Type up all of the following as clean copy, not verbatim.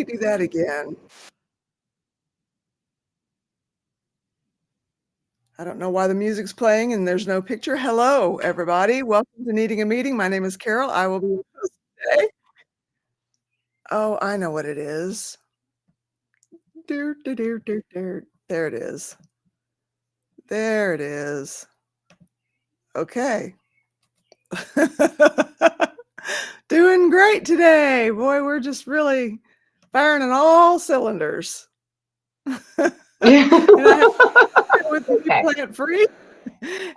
do that again. I don't know why the music's playing and there's no picture. Hello, everybody. Welcome to Needing a Meeting. My name is Carol. I will be your host today. Oh, I know what it is. There it is. There it is. Okay. Doing great today. Boy, we're just really firing on all cylinders. And I have with me Plant Free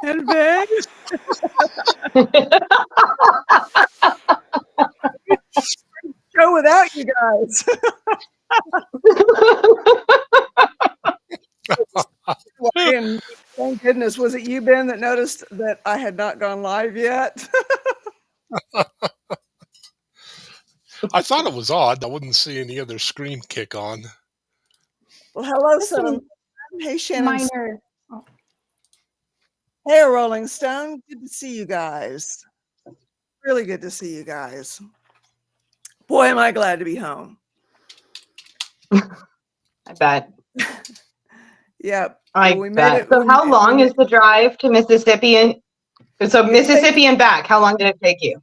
and Big. Show without you guys. And thank goodness, was it you, Ben, that noticed that I had not gone live yet? I thought it was odd. I wouldn't see any other screen kick on. Well, hello, Son. Hey, Shannon. Oh. Hey, Rolling Stone. Good to see you guys. Really good to see you guys. Boy, am I glad to be home. I bet. Yep. I bet. So how long is the drive to Mississippi? Mississippi and back, how long did it take you?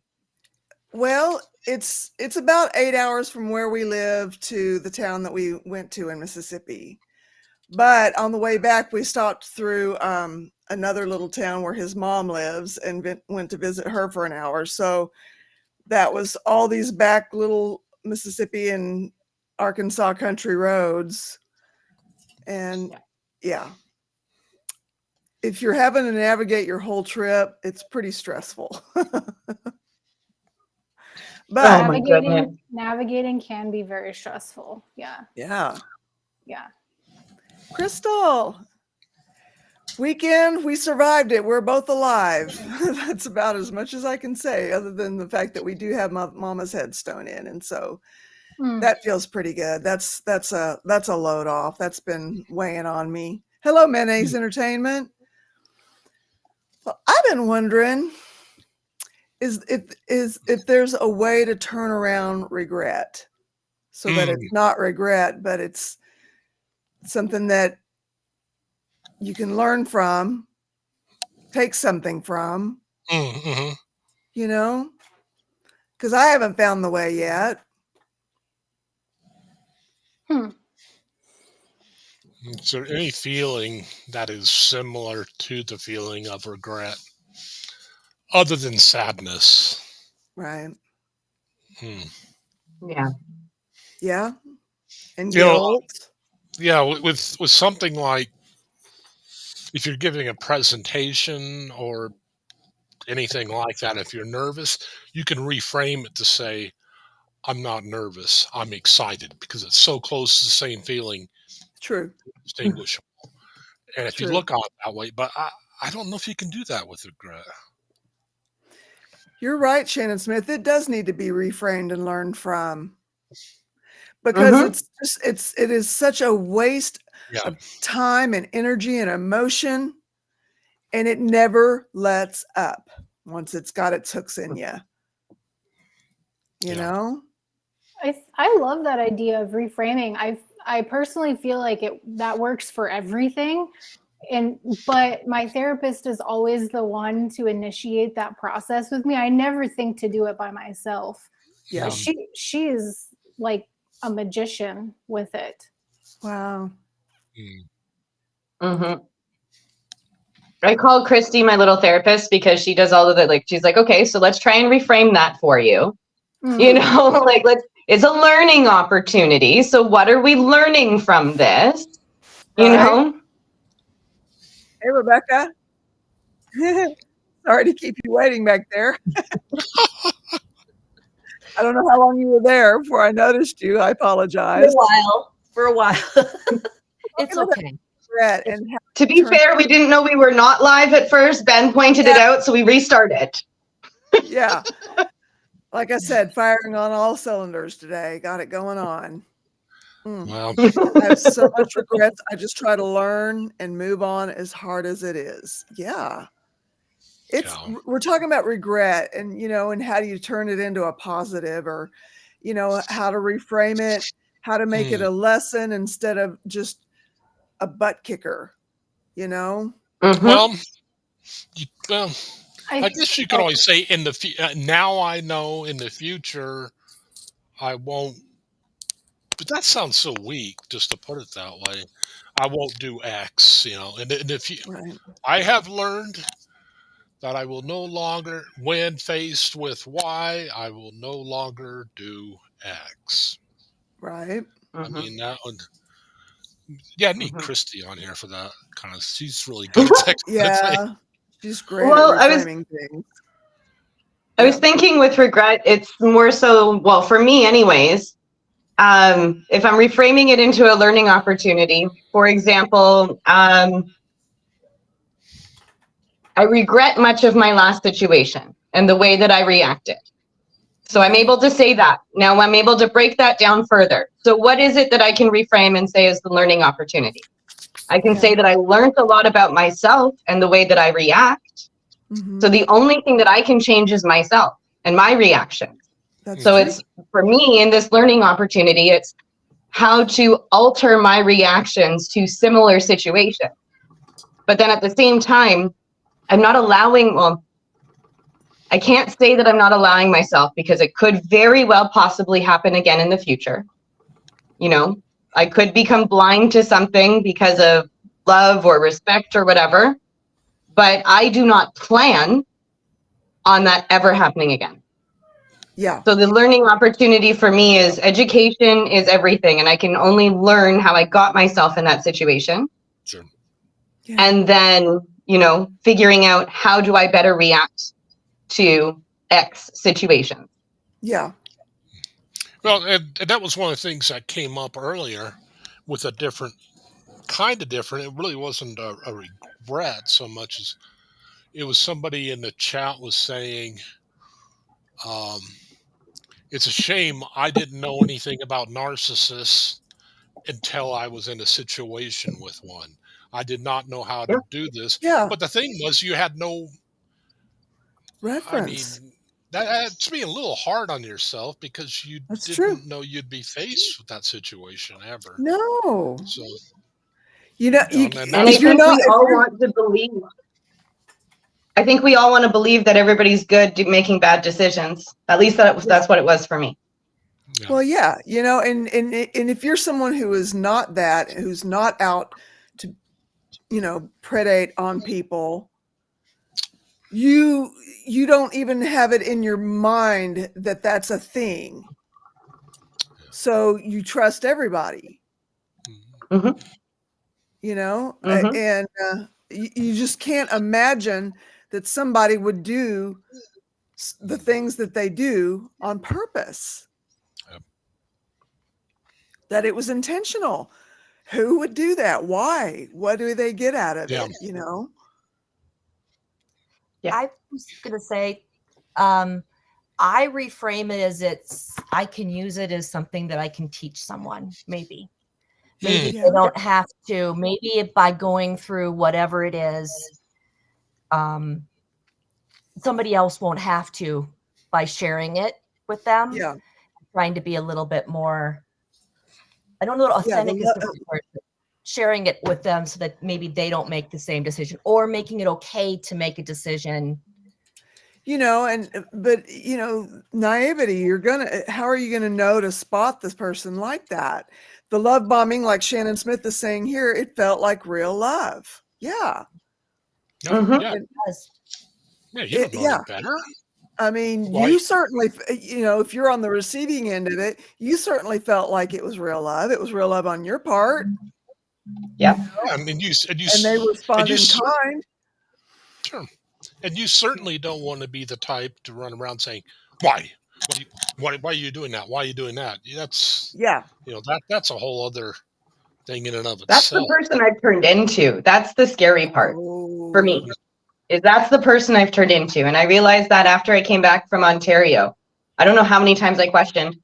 Well, it's about 8 hours from where we live to the town that we went to in Mississippi. But on the way back, we stopped through another little town where his mom lives and went to visit her for an hour. So that was all these back little Mississippi and Arkansas country roads. And yeah, if you're having to navigate your whole trip, it's pretty stressful. But navigating can be very stressful. Yeah. Yeah. Yeah. Crystal, weekend, we survived it. We're both alive. That's about as much as I can say, other than the fact that we do have my mama's headstone in, and so that feels pretty good. That's a load off. That's been weighing on me. Hello, Mayonnaise Entertainment. Well, I've been wondering if there's a way to turn around regret, so that it's not regret, but it's something that you can learn from, take something from, you know, because I haven't found the way yet. Is there any feeling that is similar to the feeling of regret, other than sadness? Right. Yeah. Yeah. And guilt. With something like, if you're giving a presentation or anything like that, if you're nervous, you can reframe it to say, I'm not nervous, I'm excited, because it's so close to the same feeling. True. Distinguishable. And if you look at it that way, but I don't know if you can do that with regret. You're right, Shannon Smith. It does need to be reframed and learned from, because it is such a waste of time and energy and emotion, and it never lets up once it's got its hooks in you. You know? I love that idea of reframing. I personally feel like that works for everything. But my therapist is always the one to initiate that process with me. I never think to do it by myself. Yeah. She is like a magician with it. Wow. I call Christy my little therapist because she does all of it. Like, she's like, okay, so let's try and reframe that for you. You know, like it's a learning opportunity. So what are we learning from this? You know? Hey, Rebecca. Sorry to keep you waiting back there. I don't know how long you were there before I noticed you. I apologize. For a while. It's okay. To be fair, we didn't know we were not live at first. Ben pointed it out, so we restarted. Yeah. Like I said, firing on all cylinders today. Got it going on. Wow. I have so much regrets. I just try to learn and move on as hard as it is. Yeah. We're talking about regret and, you know, and how do you turn it into a positive, or, you know, how to reframe it, how to make it a lesson instead of just a butt kicker, you know? Mhm. Well, well, I I guess you could always say now I know in the future I won't. But that sounds so weak, just to put it that way. I won't do X, and if you, Right. I have learned that I will no longer, when faced with Y, I will no longer do X. Right. I Mhm. mean, that would, yeah, I need Mhm. Christy on here for that kind of, she's really good at that kind of thing. Yeah. She's great Well, at reframing things. I was Yeah. thinking with regret, it's more so, well, for me anyways, if I'm reframing it into a learning opportunity, for example, I regret much of my last situation and the way that I reacted. So I'm able to say that. Now I'm able to break that down further. So what is it that I can reframe and say is the learning opportunity? I can say that I learned a lot about myself and the way that I react. Mhm. So the only thing that I can change is myself and my reactions. That's So true. it's, for me, in this learning opportunity, it's how to alter my reactions to similar situations. But then at the same time, I'm not allowing, well, I can't say that I'm not allowing myself, because it could very well possibly happen again in the future. I could become blind to something because of love or respect or whatever, but I do not plan on that ever happening again. Yeah. So the learning opportunity for me is education is everything, and I can only learn how I got myself in that situation. Sure. Yeah. And then, figuring out how do I better react to X situation. Yeah. Well, and that was one of the things that came up earlier with a different, kind of different. It really wasn't a regret so much as it was somebody in the chat was saying, um, it's a shame I didn't know anything about narcissists until I was in a situation with one. I did not know how to Yeah. do this. Yeah. But the thing was, you had no, I Reference. mean, that's being a little hard on yourself because you That's true. didn't know you'd be faced with that situation ever. No. So, You know, and And that's I think we all want to believe. I think we all want to believe that everybody's good at making bad decisions. At least that's what it was for me. yeah. well, yeah, and if you're someone who is not that, who's not out to, predate on people, you don't even have it in your mind that that's a thing. So you trust everybody, Mhm. Mhm. and you just can't imagine that somebody would do the things that they do on purpose. Yep. That it was intentional. Who would do that? Why? What do they get out of Yeah. it? Yeah. I was gonna say, I reframe it as I can use it as something that I can teach someone, maybe. Maybe Yeah. they don't have to, maybe by going through whatever it is, somebody else won't have to by sharing it with them. Yeah. Trying to be a little bit more, I don't know what Yeah. authentic is the right word, but sharing it with them so that maybe they don't make the same decision, or making it okay to make a decision. But naivety, how are you gonna know to spot this person like that? The love bombing, like Shannon Smith is saying here, it felt like real love. Yeah. Mhm. Yeah. Because Yeah. You don't know any better. I mean, Like, you certainly, if you're on the receiving end of it, you certainly felt like it was real love. It was real love on your part, Yeah. yeah, I mean, and they respond in kind. sure. And you certainly don't want to be the type to run around saying, "Why? Why are you doing that? Why are you doing that?" That's Yeah. that's a whole other thing in and of That's the itself. person I've turned into. That's the scary part for me. Oh, Is that's the person I've turned into. And I realized that after I came back from Ontario. I don't know how many times I questioned.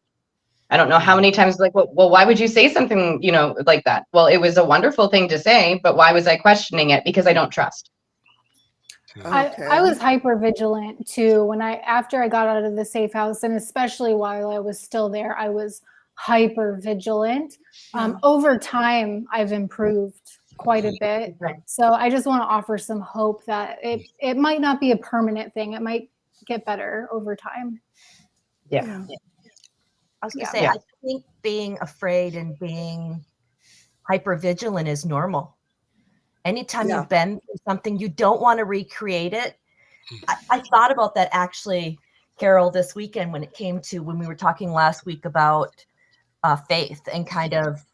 I don't know how many times like, well, why would you say something, like that? Well, it was a wonderful thing to say, but why was I questioning it? Because I don't trust. okay. I was hyper vigilant too after I got out of the safe house, and especially while I was still there, I was hyper vigilant. Yeah. Over time, I've improved quite a bit. Right. So I just want to offer some hope that it might not be a permanent thing. It might get better over time. Yeah. I was going to Yeah. say, Yeah. I think being afraid and being hypervigilant is normal. Anytime Yeah. you've been through something, you don't want to recreate it. I thought about that actually, Carol, this weekend when we were talking last week about faith and kind of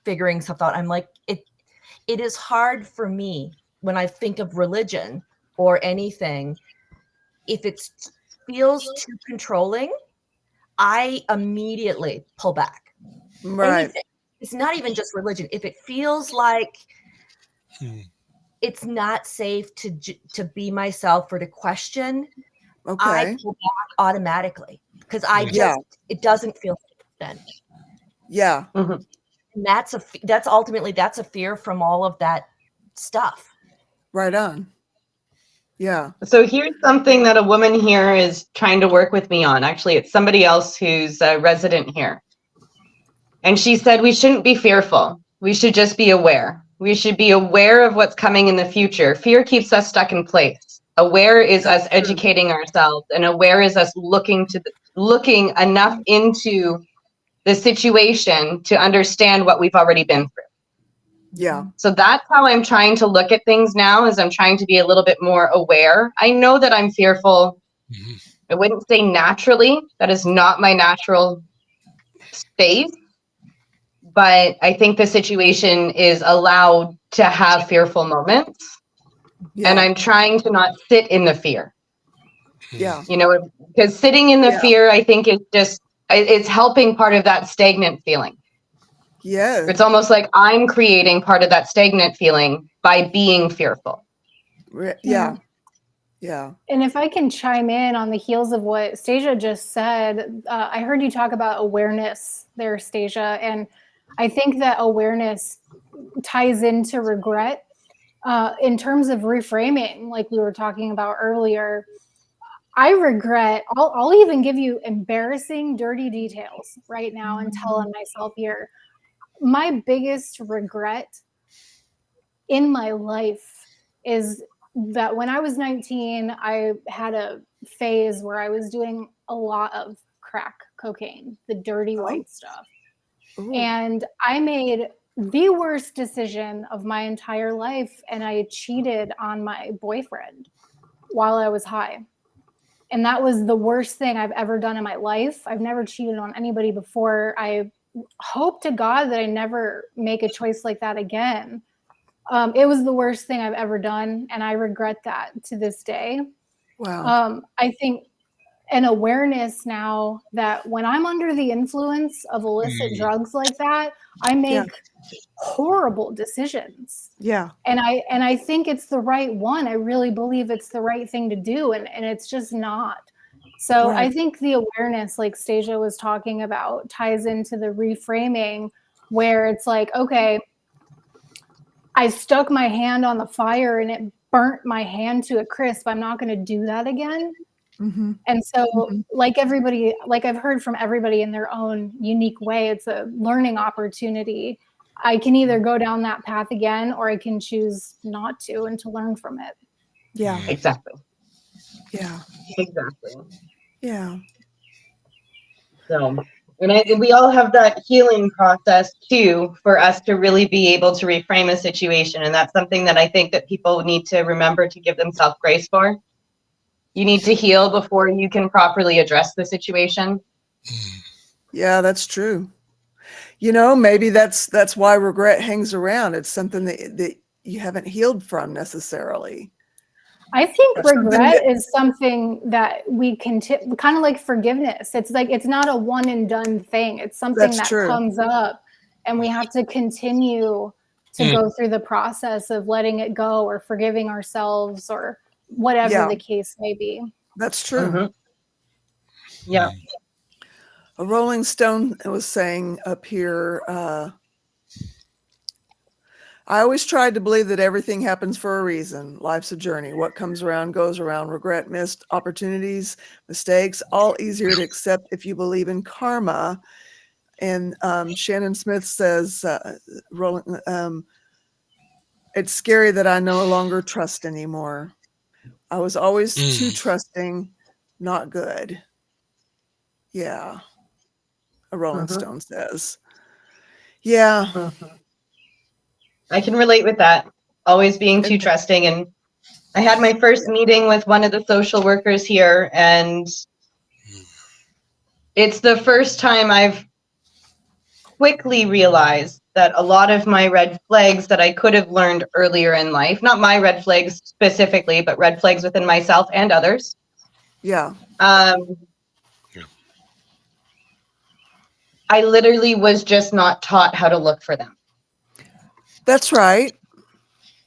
figuring stuff out. I'm like, it is hard for me when I think of religion or anything. If it feels too controlling, I immediately pull back. Right. Anything. It's not even just religion. If it feels like it's not safe to be myself or to question, Okay. I pull back automatically because it doesn't feel safe then. Yeah. Mhm. And that's ultimately a fear from all of that stuff. Right on. Yeah. So here's something that a woman here is trying to work with me on. Actually, it's somebody else who's a resident here. And she said we shouldn't be fearful. We should just be aware. We should be aware of what's coming in the future. Fear keeps us stuck in place. Aware is us educating ourselves, and aware is us looking enough into the situation to understand what we've already been through. Yeah. So that's how I'm trying to look at things now, is I'm trying to be a little bit more aware. I know that I'm fearful. I wouldn't say naturally. That is not my natural state. But I think the situation is allowed to have fearful moments. Yeah. And I'm trying to not sit in the fear. Yeah. You know, because sitting in the Yeah. fear, I think it's helping part of that stagnant feeling. Yeah. It's almost like I'm creating part of that stagnant feeling by being fearful. Yeah. Yeah. And if I can chime in on the heels of what Stasia just said, I heard you talk about awareness there, Stasia, and I think that awareness ties into regret in terms of reframing, like we were talking about earlier. I regret, I'll even give you embarrassing, dirty details right now and tell on myself here. My biggest regret in my life is that when I was 19, I had a phase where I was doing a lot of crack cocaine, the dirty white stuff. Ooh. And I made the worst decision of my entire life, and I cheated on my boyfriend while I was high. And that was the worst thing I've ever done in my life. I've never cheated on anybody before. I hope to God that I never make a choice like that again. It was the worst thing I've ever done, and I regret that to this day. Wow. I think an awareness now that when I'm under the influence of illicit drugs like that, I make horrible decisions. Yeah. And I think it's the right one. I really believe it's the right thing to do, and it's just not. So Right. I think the awareness, like Stasia was talking about, ties into the reframing where it's like, okay, I stuck my hand on the fire and it burnt my hand to a crisp. I'm not going to do that again. Mm-hmm. And so like everybody, like I've heard from everybody in their own unique way, it's a learning opportunity. I can either go down that path again, or I can choose not to and to learn from it. Yeah. Exactly. Yeah. Exactly. Yeah. So, and we all have that healing process too, for us to really be able to reframe a situation. And that's something that I think that people need to remember to give themselves grace for. You need to heal before you can properly address the situation. Yeah, that's true. You know, maybe that's why regret hangs around. It's something that you haven't healed from necessarily. I think Or something regret that- is something that we can kind of like forgiveness. It's like, it's not a one and done thing. It's something That's that true. comes up, and we have to continue to go through the process of letting it go or forgiving ourselves or whatever the case may be. That's true. Mm-hmm. Yeah. A Rolling Stone was saying up here, I always tried to believe that everything happens for a reason. Life's a journey. What comes around goes around. Regret, missed opportunities, mistakes, all easier to accept if you believe in karma. And Shannon Smith says, Roland, it's scary that I no longer trust anymore. I was always too trusting, not good. Yeah. A Rolling Stone says. Yeah. I can relate with that. Always being too trusting. And I had my first meeting with one of the social workers here, and it's the first time I've quickly realized that a lot of my red flags that I could have learned earlier in life, not my red flags specifically, but red flags within myself and others. Yeah. I literally was just not taught how to look for them. That's right.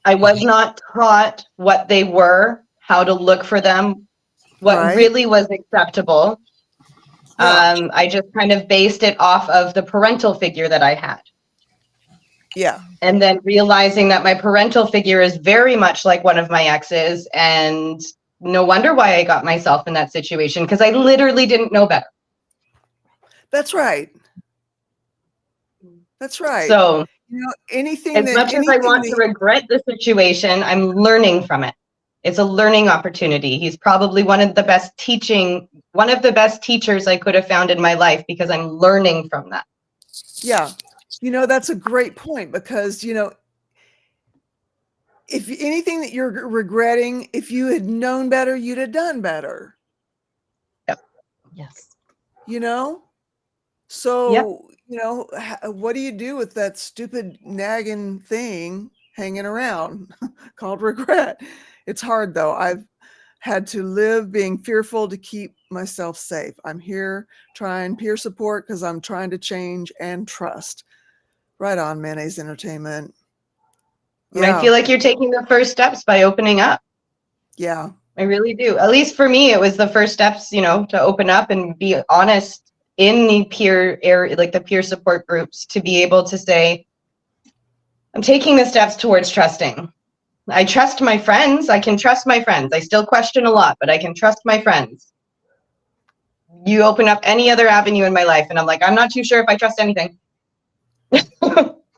I was not taught what they were, how to look for them, what really was acceptable. Yeah. I just kind of based it off of the parental figure that I had. Yeah. And then realizing that my parental figure is very much like one of my exes, and no wonder why I got myself in that situation, because I literally didn't know better. That's right. That's right. So, anything as much as I want to regret the situation, I'm learning from it. It's a learning opportunity. He's probably one of the best teachers I could have found in my life, because I'm learning from that. Yeah. That's a great point, because, if anything that you're regretting, if you had known better, you'd have done better. Yep. Yes. So, what do you do with that stupid nagging thing hanging around called regret? It's hard, though. I've had to live being fearful to keep myself safe. I'm here trying peer support because I'm trying to change and trust. Right on, Mayonnaise Entertainment. Yeah. I feel like you're taking the first steps by opening up. Yeah. I really do. At least for me, it was the first steps, to open up and be honest in the peer area, like the peer support groups, to be able to say, I'm taking the steps towards trusting. I trust my friends. I can trust my friends. I still question a lot, but I can trust my friends. You open up any other avenue in my life, and I'm like, I'm not too sure if I trust anything.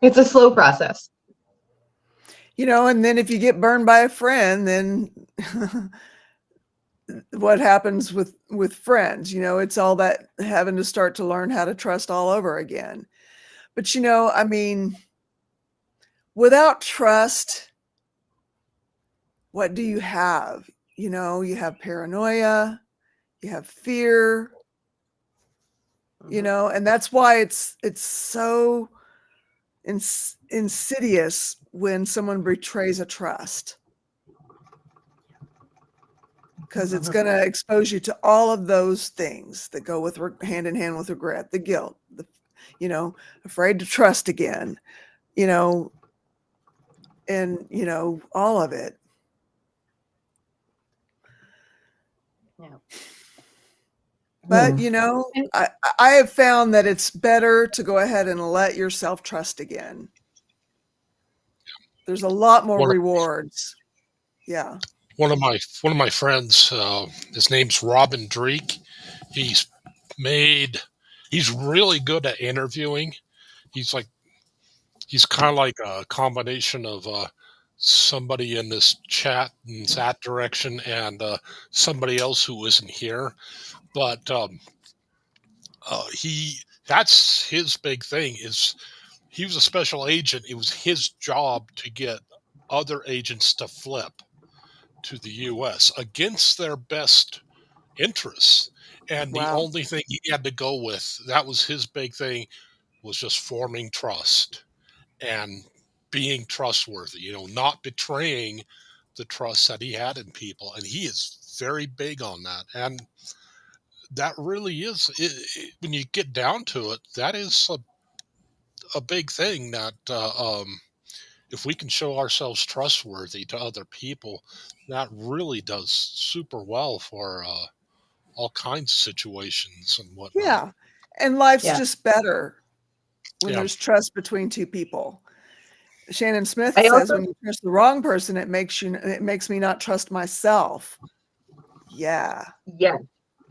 It's a slow process. And then if you get burned by a friend, then what happens with friends? It's all that having to start to learn how to trust all over again. But, without trust, what do you have? You have paranoia, you have fear, and that's why it's so insidious when someone betrays a trust, because it's going to expose you to all of those things that go with hand in hand with regret, the guilt, afraid to trust again, and all of it. Yeah. But I have found that it's better to go ahead and let yourself trust again. There's a lot more rewards. Yeah. One of my friends, his name's Robin Dreek. He's really good at interviewing. He's kind of like a combination of somebody in this chat in that direction and somebody else who isn't here. But that's his big thing. Is he was a special agent. It was his job to get other agents to flip to the U.S. against their best interests. And the only thing he had to go with, that was his big thing, was just forming trust and being trustworthy, not betraying the trust that he had in people. And he is very big on that. And that really is, when you get down to it, that is a big thing that if we can show ourselves trustworthy to other people, that really does super well for all kinds of situations and whatnot. Yeah. And life's just better when there's trust between two people. Shannon Smith says, when you trust the wrong person, it makes me not trust myself. Yeah. Yeah.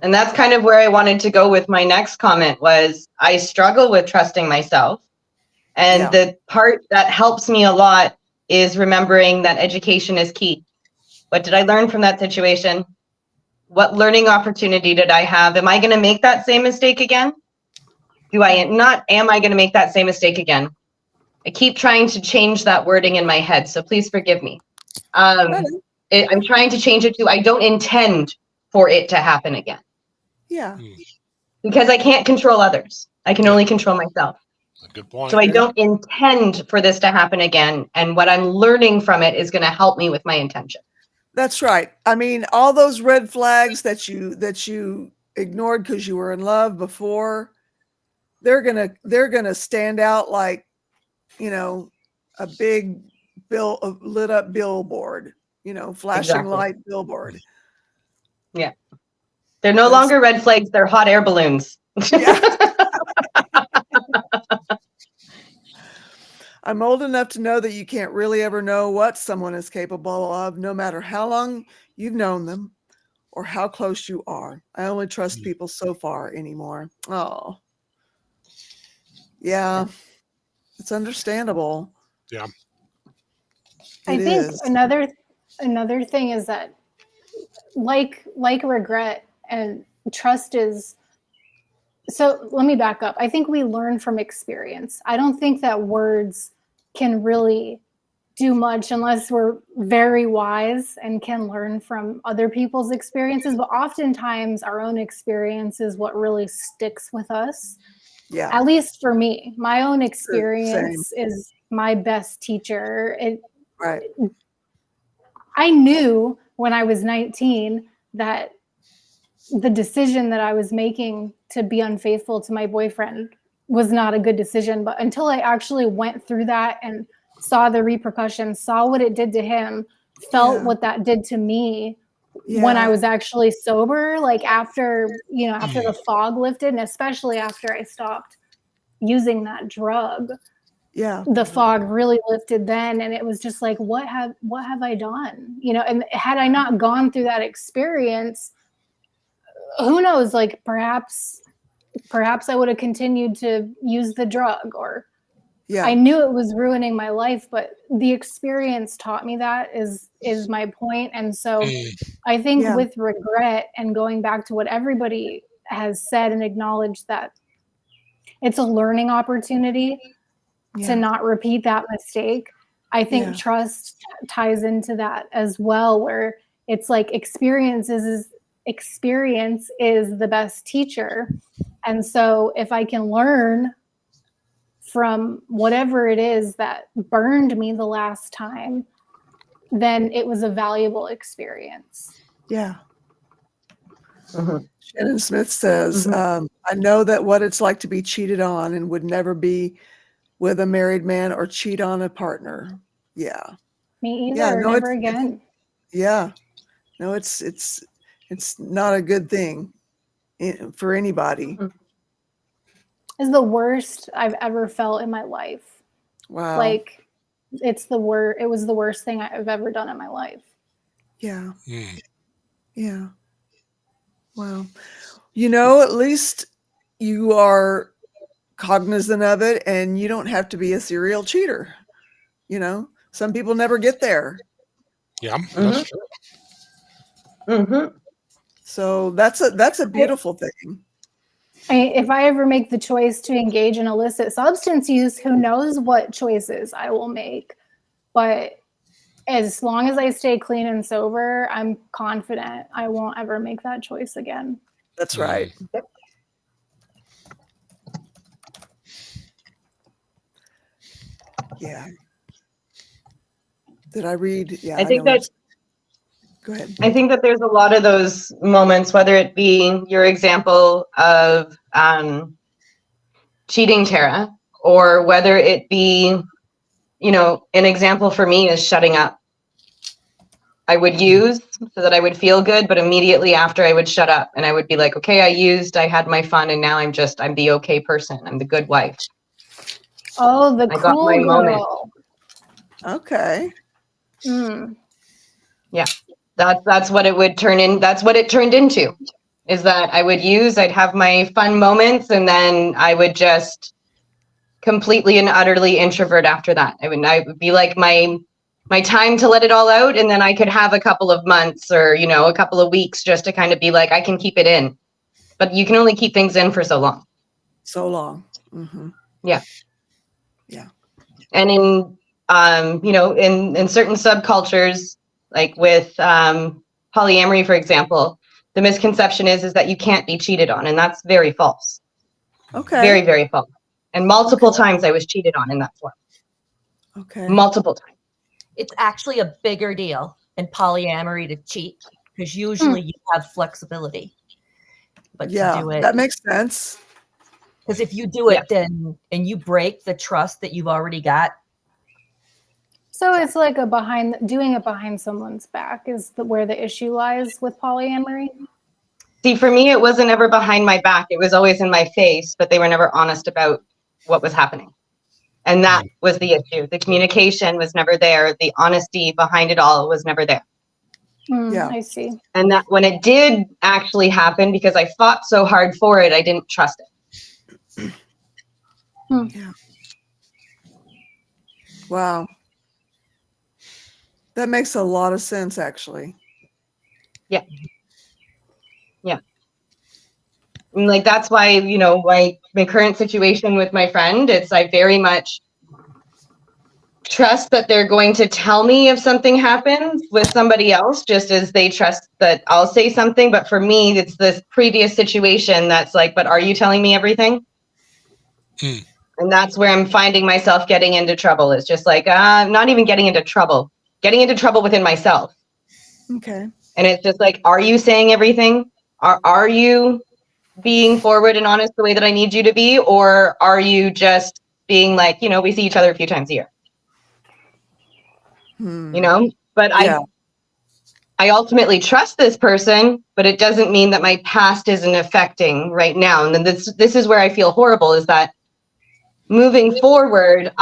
And that's kind of where I wanted to go with my next comment was I struggle with trusting myself. And the part that helps me a lot is remembering that education is key. What did I learn from that situation? What learning opportunity did I have? Am I going to make that same mistake again? Am I going to make that same mistake again? I keep trying to change that wording in my head, so please forgive me. I'm trying to change it to I don't intend for it to happen again. Yeah. Because I can't control others. I can only control myself. Good point. So I don't intend for this to happen again. And what I'm learning from it is going to help me with my intention. That's right. I mean, all those red flags that you ignored because you were in love before, they're gonna stand out like, you know, a big lit up billboard, you know, flashing light billboard. Yeah. They're no longer red flags, they're hot air balloons. Yeah. I'm old enough to know that you can't really ever know what someone is capable of, no matter how long you've known them or how close you are. I only trust people so far anymore. Oh, yeah, it's understandable. Yeah. I think another thing is that like regret and trust is, so let me back up. I think we learn from experience. I don't think that words can really do much unless we're very wise and can learn from other people's experiences. But oftentimes our own experience is what really sticks with us. Yeah. At least for me, my own experience is my best teacher. Right. I knew when I was 19 that the decision that I was making to be unfaithful to my boyfriend was not a good decision. But until I actually went through that and saw the repercussions, saw what it did to him, felt what that did to me when I was actually sober, like after the fog lifted, and especially after I stopped using that drug. Yeah. The fog really lifted then, and it was just like, what have I done? You know, and had I not gone through that experience, who knows, like perhaps I would have continued to use the drug, or I knew it was ruining my life, but the experience taught me that is my point. And so I think with regret and going back to what everybody has said and acknowledged, that it's a learning opportunity to not repeat that mistake. I think trust ties into that as well, where it's like experience is the best teacher. And so if I can learn from whatever it is that burned me the last time, then it was a valuable experience. Yeah. Shannon Smith says, I know that what it's like to be cheated on and would never be with a married man or cheat on a partner. Yeah. Me either. Yeah, no, never again. No, it's not a good thing for anybody. It's the worst I've ever felt in my life. Wow. Like it was the worst thing I've ever done in my life. Yeah. Yeah. Wow. You know, at least you are cognizant of it, and you don't have to be a serial cheater. You know, some people never get there. Yeah, that's true. So that's a beautiful thing. If I ever make the choice to engage in illicit substance use, who knows what choices I will make. But as long as I stay clean and sober, I'm confident I won't ever make that choice again. That's right. Yeah. Did I read? Yeah. I think that. Go ahead. I think that there's a lot of those moments, whether it be your example of cheating, Tara, or whether it be, you know, an example for me is shutting up. I would use so that I would feel good, but immediately after I would shut up and I would be like, okay, I had my fun, and now I'm the okay person. I'm the good wife. Oh, the I cool got my girl. moment. Okay. Yeah. That's what it would turn in. That's what it turned into. is that I'd have my fun moments, and then I would just completely and utterly introvert after that. I would be like my time to let it all out, and then I could have a couple of months or, a couple of weeks just to kind of be like, I can keep it in. But you can only keep things in for so long. So long. Mm-hmm. Yeah. Yeah. And in in certain subcultures, like with polyamory, for example, the misconception is that you can't be cheated on, and that's very false. Okay. Very, very false. And multiple times I was cheated on in that form. Okay. Multiple times. It's actually a bigger deal in polyamory to cheat, because usually you have flexibility. But Yeah, to do it, that makes sense. because if you do it then and you break the trust that you've already got. So it's like doing it behind someone's back is where the issue lies with polyamory. See, for me, it wasn't ever behind my back. It was always in my face, but they were never honest about what was happening. And that was the issue. The communication was never there. The honesty behind it all was never there. Yeah. I see. And that when it did actually happen, because I fought so hard for it, I didn't trust it. Yeah. Wow. That makes a lot of sense, actually. Yeah. Yeah. And like, that's why, my current situation with my friend, I very much trust that they're going to tell me if something happens with somebody else, just as they trust that I'll say something. But for me, it's this previous situation that's like, but are you telling me everything? And that's where I'm finding myself getting into trouble. It's just like, I'm not even getting into trouble within myself. Okay. And it's just like, are you saying everything? Are you being forward and honest the way that I need you to be? Or are you just being like, we see each other a few times a year? But Yeah. I ultimately trust this person, but it doesn't mean that my past isn't affecting right now. And then this is where I feel horrible, is that moving forward,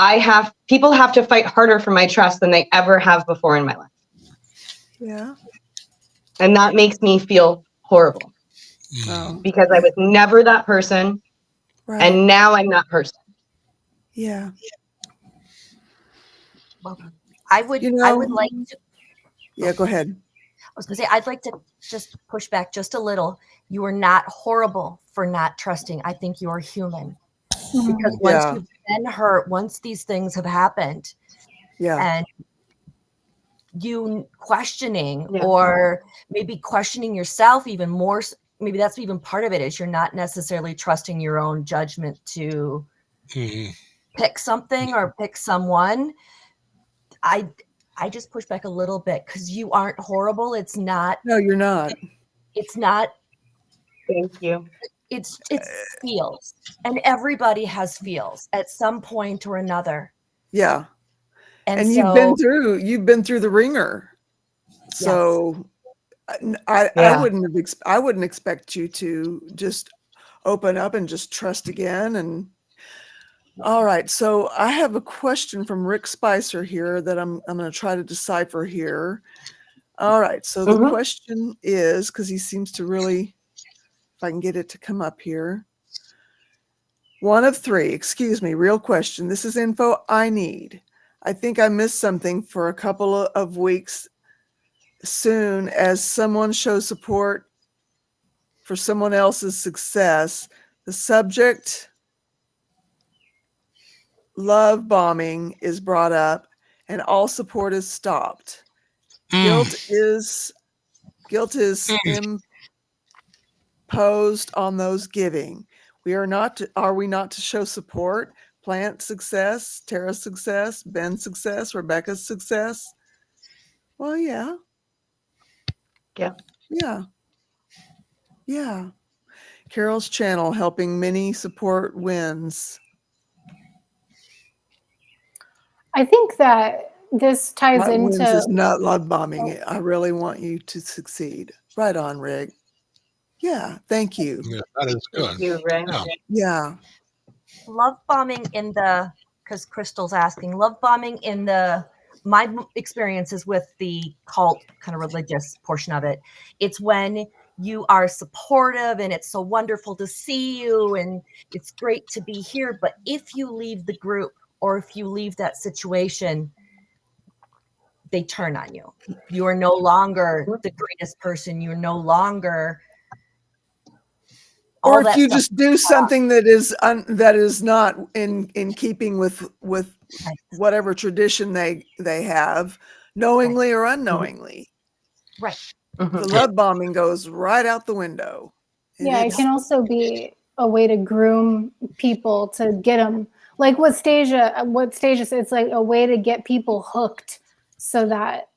people have to fight harder for my trust than they ever have before in my life. Yeah. And that makes me feel horrible. Oh, because I was never that person. right. And now I'm that person. Yeah. Well, I would like to. Yeah, go ahead. I was going to say, I'd like to just push back just a little. You are not horrible for not trusting. I think you are human. Because once you've been hurt, once these things have happened, and you questioning or maybe questioning yourself even more, maybe that's even part of it, is you're not necessarily trusting your own judgment to pick something or pick someone. I just push back a little bit, because you aren't horrible. It's not. No, you're not. It's not. Thank you. It's feels, and everybody has feels at some point or another. Yeah. And so, you've been through the ringer. So I wouldn't expect you to just open up and just trust again. And all right. So I have a question from Rick Spicer here that I'm going to try to decipher here. All right. So the question is, because he seems to really, if I can get it to come up here. 1 of 3, excuse me, real question. This is info I need. I think I missed something for a couple of weeks. Soon as someone shows support for someone else's success, the subject love bombing is brought up and all support is stopped. Guilt is imposed on those giving. Are we not to show support? Plant's success, Tara's success, Ben's success, Rebecca's success? Well, yeah. Yeah. Yeah. Yeah. Carol's channel helping many support wins. I think that this ties What wins into is not love bombing. I really want you to succeed. Right on, Rick. Yeah, thank you. Yeah, that is good. Thank you, Rick. Yeah. Love bombing because Crystal's asking, love bombing my experiences with the cult kind of religious portion of it. It's when you are supportive and it's so wonderful to see you and it's great to be here. But if you leave the group or if you leave that situation, they turn on you. You are no longer the greatest person. You're no longer or if you just do something that is not in keeping with whatever tradition they have, knowingly or unknowingly. Right. The love bombing goes right out the window. Yeah, it can also be a way to groom people to get them, like what Stasia said, it's like a way to get people hooked so that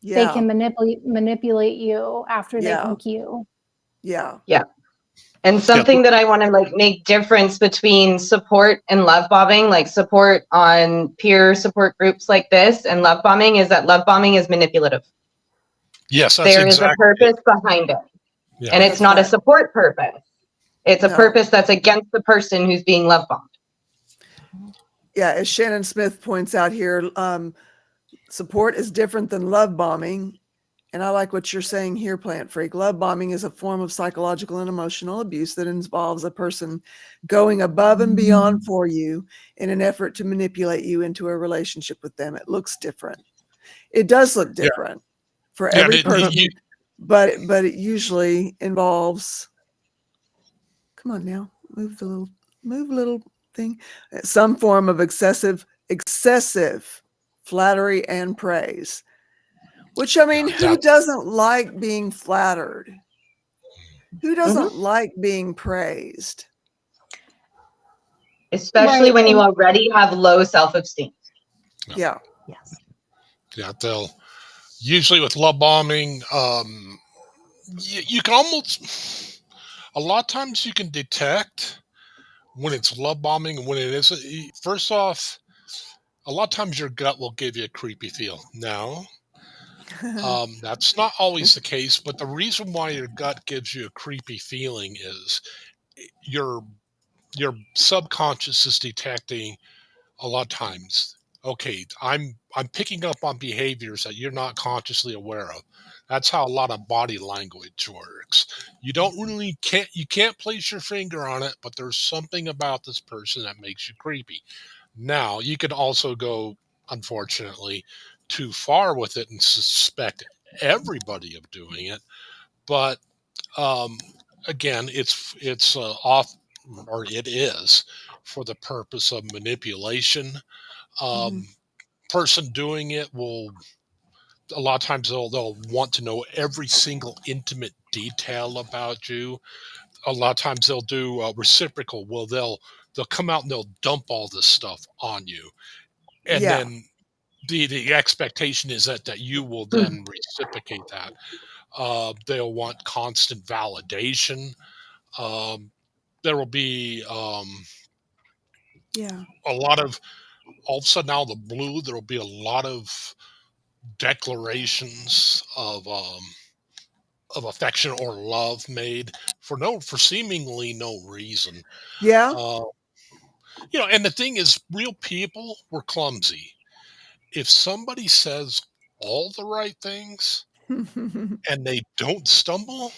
they can manipulate you after they hook you. Yeah. And something that I want to like make difference between support and love bombing, like support on peer support groups like this and love bombing, is that love bombing is manipulative. Yes, that's there is a purpose behind it. Yeah. And it's not a support purpose. It's a purpose that's against the person who's being love bombed. Yeah, as Shannon Smith points out here, support is different than love bombing. And I like what you're saying here, Plant Freak. Love bombing is a form of psychological and emotional abuse that involves a person going above and beyond for you in an effort to manipulate you into a relationship with them. It looks different. It does look different for every person, but it usually involves, come on now, move a little thing, some form of excessive flattery and praise. Which, I mean, who doesn't like being flattered? Who doesn't like being praised? Especially when you already have low self-esteem. Yeah. Yes. Yeah, they'll usually with love bombing, you can almost, a lot of times you can detect when it's love bombing and when it isn't. First off, a lot of times your gut will give you a creepy feel. Now, that's not always the case, but the reason why your gut gives you a creepy feeling is your subconscious is detecting a lot of times, okay, I'm picking up on behaviors that you're not consciously aware of. That's how a lot of body language works. You can't place your finger on it, but there's something about this person that makes you creepy. Now, you could also go, unfortunately, too far with it and suspect everybody of doing it. But again, it's off, or it is, for the purpose of manipulation. Person doing it will, a lot of times they'll want to know every single intimate detail about you. A lot of times they'll do reciprocal. Well, they'll come out and they'll dump all this stuff on you, and then the expectation is that you will then reciprocate that. They'll want constant validation. There will be a lot of, all of a sudden out of the blue, there will be a lot of declarations of affection or love made for seemingly no reason. And the thing is, real people were clumsy. If somebody says all the right things and they don't stumble,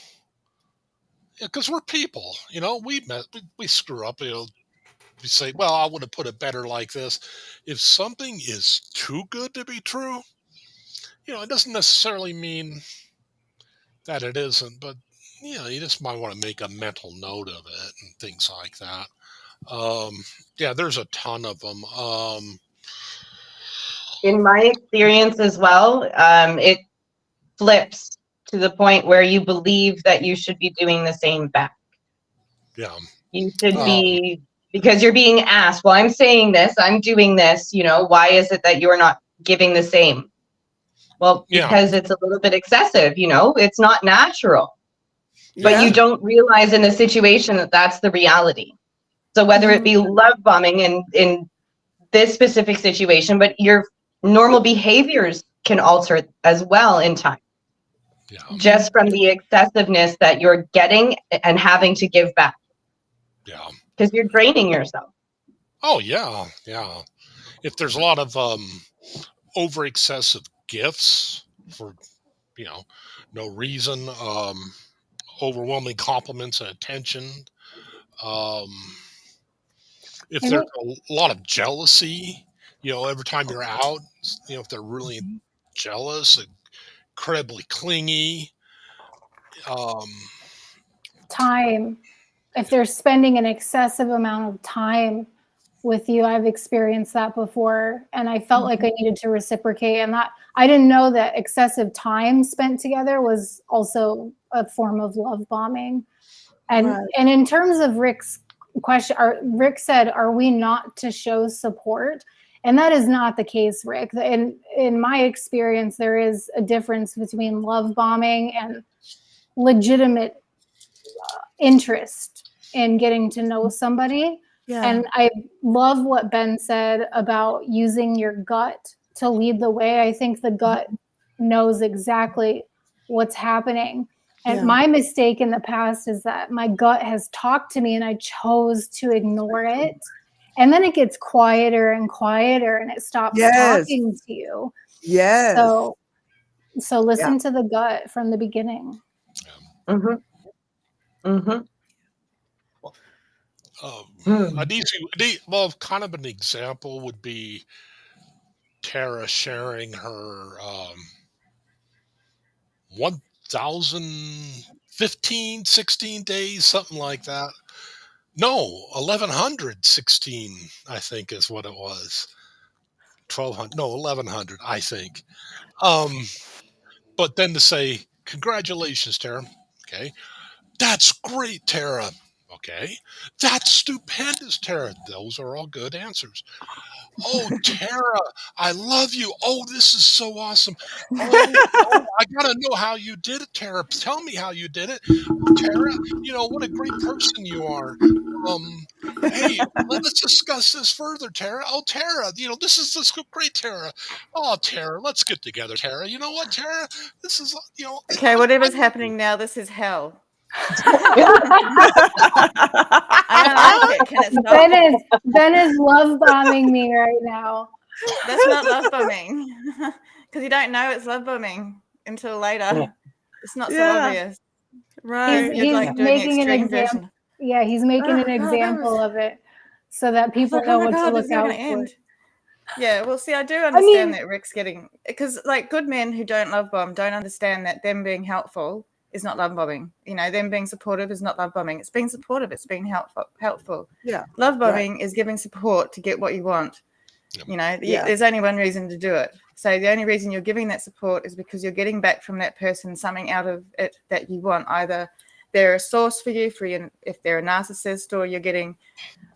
because we're people, we screw up, we say, well, I would have put it better like this. If something is too good to be true, it doesn't necessarily mean that it isn't, but you just might want to make a mental note of it and things like that. There's a ton of them. In my experience as well, it flips to the point where you believe that you should be doing the same back. Yeah. You should be, because you're being asked, well, I'm saying this, I'm doing this, why is it that you're not giving the same? Well, because it's a little bit excessive, it's not natural. But you don't realize in a situation that that's the reality. So whether it be love bombing in this specific situation, but your normal behaviors can alter as well in time. Just from the excessiveness that you're getting and having to give back. Yeah. Because you're draining yourself. Oh, yeah. Yeah. If there's a lot of over excessive gifts for, no reason, overwhelming compliments and attention. Um, if And there's a lot of jealousy, every time you're out, if they're really jealous, incredibly clingy. Um, time, if they're spending an excessive amount of time with you, I've experienced that before, and I felt like I needed to reciprocate, and that I didn't know that excessive time spent together was also a form of love bombing. And Right. and in terms of Rick's question, Rick said, are we not to show support? And that is not the case, Rick. In my experience, there is a difference between love bombing and legitimate interest in getting to know somebody. Yeah. And I love what Ben said about using your gut to lead the way. I think the gut knows exactly what's happening. And Yeah. my mistake in the past is that my gut has talked to me and I chose to ignore it. And then it gets quieter and quieter and it stops Yes. talking to you. Yes. So listen to the gut from the beginning. Kind of an example would be Tara sharing her 1,015, 16 days, something like that. No, 1,116, I think is what it was. 1,200, no, 1,100, I think. But then to say, congratulations, Tara. Okay. That's great, Tara. Okay. That's stupendous, Tara. Those are all good answers. Oh, Tara, I love you. Oh, this is so awesome. Oh, I got to know how you did it, Tara. Tell me how you did it. Oh, Tara, what a great person you are. Hey, let's discuss this further, Tara. Oh, Tara, this is great, Tara. Oh, Tara, let's get together, Tara. You know what, Tara? This is, Okay, whatever's happening now, this is hell. I don't like it. Can it stop? Ben is love bombing me right now. That's not love bombing. Because you don't know it's love bombing until later. It's not so obvious. Right. You're like doing the extreme version. Yeah, he's making an example of it so that people know what to look out for. Yeah, well, see, I do understand that Rick's getting, because like good men who don't love bomb don't understand that them being helpful is not love bombing. Them being supportive is not love bombing. It's being supportive. It's being helpful. Yeah. Love bombing is giving support to get what you want. There's only one reason to do it. So the only reason you're giving that support is because you're getting back from that person something out of it that you want. Either they're a source for you if they're a narcissist, or you're getting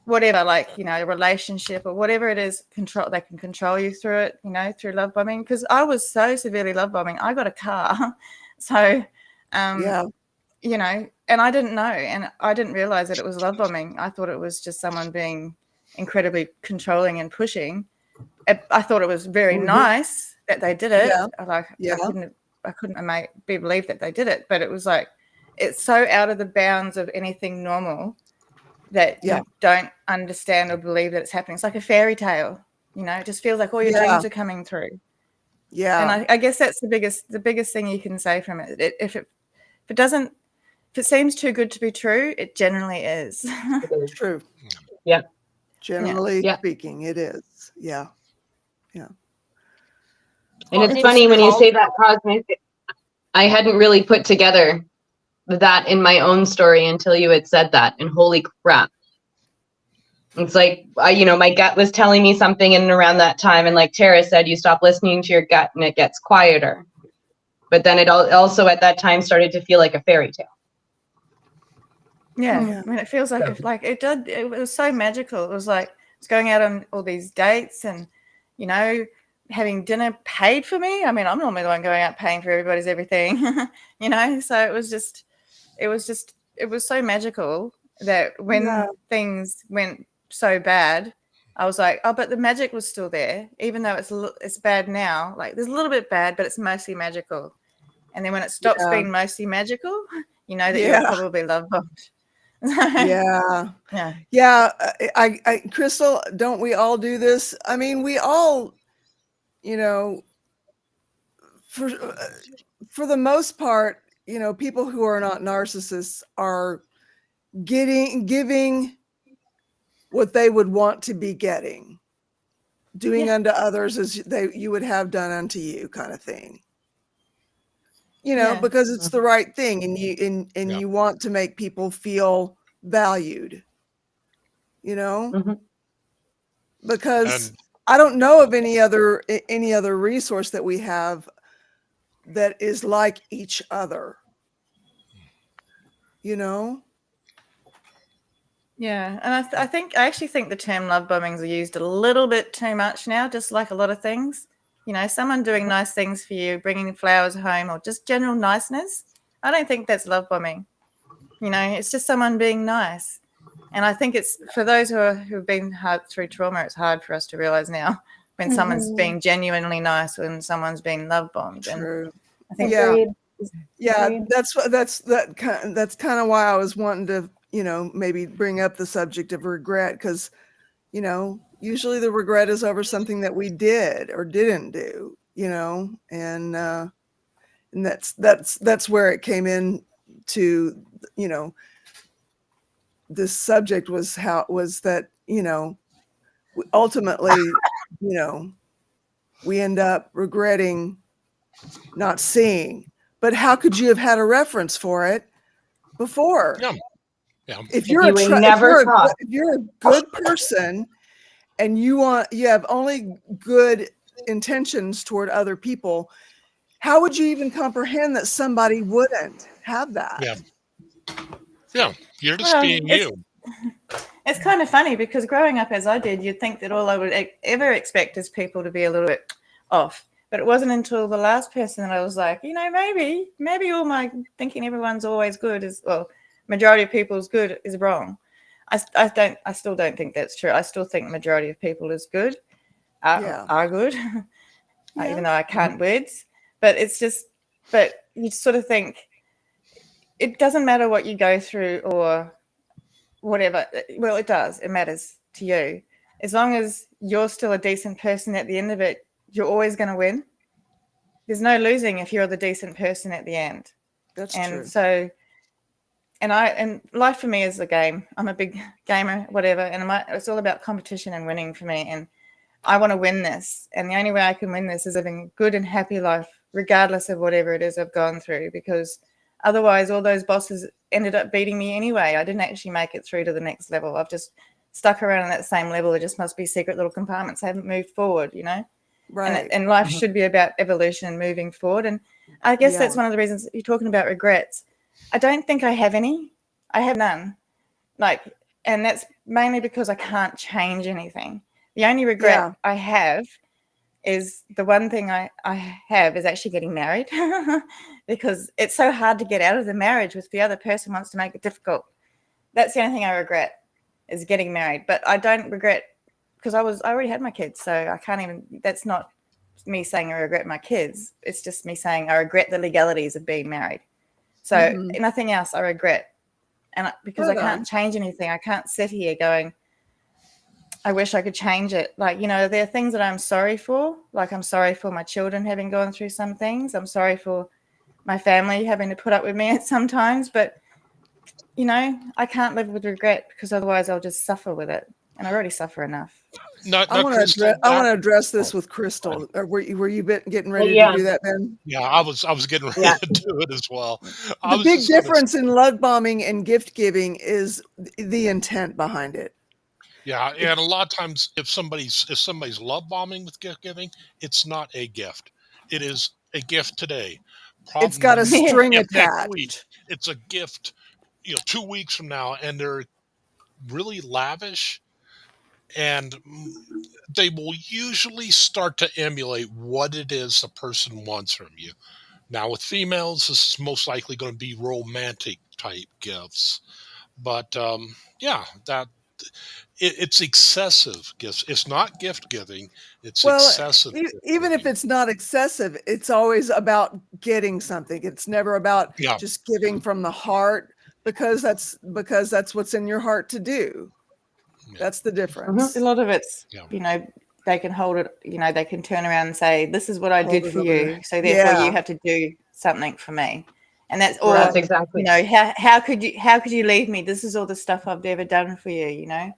whatever, like, a relationship or whatever it is, they can control you through it, through love bombing. Because I was so severely love bombing, I got a car. So, and I didn't know, and I didn't realize that it was love bombing. I thought it was just someone being incredibly controlling and pushing. I thought it was very nice that they did it. I couldn't believe that they did it, but it was like, it's so out of the bounds of anything normal that you don't understand or believe that it's happening. It's like a fairy tale, it just feels like all your dreams are coming through. Yeah. And I guess that's the biggest thing you can say from it. If it seems too good to be true, it generally is. It's true. Yeah. Generally speaking, it is. Yeah. Yeah. And it's funny when you say that, Cosmic, I hadn't really put together that in my own story until you had said that, and holy crap. It's like, my gut was telling me something in and around that time, and like Tara said, you stop listening to your gut and it gets quieter. But then it also at that time started to feel like a fairy tale. Yeah. I mean, it feels like it was so magical. It was like it's going out on all these dates and, having dinner paid for me. I mean, I'm normally the one going out paying for everybody's everything, so it was so magical that when things went so bad, I was like, oh, but the magic was still there, even though it's bad now. Like, there's a little bit bad, but it's mostly magical. And then when it stops being mostly magical, that you're probably love bombed. I Crystal, don't we all do this? I mean, we all, for the most part, people who are not narcissists are giving what they would want to be getting, doing unto others as you would have done unto you, kind of thing. Because it's the right thing, and you want to make people feel valued. Because I don't know of any other resource that we have that is like each other. Yeah, and I actually think the term love bombings are used a little bit too much now, just like a lot of things. Someone doing nice things for you, bringing flowers home, or just general niceness. I don't think that's love bombing. It's just someone being nice. And I think it's for those who've been through trauma, it's hard for us to realize now when someone's being genuinely nice, when someone's being love bombed. True. And I think Agreed. That's kind of why I was wanting to maybe bring up the subject of regret, because usually the regret is over something that we did or didn't do, and that's where it came in to this subject was that ultimately we end up regretting not seeing. But how could you have had a reference for it before? Yeah. If you're a good person and you have only good intentions toward other people, how would you even comprehend that somebody wouldn't have that? Yeah. You're just being you. It's kind of funny because growing up as I did, you'd think that all I would ever expect is people to be a little bit off. But it wasn't until the last person that I was like, maybe all my thinking everyone's always good majority of people's good is wrong. I still don't think that's true. I still think majority of people is good, are good, even though I can't words. But you sort of think it doesn't matter what you go through or whatever. Well, it does. It matters to you. As long as you're still a decent person at the end of it, you're always going to win. There's no losing if you're the decent person at the end. That's true. So, and life for me is a game. I'm a big gamer, whatever, and it's all about competition and winning for me. And I want to win this. And the only way I can win this is living a good and happy life, regardless of whatever it is I've gone through, because otherwise all those bosses ended up beating me anyway. I didn't actually make it through to the next level. I've just stuck around in that same level. It just must be secret little compartments. I haven't moved forward, Right. And life should be about evolution and moving forward. And I guess that's one of the reasons you're talking about regrets. I don't think I have any. I have none. And that's mainly because I can't change anything. The only regret I have is the one thing I have is actually getting married because it's so hard to get out of the marriage if the other person wants to make it difficult. That's the only thing I regret is getting married. But I don't regret because I already had my kids. So I can't even, that's not me saying I regret my kids. It's just me saying I regret the legalities of being married. So nothing else I regret. And because I can't change anything, I can't sit here going, I wish I could change it. There are things that I'm sorry for. I'm sorry for my children having gone through some things. I'm sorry for my family having to put up with me at some times. But, I can't live with regret because otherwise I'll just suffer with it. And I already suffer enough. I want to address this with Crystal. Were you getting ready to do that, Ben? Yeah, I was getting ready to do it as well. The big difference in love bombing and gift giving is the intent behind it. Yeah, and a lot of times if somebody's love bombing with gift giving, it's not a gift. It is a gift today. It's got a string attached. Next week, it's a gift, 2 weeks from now, and they're really lavish, and they will usually start to emulate what it is the person wants from you. Now, with females, this is most likely going to be romantic type gifts, but it's excessive gifts. It's not gift giving. It's excessive. Even if it's not excessive, it's always about getting something. It's never about just giving from the heart because that's what's in your heart to do. Yeah. That's the difference. A lot of it's, they can hold it, they can turn around and say, this is what I did for you. So therefore you have to do something for me. And that's all. That's exactly. You know, how could you leave me? This is all the stuff I've ever done for you. You know.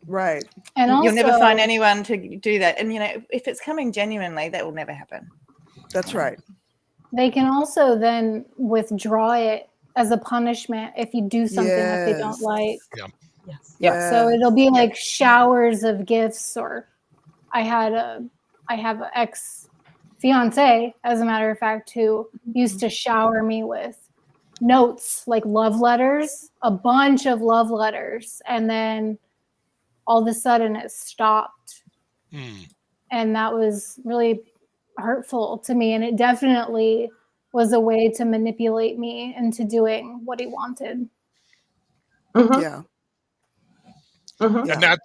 Right. And also, you'll never find anyone to do that. And you know, if it's coming genuinely, that will never happen. That's right. they can also then withdraw it as a punishment if you do something that they don't Yes. like. Yeah. Yes. Yeah. So it'll be like showers of gifts, or I have an ex-fiance, as a matter of fact, who used to shower me with notes, like love letters, a bunch of love letters, and then all of a sudden it stopped. And that was really hurtful to me, and it definitely was a way to manipulate me into doing what he wanted. Mhm. Yeah. Mhm. Yeah.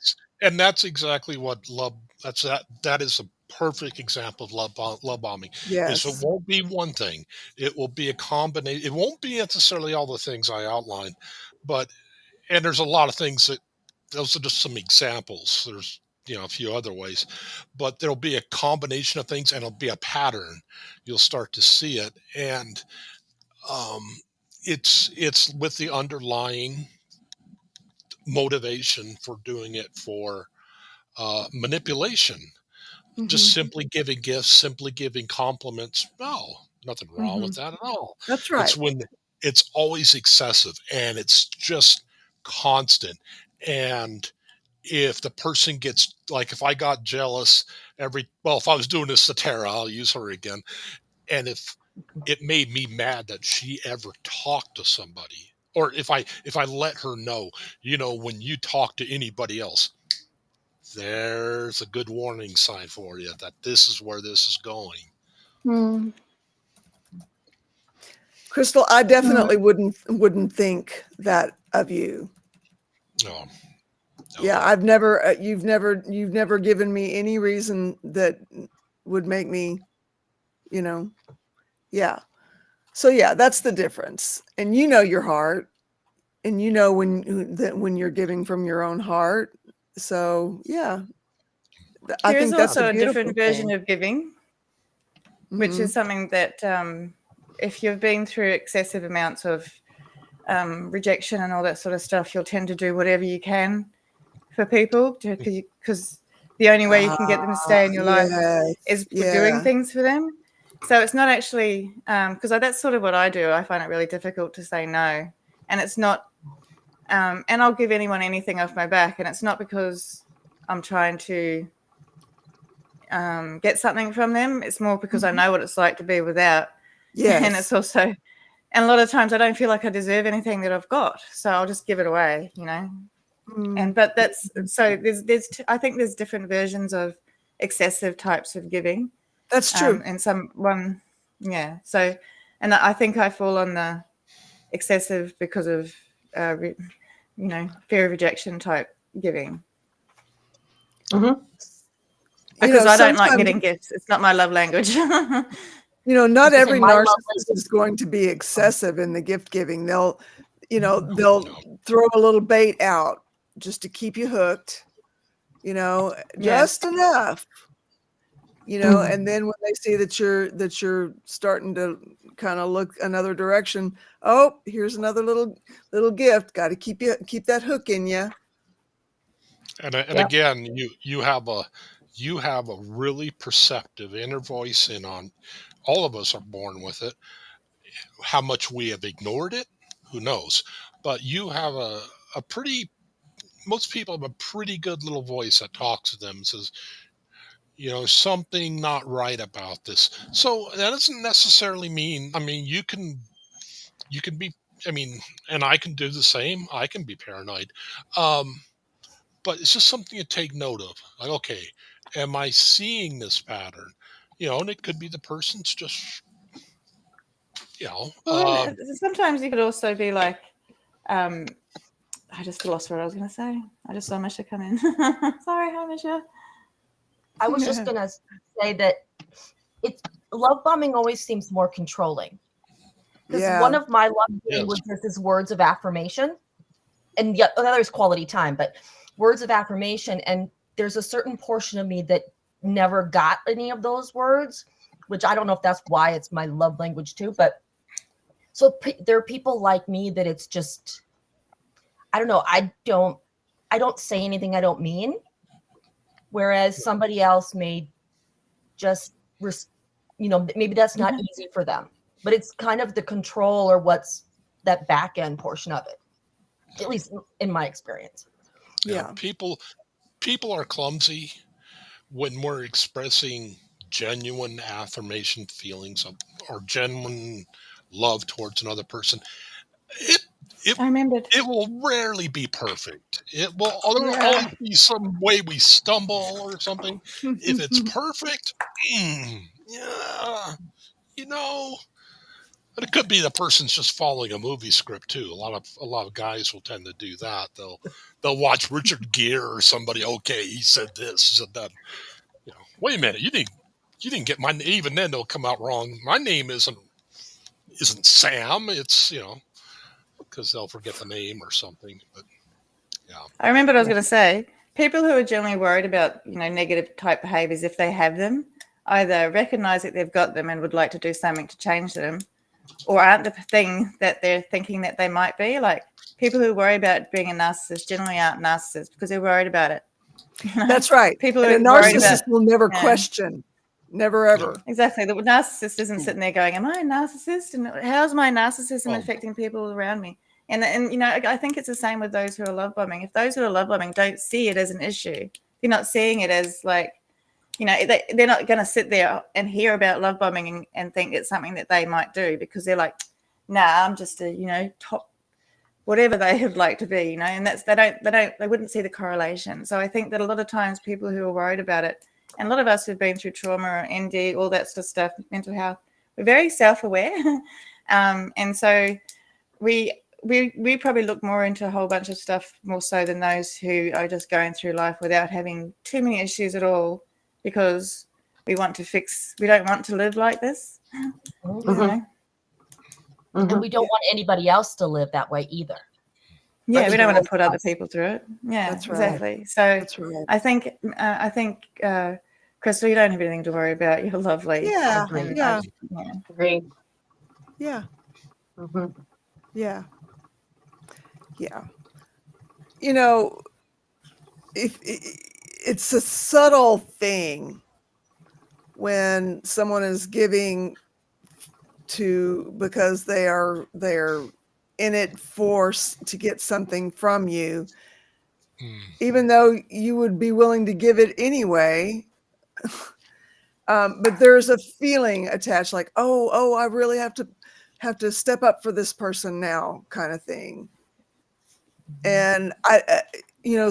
And that's exactly what love. That is a perfect example of love bombing. Is it Yes. won't be one thing. It will be a combination. It won't be necessarily all the things I outlined, and there's a lot of things that those are just some examples. There's a few other ways, but there'll be a combination of things, and it'll be a pattern. You'll start to see it, and it's with the underlying motivation for doing it for manipulation. Just Mhm. simply giving gifts, simply giving compliments. No, nothing wrong with that at all. That's right. It's when it's always excessive and it's just constant. And if the person gets, like, if I got jealous if I was doing this to Tara, I'll use her again. And if it made me mad that she ever talked to somebody, or if I let her know, when you talk to anybody else, there's a good warning sign for you that this is where this is going. Crystal, I definitely wouldn't think that of you. No. Yeah, I've never you've never given me any reason that would make me, yeah. So yeah, that's the difference. And you know your heart, and you know when you're giving from your own heart. So yeah, I There is think that's also a a beautiful different version thing. of giving, which is something that if you've been through excessive amounts of rejection and all that sort of stuff, you'll tend to do whatever you can for people because the only way you can get them to stay in your life is for doing things for them. So it's not actually because that's sort of what I do. I find it really difficult to say no, and it's not. And I'll give anyone anything off my back, and it's not because I'm trying to get something from them. It's more because I know what it's like to be without. Yes. And it's also, and a lot of times I don't feel like I deserve anything that I've got, so I'll just give it away, And but that's so there's I think there's different versions of excessive types of giving. That's true. And So, and I think I fall on the excessive because of fear of rejection type giving. Because I don't like getting gifts. It's not my love language. Not every narcissist is going to be excessive in the gift giving. They'll throw a little bait out just to keep you hooked, just enough, and then when they see that you're starting to kind of look another direction, oh, here's another little gift. Got to keep that hook in you. And again, you have a really perceptive inner voice in on. All of us are born with it. How much we have ignored it, who knows? But you have most people have a pretty good little voice that talks to them and says, something not right about this. So that doesn't necessarily mean, you can be, and I can do the same. I can be paranoid. But it's just something to take note of. Like, okay, am I seeing this pattern? And it could be the person's just, Well, sometimes you could also be like, I just lost what I was going to say. I just saw Misha come in. Sorry, hi, Misha. I was just going to say that love bombing always seems more controlling. Because one of my love languages is words of affirmation. And yet another is quality time, but words of affirmation. And there's a certain portion of me that never got any of those words, which I don't know if that's why it's my love language too. But So there are people like me that it's just, I don't know. I don't say anything I don't mean. Whereas somebody else may just, maybe that's not easy for them, but it's kind of the control or what's that back end portion of it, at least in my experience. Yeah. People are clumsy when we're expressing genuine affirmation feelings of, or genuine love towards another person. I remembered. It will rarely be perfect. There will always be some way we stumble or something. If it's perfect, yeah, but it could be the person's just following a movie script too. A lot of guys will tend to do that. They'll watch Richard Gere or somebody. Okay, he said this, said that. Wait a minute, you didn't get my name. Even then, they'll come out wrong. My name isn't Sam. It's because they'll forget the name or something. But yeah, I remember what I was going to say. People who are generally worried about negative type behaviors, if they have them, either recognize that they've got them and would like to do something to change them, or aren't the thing that they're thinking that they might be. Like people who worry about being a narcissist generally aren't narcissists because they're worried about it. That's right. People and who a are worried narcissist about, will never question. Never ever. Exactly. The narcissist isn't sitting there going, am I a narcissist? And how's my narcissism affecting people around me? And I think it's the same with those who are love bombing. If those who are love bombing don't see it as an issue, they're not seeing it as like, they're not going to sit there and hear about love bombing and think it's something that they might do because they're like, nah, I'm just a, top, whatever they would like to be, and that's, they wouldn't see the correlation. So I think that a lot of times people who are worried about it, and a lot of us who've been through trauma or ND, all that sort of stuff, mental health, we're very self-aware. And so we probably look more into a whole bunch of stuff more so than those who are just going through life without having too many issues at all because we don't want to live like this. And we don't want anybody else to live that way either. Yeah, we don't want to put other people through it. Yeah, That's right. Exactly. So I think, Crystal, you don't have anything to worry about. You're lovely. Yeah. Agreed. Yeah. Agreed. Yeah. Yeah. Yeah. If it's a subtle thing when someone is giving because they're in it to get something from you, even though you would be willing to give it anyway. But there's a feeling attached, like, oh, I really have to step up for this person now, kind of thing. And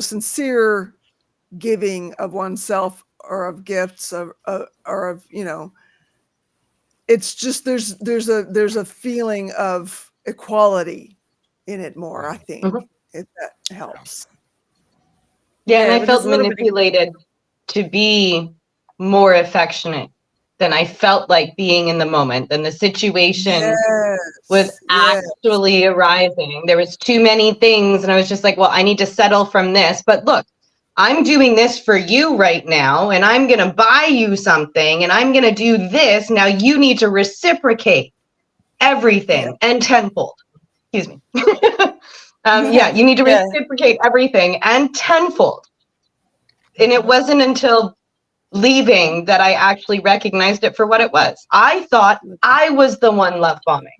sincere giving of oneself or of gifts or of it's just there's a feeling of equality in it more, I think, if that helps. Yeah, and I felt manipulated to be more affectionate than I felt like being in the moment. And the situation was actually arising. There was too many things. And I was just like, well, I need to settle from this. But look, I'm doing this for you right now. And I'm going to buy you something. And I'm going to do this. Now you need to reciprocate everything and tenfold. Excuse me. You need to reciprocate everything and tenfold. And it wasn't until leaving that I actually recognized it for what it was. I thought I was the one love bombing.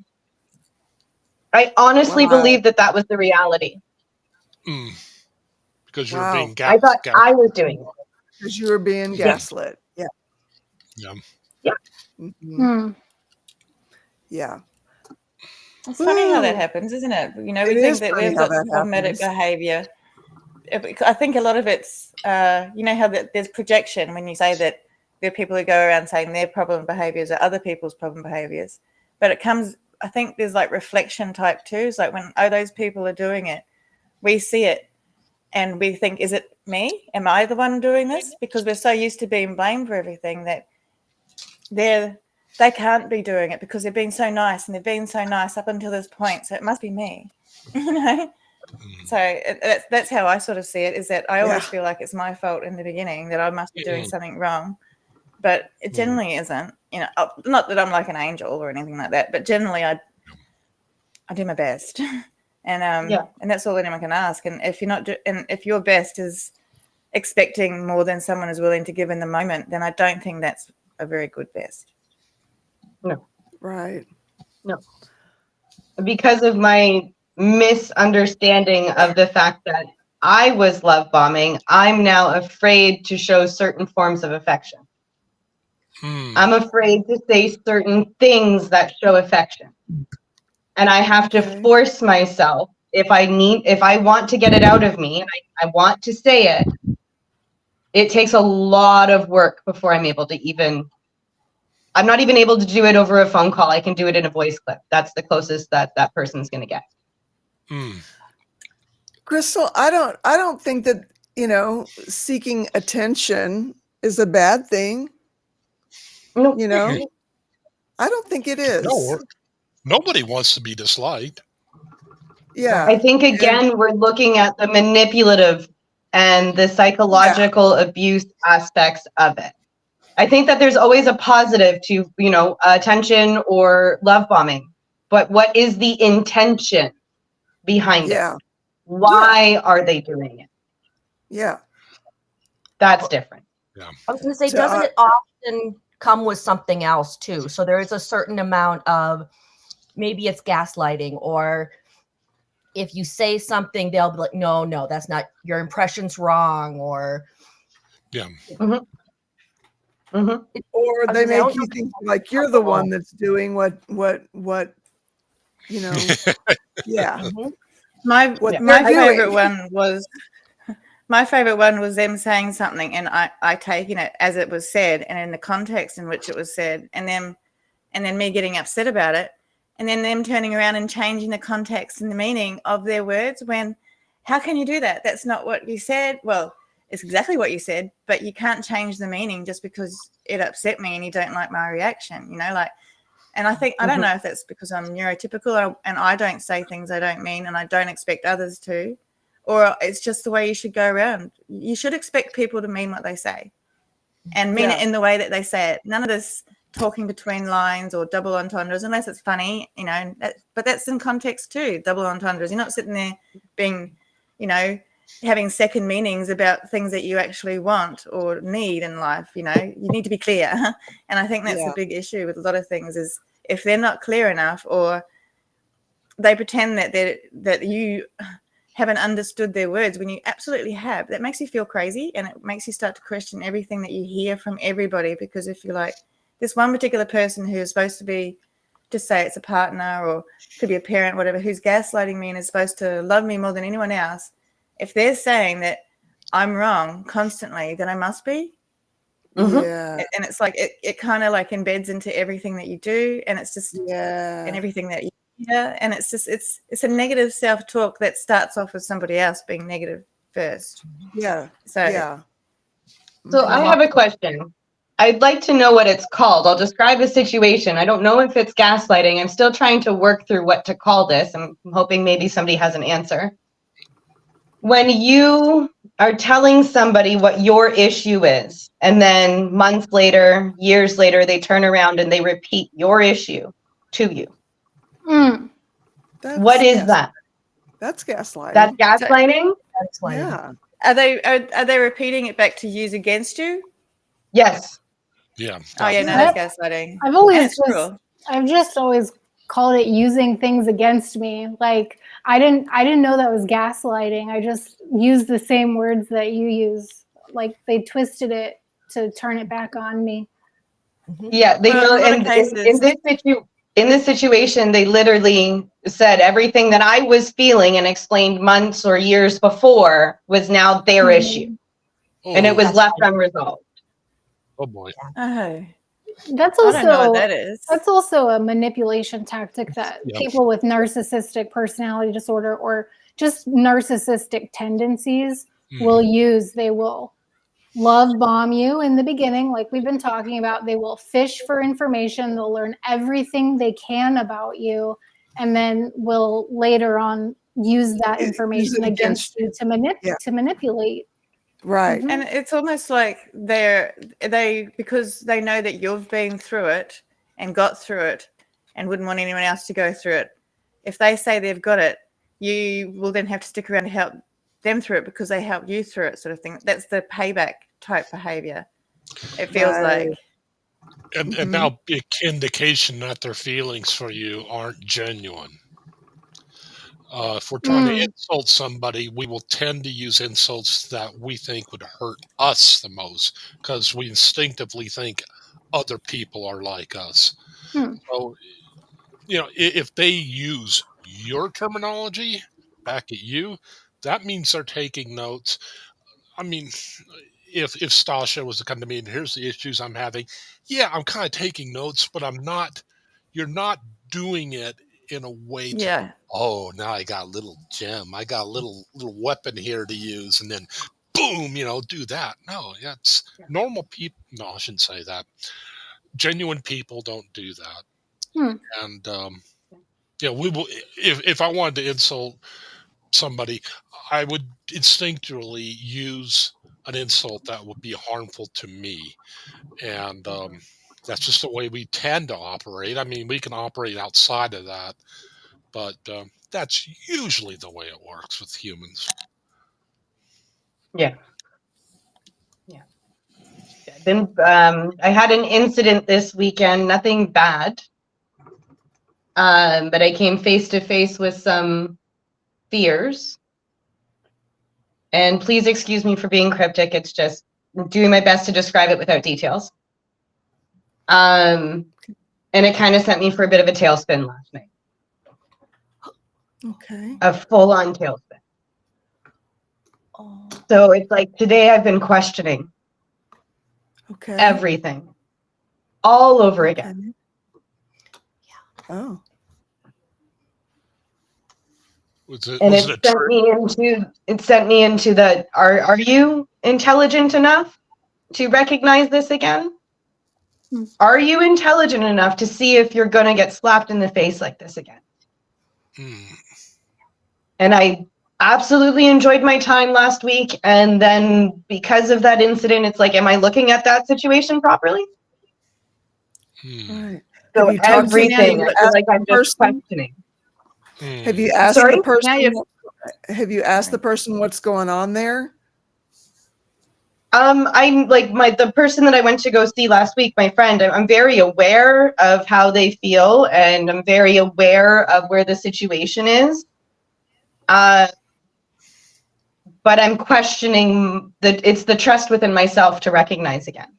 I honestly believed that was the reality. Because you were being I thought I was doing it. Because you were being gaslit. Yeah. Yeah. It's funny how that happens, isn't it? We think that we've got problematic behavior. I think a lot of it's, how there's projection when you say that there are people who go around saying their problem behaviors are other people's problem behaviors. But I think there's like reflection type too. It's like when, those people are doing it, we see it and we think, is it me? Am I the one doing this? Because we're so used to being blamed for everything that they can't be doing it because they're being so nice and they've been so nice up until this point. So it must be me, So that's how I sort of see it, is that I always feel like it's my fault in the beginning, that I must be doing something wrong, but it generally isn't, not that I'm like an angel or anything like that, but generally I do my best. And that's all anyone can ask. And if you're not, and if your best is expecting more than someone is willing to give in the moment, then I don't think that's a very good best. No. Right. No. Because of my misunderstanding of the fact that I was love bombing, I'm now afraid to show certain forms of affection. I'm afraid to say certain things that show affection. And I have to force myself if I want to get it out of me and I want to say it. It takes a lot of work before I'm able to I'm not even able to do it over a phone call. I can do it in a voice clip. That's the closest that person's going to get. Crystal, I don't think that, seeking attention is a bad thing. No. I don't think it is. No, nobody wants to be disliked. Yeah. I think, again, we're looking at the manipulative and the psychological abuse aspects of it. I think that there's always a positive to, attention or love bombing. But what is the intention behind it? Why are they doing it? Yeah. That's different. Yeah. I was going to say, doesn't it often come with something else too? So there is a certain amount of, maybe it's gaslighting, or if you say something, they'll be like, no, that's not, your impression's wrong, or or they make you think like you're the one that's doing what yeah. My favorite one was them saying something and I taking it as it was said and in the context in which it was said, and then me getting upset about it, and then them turning around and changing the context and the meaning of their words. When, how can you do that? That's not what you said. Well, it's exactly what you said, but you can't change the meaning just because it upset me and you don't like my reaction, and I think, I don't know if that's because I'm neurotypical and I don't say things I don't mean and I don't expect others to, or it's just the way you should go around. You should expect people to mean what they say and mean it in the way that they say it. None of this talking between lines or double entendres, unless it's funny, but that's in context too, double entendres. You're not sitting there being, having second meanings about things that you actually want or need in life. You need to be clear. And I think that's a big issue with a lot of things, is if they're not clear enough, or they pretend that you haven't understood their words when you absolutely have. That makes you feel crazy, and it makes you start to question everything that you hear from everybody, because if you're like this one particular person who is supposed to be, just say it's a partner or could be a parent, whatever, who's gaslighting me and is supposed to love me more than anyone else, if they're saying that I'm wrong constantly, then I must be. Yeah. And it's like it kind of like embeds into everything that you do, and it's just and everything that you hear, and it's just it's a negative self-talk that starts off with somebody else being negative first. Yeah. So I have a question. I'd like to know what it's called. I'll describe a situation. I don't know if it's gaslighting. I'm still trying to work through what to call this. I'm hoping maybe somebody has an answer. When you are telling somebody what your issue is, and then months later, years later, they turn around and they repeat your issue to you. What is that? That's gaslighting. That's gaslighting? Yeah. Are they repeating it back to use against you? Yes. Yeah. Oh yeah, no, that's gaslighting. I've just always called it using things against me. Like I didn't know that was gaslighting. I just used the same words that you use. Like they twisted it to turn it back on me. Yeah, they know. And in this situation, they literally said everything that I was feeling and explained months or years before was now their issue, and it was left unresolved. Oh boy. Oh. That's also, I don't know what that is. That's also a manipulation tactic that people with narcissistic personality disorder or just narcissistic tendencies will use. They will love bomb you in the beginning, like we've been talking about. They will fish for information. They'll learn everything they can about you, and then will later on use that information against you to manipulate. Right. And it's almost like they because they know that you've been through it and got through it and wouldn't want anyone else to go through it, if they say they've got it, you will then have to stick around to help them through it because they helped you through it, sort of thing. That's the payback type behavior. It feels Right. like. And now big indication that their feelings for you aren't genuine. If we're trying to insult somebody, we will tend to use insults that we think would hurt us the most because we instinctively think other people are like us. So, if they use your terminology back at you, that means they're taking notes. I mean, if Stasha was to come to me and here's the issues I'm having, yeah, I'm kind of taking notes, but I'm not. You're not doing it in a way to, oh, now I got a little gem, I got a little weapon here to use, and then boom, do that. No, it's normal people. No, I shouldn't say that. Genuine people don't do that. And we will. If I wanted to insult somebody, I would instinctually use an insult that would be harmful to me. And that's just the way we tend to operate. I mean, we can operate outside of that, but that's usually the way it works with humans. Yeah. Then I had an incident this weekend, nothing bad. But I came face to face with some fears. And please excuse me for being cryptic. It's just doing my best to describe it without details. And it kind of sent me for a bit of a tailspin last night. Okay. A full-on tailspin. So it's like today I've been questioning everything all over again. Oh. It sent me into the are you intelligent enough to recognize this again? Are you intelligent enough to see if you're going to get slapped in the face like this again? And I absolutely enjoyed my time last week. And then because of that incident, it's like, am I looking at that situation properly? Right. So everything, I feel like I'm just questioning. Have you asked the person? Have you asked the person what's going on there? I'm like the person that I went to go see last week, my friend, I'm very aware of how they feel and I'm very aware of where the situation is. But I'm questioning it's the trust within myself to recognize again.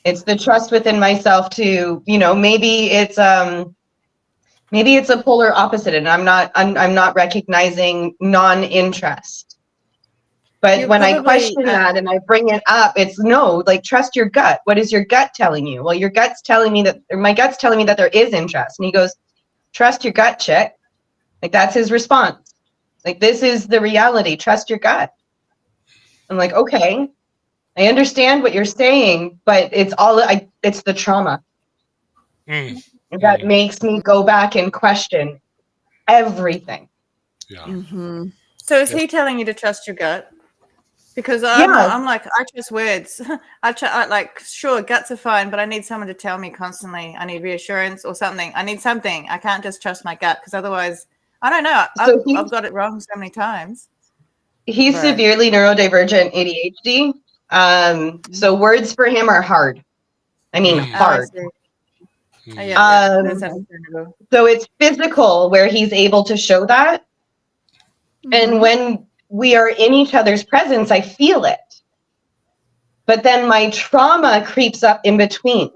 It's the trust within myself to, maybe it's a polar opposite and I'm not recognizing non-interest. But when I question that and I bring it up, it's no, like trust your gut. What is your gut telling you? Well, my gut's telling me that there is interest. And he goes, trust your gut, chick. Like that's his response. Like this is the reality. Trust your gut. I'm like, okay, I understand what you're saying, but it's the trauma. That makes me go back and question everything. Yeah. So is he telling you to trust your gut? Because I'm like, I trust words. Sure, guts are fine, but I need someone to tell me constantly. I need reassurance or something. I need something. I can't just trust my gut because otherwise, I don't know. I've got it wrong so many times. He's severely neurodivergent ADHD. So words for him are hard. I mean, hard. That's understandable. So it's physical where he's able to show that. And when we are in each other's presence, I feel it. But then my trauma creeps up in between.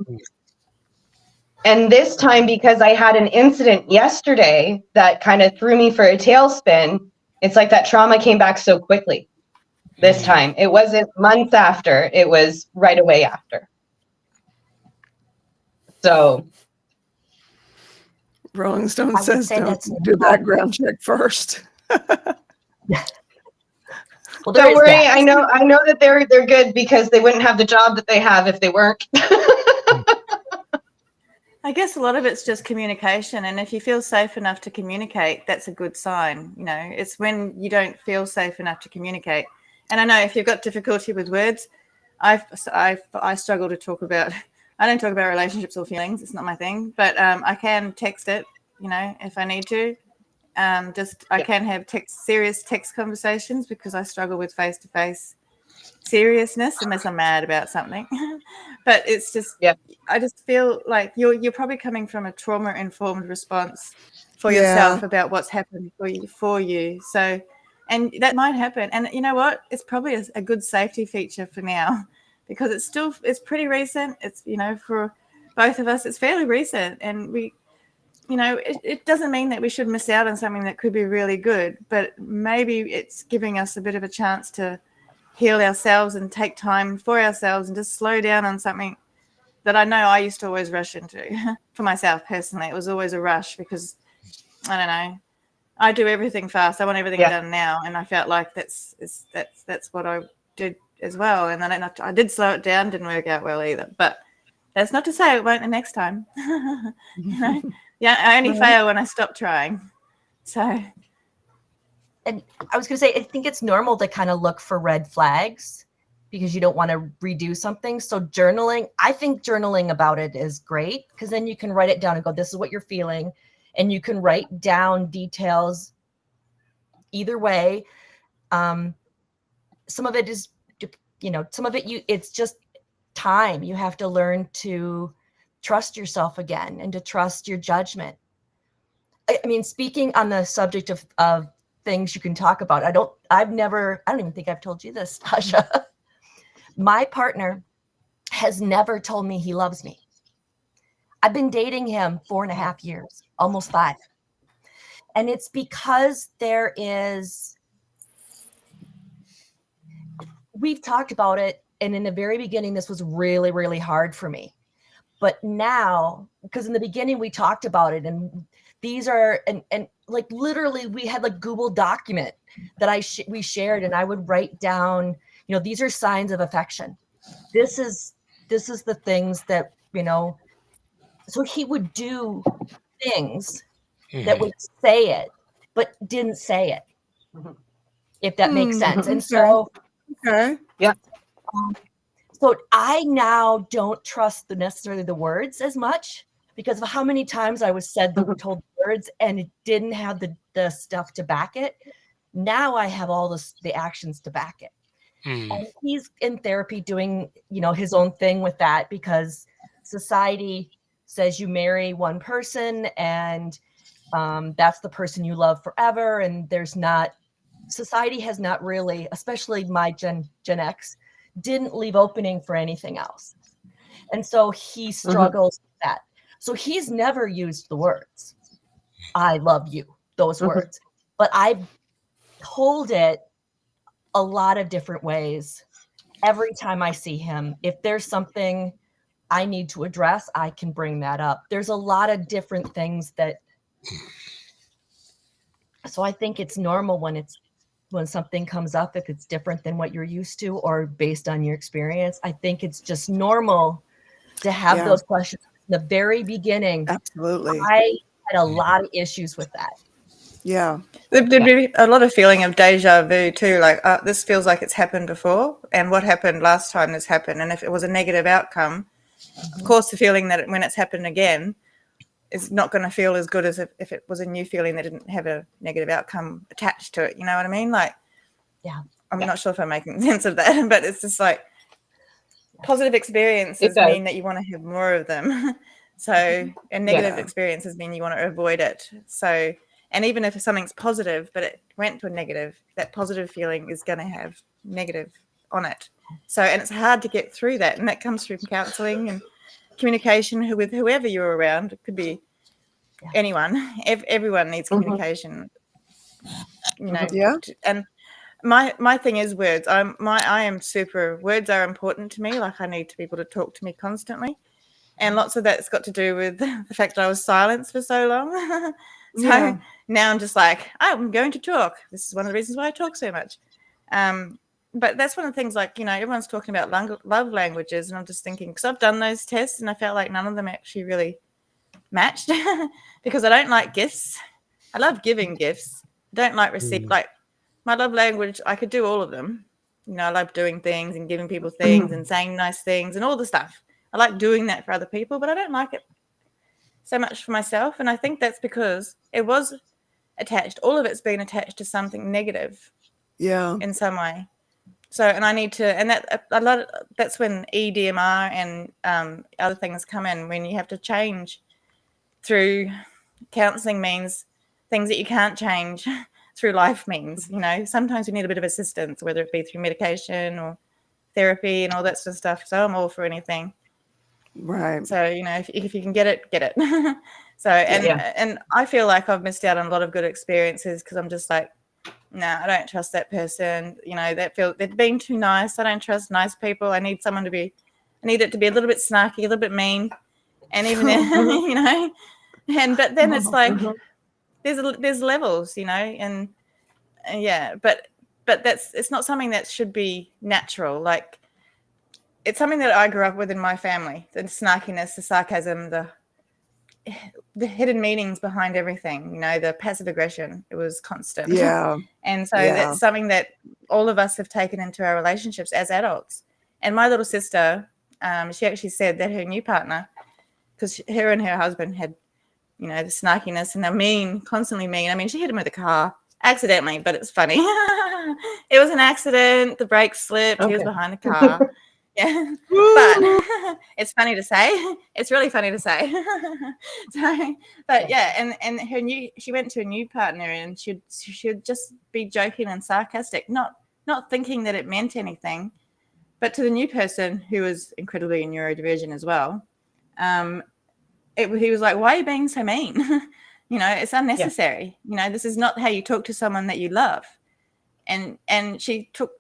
And this time, because I had an incident yesterday that kind of threw me for a tailspin, it's like that trauma came back so quickly this time. It wasn't months after, it was right away after. So Rolling Stone says don't do a background check first. Well, don't worry. I know that they're good because they wouldn't have the job that they have if they weren't. I guess a lot of it's just communication, and if you feel safe enough to communicate, that's a good sign. It's when you don't feel safe enough to communicate. And I know if you've got difficulty with words, I struggle to talk about. I don't talk about relationships or feelings; it's not my thing. But I can text it if I need to. I can have serious text conversations because I struggle with face-to-face seriousness unless I'm mad about something. But it's just, I just feel like you're probably coming from a trauma-informed response for yourself about what's happened for you. So, and that might happen. And you know what? It's probably a good safety feature for now because it's pretty recent. It's, for both of us, it's fairly recent, and it doesn't mean that we should miss out on something that could be really good, but maybe it's giving us a bit of a chance to heal ourselves and take time for ourselves and just slow down on something that I know I used to always rush into. For myself personally, it was always a rush because, I don't know, I do everything fast. I want everything done now, and I felt like that's what I did as well. And then I did slow it down, didn't work out well either. But that's not to say it won't the next time. Yeah, I only fail when I stop trying. So, and I was going to say, I think it's normal to kind of look for red flags because you don't want to redo something. So journaling, I think journaling about it is great because then you can write it down and go, this is what you're feeling. And you can write down details either way. Some of it is, it's just time. You have to learn to trust yourself again and to trust your judgment. I mean, speaking on the subject of things you can talk about, I don't even think I've told you this, Tasha. My partner has never told me he loves me. I've been dating him 4.5 years, almost 5. And it's because we've talked about it. And in the very beginning, this was really, really hard for me. But now, because in the beginning we talked about it, and these are, and like literally we had like Google document that we shared, and I would write down, these are signs of affection. This is the things that, so he would do things that would say it, but didn't say it, if that makes sense. And so, so I now don't trust necessarily the words as much because of how many times I was told words and it didn't have the stuff to back it. Now I have all the actions to back it. And he's in therapy doing, his own thing with that because society says you marry one person and that's the person you love forever. And society has not really, especially my Gen X, didn't leave opening for anything else. And so he struggles with that. So he's never used the words, I love you, those words. But I've told it a lot of different ways. Every time I see him, if there's something I need to address, I can bring that up. There's a lot of different things so I think it's normal when something comes up, if it's different than what you're used to or based on your experience. I think it's just normal to have those questions in the very beginning. Absolutely. I had a lot of issues with that. Yeah. There'd be a lot of feeling of deja vu too, like this feels like it's happened before, and what happened last time this happened, and if it was a negative outcome, of course the feeling that when it's happened again is not going to feel as good as if it was a new feeling that didn't have a negative outcome attached to it. You know what I mean? Like, I'm not sure if I'm making sense of that, but it's just like positive experiences mean that you want to have more of them. So, and negative experiences mean you want to avoid it. So, and even if something's positive, but it went to a negative, that positive feeling is going to have negative on it. So, and it's hard to get through that. And that comes through counseling and communication with whoever you're around. It could be anyone. Everyone needs communication. And my thing is words. Words are important to me. Like I need to be able to talk to me constantly. And lots of that's got to do with the fact that I was silenced for so long. So now I'm just like, I'm going to talk. This is one of the reasons why I talk so much. But that's one of the things, like, everyone's talking about love languages, and I'm just thinking, because I've done those tests and I felt like none of them actually really matched because I don't like gifts. I love giving gifts. I don't like receipt. Like my love language, I could do all of them. I love doing things and giving people things and saying nice things and all the stuff. I like doing that for other people, but I don't like it so much for myself. And I think that's because it was attached. All of it's been attached to something negative Yeah. in some way. So, and I need to, and that a lot. That's when EDMR and other things come in, when you have to change through counselling means things that you can't change through life means. You know, sometimes we need a bit of assistance, whether it be through medication or therapy and all that sort of stuff. So I'm all for anything. Right. So, you know, if you can get it, get it. So, and I feel like I've missed out on a lot of good experiences because I'm just like, no, I don't trust that person. You know, they're being too nice. I don't trust nice people. I need it to be a little bit snarky, a little bit mean. And even then, you know, but then it's like, there's levels, you know, and yeah, but it's not something that should be natural. Like, it's something that I grew up with in my family, the snarkiness, the sarcasm, the hidden meanings behind everything, you know, the passive aggression. It was constant. Yeah. And so that's something that all of us have taken into our relationships as adults. And my little sister, she actually said that her new partner, because her and her husband had, you know, the snarkiness and they're mean, constantly mean. I mean, she hit him with a car accidentally, but it's funny. It was an accident. The brakes slipped. Okay. He was behind the car. Yeah, but it's funny to say. It's really funny to say. So, but yeah, and she went to a new partner and she'd just be joking and sarcastic, not thinking that it meant anything. But to the new person, who was incredibly neurodivergent as well, he was like, "Why are you being so mean? You know, it's unnecessary. Yeah. You know, this is not how you talk to someone that you love." And she took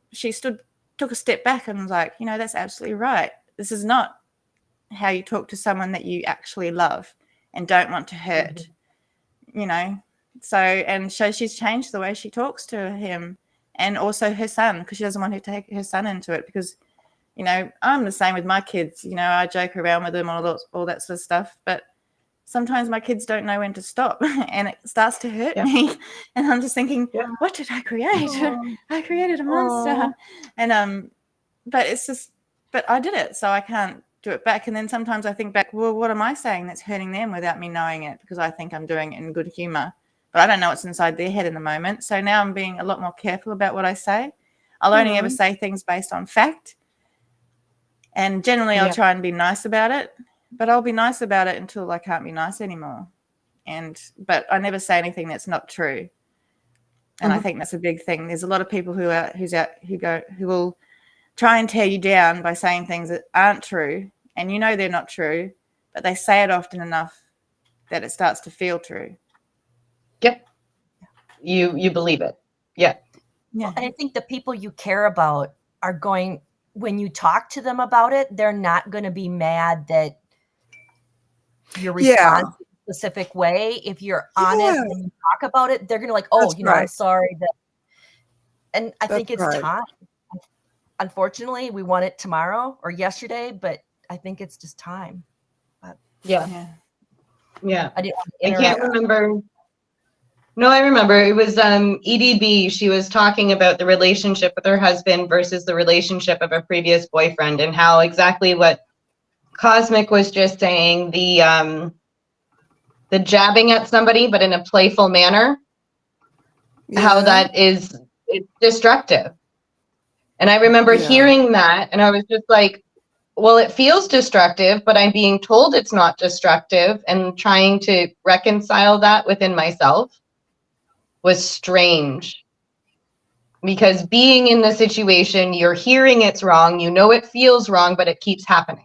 a step back and was like, you know, that's absolutely right. This is not how you talk to someone that you actually love and don't want to hurt, you know. So she's changed the way she talks to him and also her son, because she doesn't want to take her son into it, because, you know, I'm the same with my kids. You know, I joke around with them, all that sort of stuff, but sometimes my kids don't know when to stop and it starts to hurt me. And I'm just thinking, what did I create? I created a monster. And, but I did it, so I can't do it back. And then sometimes I think back, well, what am I saying that's hurting them without me knowing it? Because I think I'm doing it in good humor, but I don't know what's inside their head in the moment. So now I'm being a lot more careful about what I say. I'll only ever say things based on fact. And generally I'll try and be nice about it. But I'll be nice about it until I can't be nice anymore. But I never say anything that's not true. And I think that's a big thing. There's a lot of people who will try and tear you down by saying things that aren't true, and you know they're not true, but they say it often enough that it starts to feel true. Yep. You believe it. Yeah. Well, and I think the people you care about are going, when you talk to them about it, they're not going to be mad that your response in a specific way. If you're honest and you talk about it, they're gonna like, oh, that's I'm sorry that. And I think it's time. Unfortunately, we want it tomorrow or yesterday, but I think it's just time. But, yeah. I can't remember. No, I remember. It was EDB. She was talking about the relationship with her husband versus the relationship of a previous boyfriend, and how exactly what Cosmic was just saying, the jabbing at somebody, but in a playful manner, how that is, it's destructive. And I remember hearing that, and I was just like, well, it feels destructive, but I'm being told it's not destructive, and trying to reconcile that within myself was strange. Because being in the situation, you're hearing it's wrong, you know it feels wrong, but it keeps happening.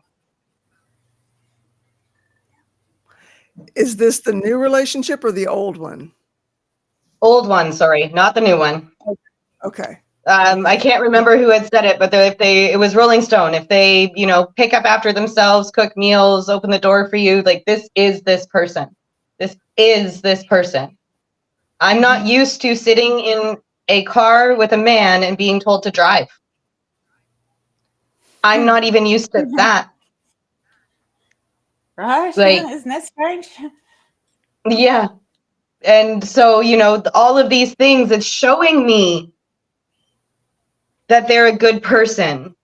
Is this the new relationship or the old one? Old one, sorry, not the new one. Okay. I can't remember who had said it, but it was Rolling Stone. If they, you know, pick up after themselves, cook meals, open the door for you, like, this is this person. This is this person. I'm not used to sitting in a car with a man and being told to drive. I'm not even used to that. Right? Like, isn't that strange? Yeah. And so, you know, all of these things, it's showing me that they're a good person.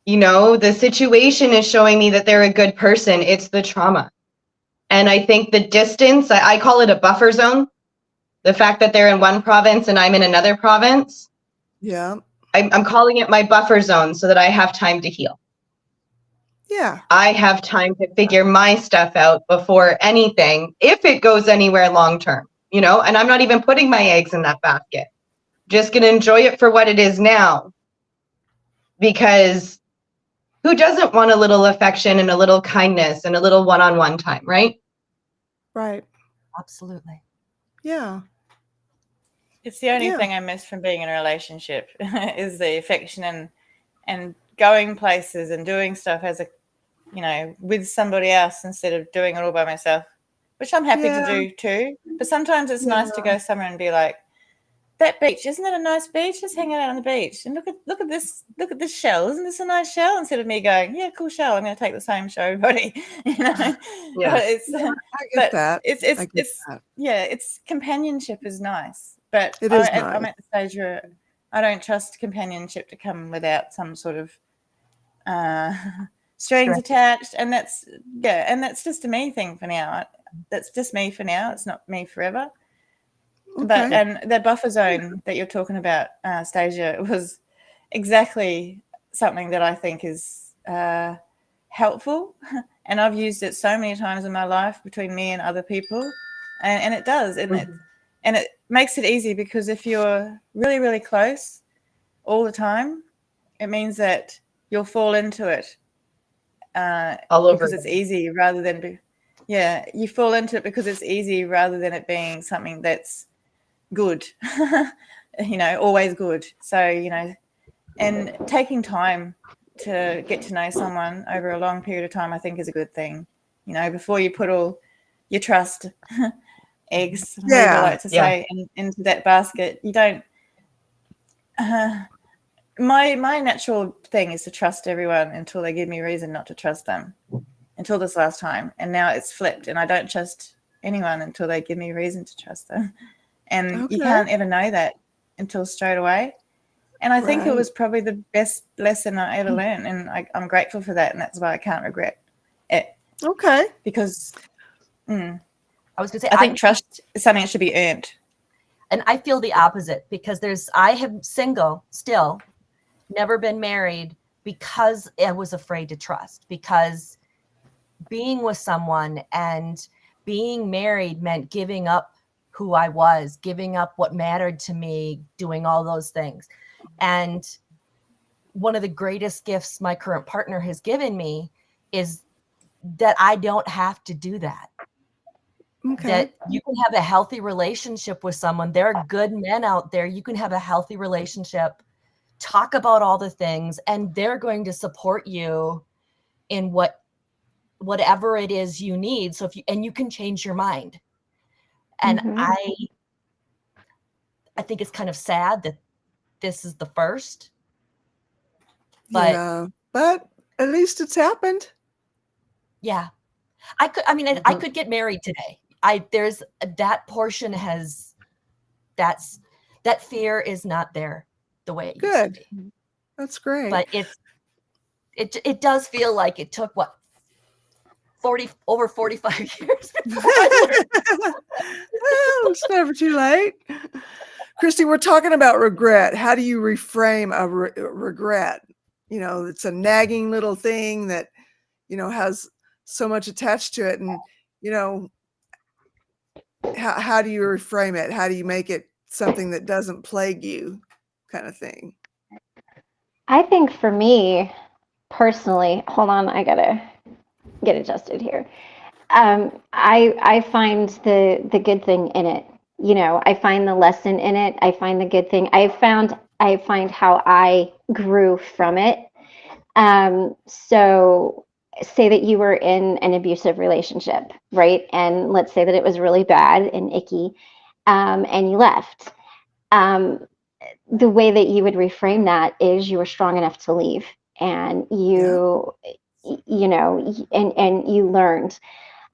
You know, the situation is showing me that they're a good person. It's the trauma. And I think the distance, I call it a buffer zone. The fact that they're in one province and I'm in another province. Yeah. I'm calling it my buffer zone so that I have time to heal. Yeah. I have time to figure my stuff out before anything, if it goes anywhere long term, you know, and I'm not even putting my eggs in that basket. Just going to enjoy it for what it is now. Because who doesn't want a little affection and a little kindness and a little one-on-one time, right? Right. Absolutely. Yeah. It's the only thing I miss from being in a relationship is the affection and going places and doing stuff as a, you know, with somebody else instead of doing it all by myself, which I'm happy to do too. But sometimes it's nice to go somewhere and be like, that beach, isn't it a nice beach? Just hang out on the beach and look at this shell. Isn't this a nice shell? Instead of me going, yeah, cool shell. I'm going to take the same show, everybody. You know, Yeah. but it's I get that. It's companionship is nice, but It is I'm nice. at the stage where I don't trust companionship to come without some sort of strings attached, and that's just a me thing for now. That's just me for now. It's not me forever. Okay. But and the buffer zone that you're talking about, Stasia, was exactly something that I think is helpful, and I've used it so many times in my life between me and other people, and it does, and it makes it easy because if you're really, really close all the time, it means that you'll fall into it All over because it's easy rather than you fall into it because it's easy rather than it being something that's good, you know, always good. So, you know, and taking time to get to know someone over a long period of time, I think is a good thing, you know, before you put all your trust eggs, whatever I like to say, into that basket. You don't, my natural thing is to trust everyone until they give me a reason not to trust them, until this last time. And now it's flipped and I don't trust anyone until they give me a reason to trust them. And you can't ever know that until straight away. And I think it was probably the best lesson I ever learned. And I'm grateful for that. And that's why I can't regret it. Okay. Because I was going to say, I think trust is something that should be earned. And I feel the opposite because I have single still, never been married because I was afraid to trust, because being with someone and being married meant giving up who I was, giving up what mattered to me, doing all those things. And one of the greatest gifts my current partner has given me is that I don't have to do that. Okay. That you can have a healthy relationship with someone. There are good men out there. You can have a healthy relationship, talk about all the things, and they're going to support you in whatever it is you need. So you can change your mind. And I think it's kind of sad that this is the first. But but at least it's happened. Yeah. I could get married today. There's that portion that fear is not there the way it used to be. That's great. But it does feel like it took over 45 years. Well, it's never too late. Christy, we're talking about regret. How do you reframe a regret? You know, it's a nagging little thing that, you know, has so much attached to it. And, you know, how do you reframe it? How do you make it something that doesn't plague you, kind of thing? I think for me personally, hold on, I gotta get adjusted here. I find the good thing in it. You know, I find the lesson in it. I find the good thing. I find how I grew from it. So say that you were in an abusive relationship, right? And let's say that it was really bad and icky, and you left. The way that you would reframe that is you were strong enough to leave, and you know, and you learned.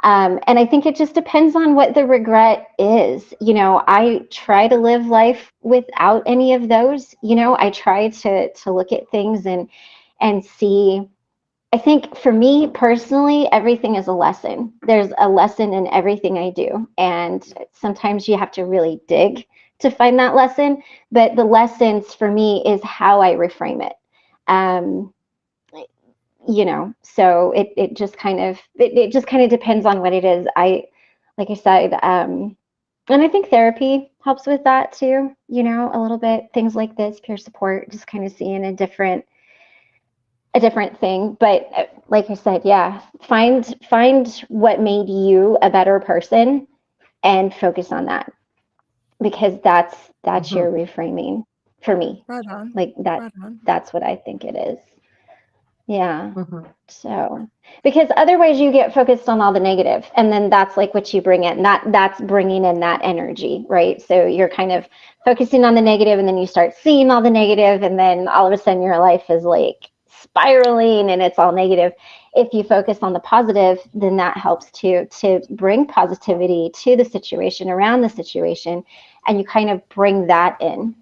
And I think it just depends on what the regret is. You know, I try to live life without any of those. You know, I try to look at things and see I think for me personally, everything is a lesson. There's a lesson in everything I do. And sometimes you have to really dig to find that lesson. But the lessons for me is how I reframe it. So it just kind of depends on what it is. Like I said, and I think therapy helps with that too, a little bit. Things like this, peer support, just kind of seeing a different thing. But like I said, yeah, find what made you a better person and focus on that, because that's your reframing for me. Right on. Like that, Right on. that's what I think it is. Yeah. So, because otherwise you get focused on all the negative, and then that's like what you bring in, that's bringing in that energy, right? So you're kind of focusing on the negative, and then you start seeing all the negative, and then all of a sudden your life is like spiraling and it's all negative. If you focus on the positive, then that helps to bring positivity to the situation, around the situation, and you kind of bring that in.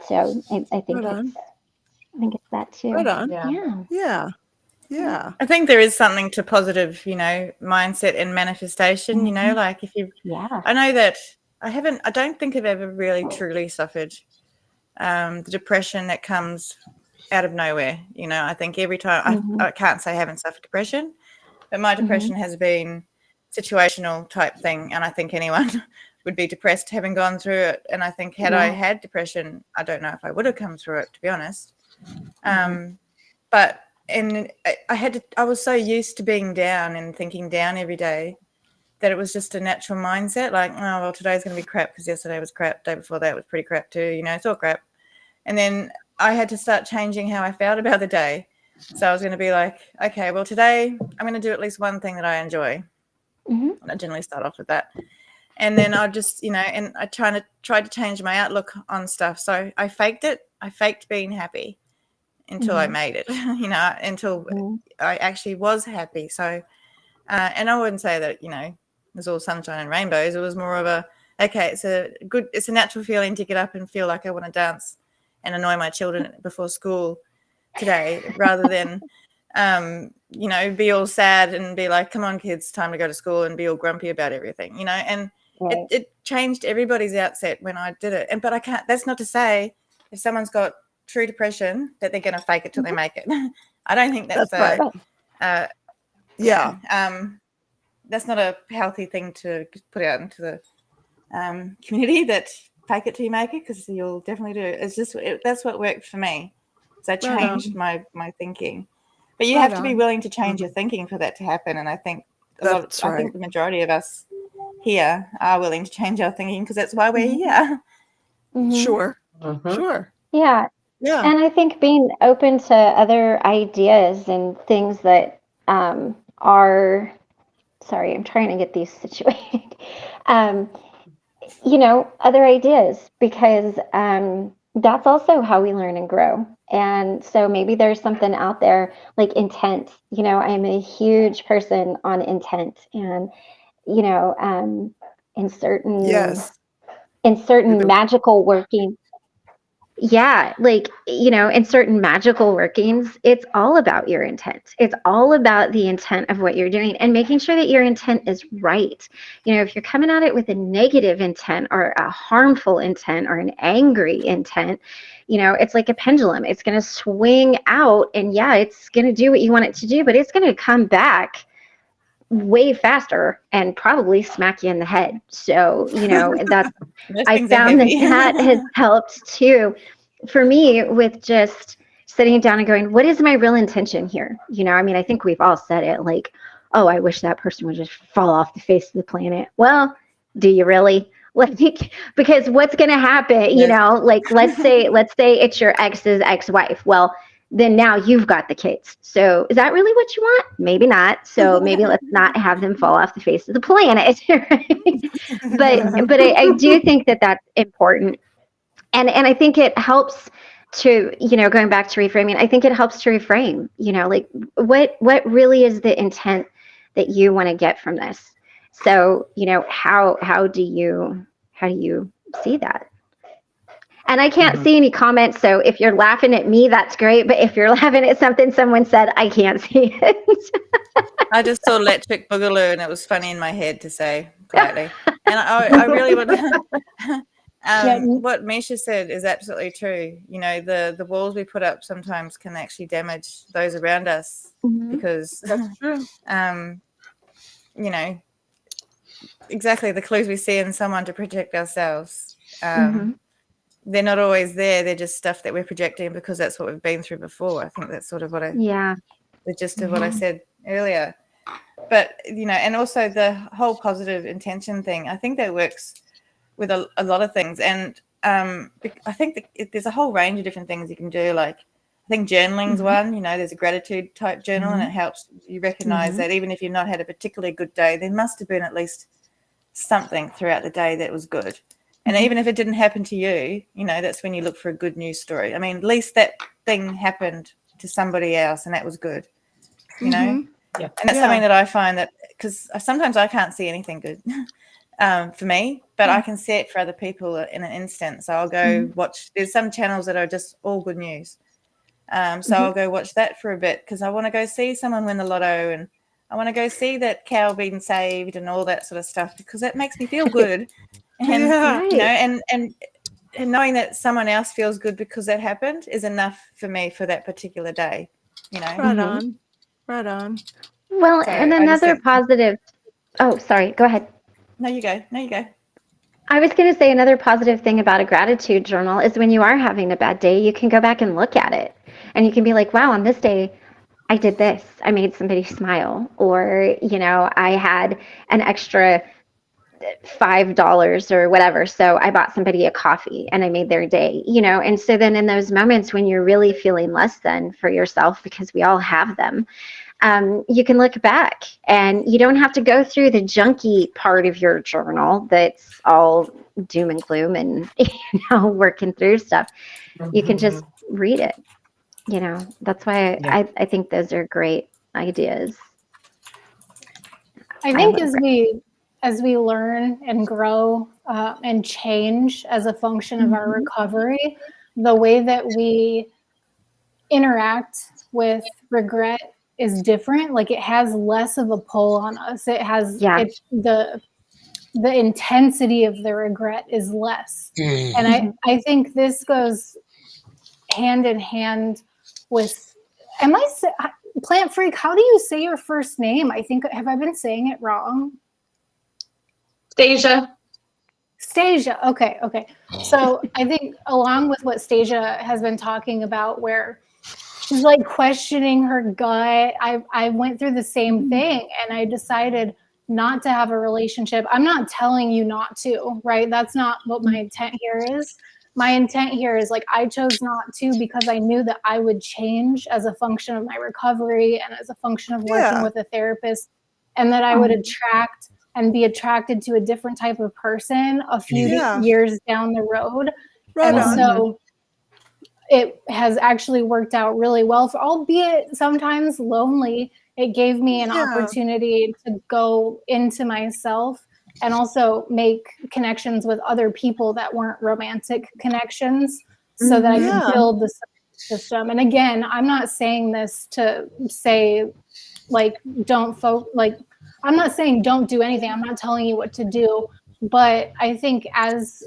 So I think Right on. it's that too. Right on. Yeah. Yeah. Yeah. I think there is something to positive, mindset and manifestation, like if you, Yeah. I know that I don't think I've ever really truly suffered the depression that comes out of nowhere. I think every time, I can't say I haven't suffered depression, but my depression has been situational type thing. And I think anyone would be depressed having gone through it. And I think had I had depression, I don't know if I would have come through it, to be honest. But I was so used to being down and thinking down every day that it was just a natural mindset. Like, oh, well, today's going to be crap because yesterday was crap. The day before that was pretty crap too. It's all crap. And then I had to start changing how I felt about the day. So I was going to be like, okay, well, today I'm going to do at least one thing that I enjoy. And I generally start off with that. And then I just, and I tried to change my outlook on stuff. So I faked it. I faked being happy until I made it, until I actually was happy. So, and I wouldn't say that, it was all sunshine and rainbows. It was more of it's a natural feeling to get up and feel like I want to dance and annoy my children before school today, rather than, be all sad and be like, come on, kids, time to go to school, and be all grumpy about everything, and it changed everybody's outset when I did it. But that's not to say if someone's got true depression that they're going to fake it till they make it. I don't think that's right. That's not a healthy thing to put out into the community, that fake it till you make it, because you'll definitely do it. It's just that's what worked for me. So I changed my thinking. But you have to be willing to change your thinking for that to happen. And I think I think the majority of us here are willing to change our thinking, because that's why we're here. Sure. Sure. Yeah. Yeah. And I think being open to other ideas and things that are, sorry, I'm trying to get these situated, other ideas, because that's also how we learn and grow. And so maybe there's something out there like intent. I'm a huge person on intent, and, in certain magical working. Yeah, like, in certain magical workings, it's all about your intent. It's all about the intent of what you're doing and making sure that your intent is right. If you're coming at it with a negative intent or a harmful intent or an angry intent, it's like a pendulum. It's going to swing out, and yeah, it's going to do what you want it to do, but it's going to come back way faster and probably smack you in the head. So, that's, I found that has helped too, for me, with just sitting down and going, what is my real intention here? I think we've all said it, like, oh, I wish that person would just fall off the face of the planet. Well, do you really? Because what's going to happen, like, let's say it's your ex's ex-wife. Well, then now you've got the kids. So is that really what you want? Maybe not. So maybe let's not have them fall off the face of the planet. But I do think that that's important. And I think it helps to, going back to reframing, I think it helps to reframe, like what really is the intent that you want to get from this? So, how do you see that? And I can't see any comments. So if you're laughing at me, that's great. But if you're laughing at something someone said, I can't see it. I just saw Electric Boogaloo, and it was funny in my head to say quietly. And I really would. What Misha said is absolutely true. You know, the walls we put up sometimes can actually damage those around us because, you know, exactly the clues we see in someone to protect ourselves. They're not always there. They're just stuff that we're projecting because that's what we've been through before. I think that's sort of what the gist of what I said earlier. But, you know, and also the whole positive intention thing, I think that works with a lot of things. And I think there's a whole range of different things you can do. Like, I think journaling's one, you know, there's a gratitude type journal and it helps you recognize that even if you've not had a particularly good day, there must have been at least something throughout the day that was good. And even if it didn't happen to you, you know, that's when you look for a good news story. I mean, at least that thing happened to somebody else and that was good, you know? And that's something that I find that, because sometimes I can't see anything good for me, but I can see it for other people in an instant. So I'll go watch, there's some channels that are just all good news. So I'll go watch that for a bit because I want to go see someone win the lotto and I want to go see that cow being saved and all that sort of stuff because that makes me feel good. And, you know, and knowing that someone else feels good because that happened is enough for me for that particular day, you know. Right on. Well, So and I just another think- positive. Oh, sorry. Go ahead. No, you go. I was going to say another positive thing about a gratitude journal is when you are having a bad day, you can go back and look at it and you can be like, wow, on this day, I did this. I made somebody smile, or, you know, I had an extra $5 or whatever. So I bought somebody a coffee and I made their day, you know? And so then in those moments when you're really feeling less than for yourself, because we all have them, you can look back and you don't have to go through the junky part of your journal that's all doom and gloom and, you know, working through stuff. You can just read it, you know. That's why I think those are great ideas. I think as we learn and grow and change as a function of our recovery, the way that we interact with regret is different. Like it has less of a pull on us. It has the intensity of the regret is less. And I think this goes hand in hand with, Plant Freak, how do you say your first name? I think, have I been saying it wrong? Stasia. Okay. So I think along with what Stasia has been talking about, where she's like questioning her gut, I went through the same thing and I decided not to have a relationship. I'm not telling you not to, right? That's not what my intent here is. My intent here is like I chose not to because I knew that I would change as a function of my recovery and as a function of working with a therapist, and that I would attract and be attracted to a different type of person a few years down the road. So it has actually worked out really well, albeit sometimes lonely. It gave me an opportunity to go into myself and also make connections with other people that weren't romantic connections so that I could build the system. And again, I'm not saying this to say like, I'm not saying don't do anything. I'm not telling you what to do, but I think as,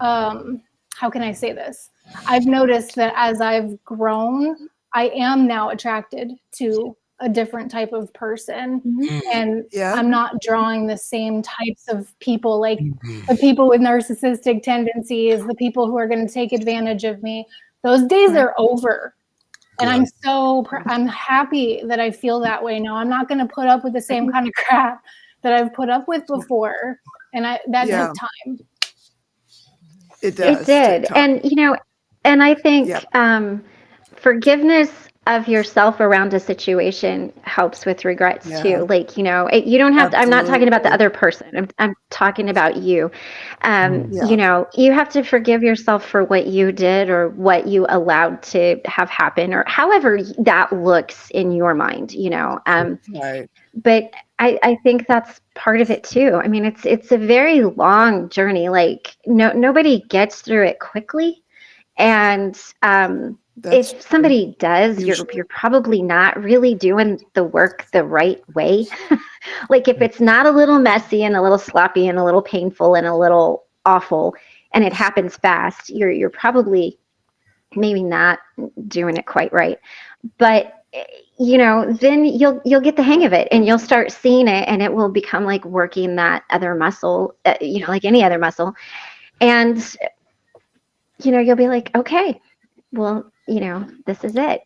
how can I say this? I've noticed that as I've grown, I am now attracted to a different type of person, and I'm not drawing the same types of people, like the people with narcissistic tendencies, the people who are going to take advantage of me. Those days are over. And I'm happy that I feel that way now. I'm not going to put up with the same kind of crap that I've put up with before. And that took time. It does. It did. And, you know, and I think forgiveness of yourself around a situation helps with regrets too. Like, you know, you don't have to, I'm not talking about the other person. I'm talking about you. You know, you have to forgive yourself for what you did or what you allowed to have happen or however that looks in your mind, you know. but I think that's part of it too. I mean, it's a very long journey. Like nobody gets through it quickly. And That's if true. somebody does, you're probably not really doing the work the right way. Like if it's not a little messy and a little sloppy and a little painful and a little awful, and it happens fast, you're probably maybe not doing it quite right. But then you'll get the hang of it, and you'll start seeing it, and it will become like working that other muscle, like any other muscle. And you'll be like, okay, well, this is it.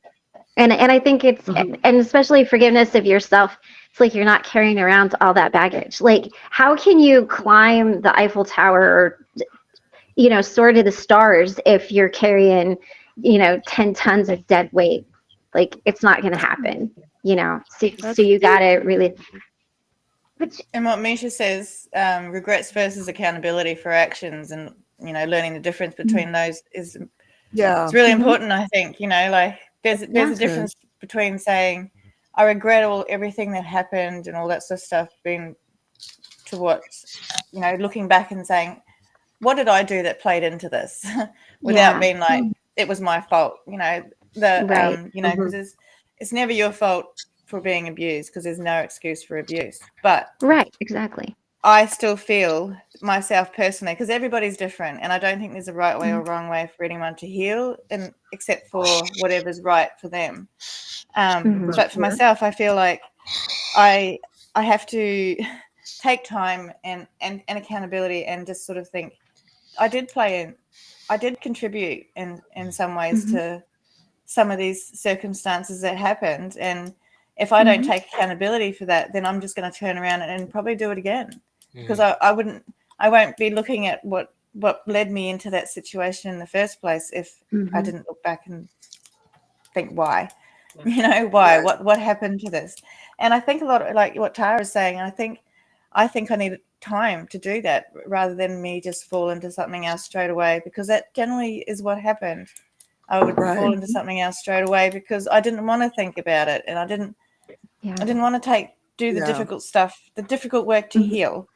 And I think it's, and especially forgiveness of yourself, it's like you're not carrying around all that baggage. Like, how can you climb the Eiffel Tower or soar to the stars if you're carrying 10 tons of dead weight? Like, it's not going to happen. So you gotta really. And what Misha says, regrets versus accountability for actions, and learning the difference between those is it's really important. I think like there's a difference between saying I regret everything that happened and all that sort of stuff, being to what looking back and saying, what did I do that played into this, without being like it was my fault. Because it's never your fault for being abused, because there's no excuse for abuse. But exactly. I still feel myself personally, because everybody's different, and I don't think there's a right way or wrong way for anyone to heal, and except for whatever's right for them. But for myself, I feel like I have to take time and accountability, and just sort of think I did contribute in some ways to some of these circumstances that happened, and if I don't take accountability for that, then I'm just going to turn around and probably do it again, because I won't be looking at what led me into that situation in the first place if I didn't look back and think why, why, what happened to this. And I think a lot of, like what Tara is saying, I think I need time to do that, rather than me just fall into something else straight away, because that generally is what happened. I would fall into something else straight away because I didn't want to think about it, and I didn't want to do the difficult stuff, the difficult work to heal.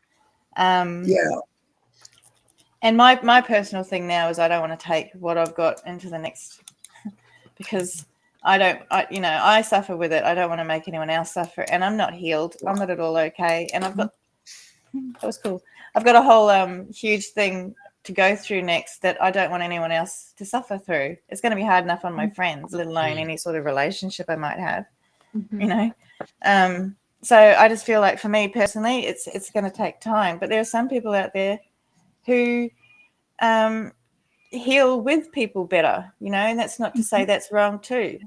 And my personal thing now is I don't want to take what I've got into the next, because I suffer with it. I don't want to make anyone else suffer, and I'm not healed. I'm not at all okay, and that was cool. I've got a whole huge thing to go through next that I don't want anyone else to suffer through. It's going to be hard enough on my friends, let alone any sort of relationship I might have, So I just feel like, for me personally, it's going to take time. But there are some people out there who heal with people better, and that's not to say that's wrong too,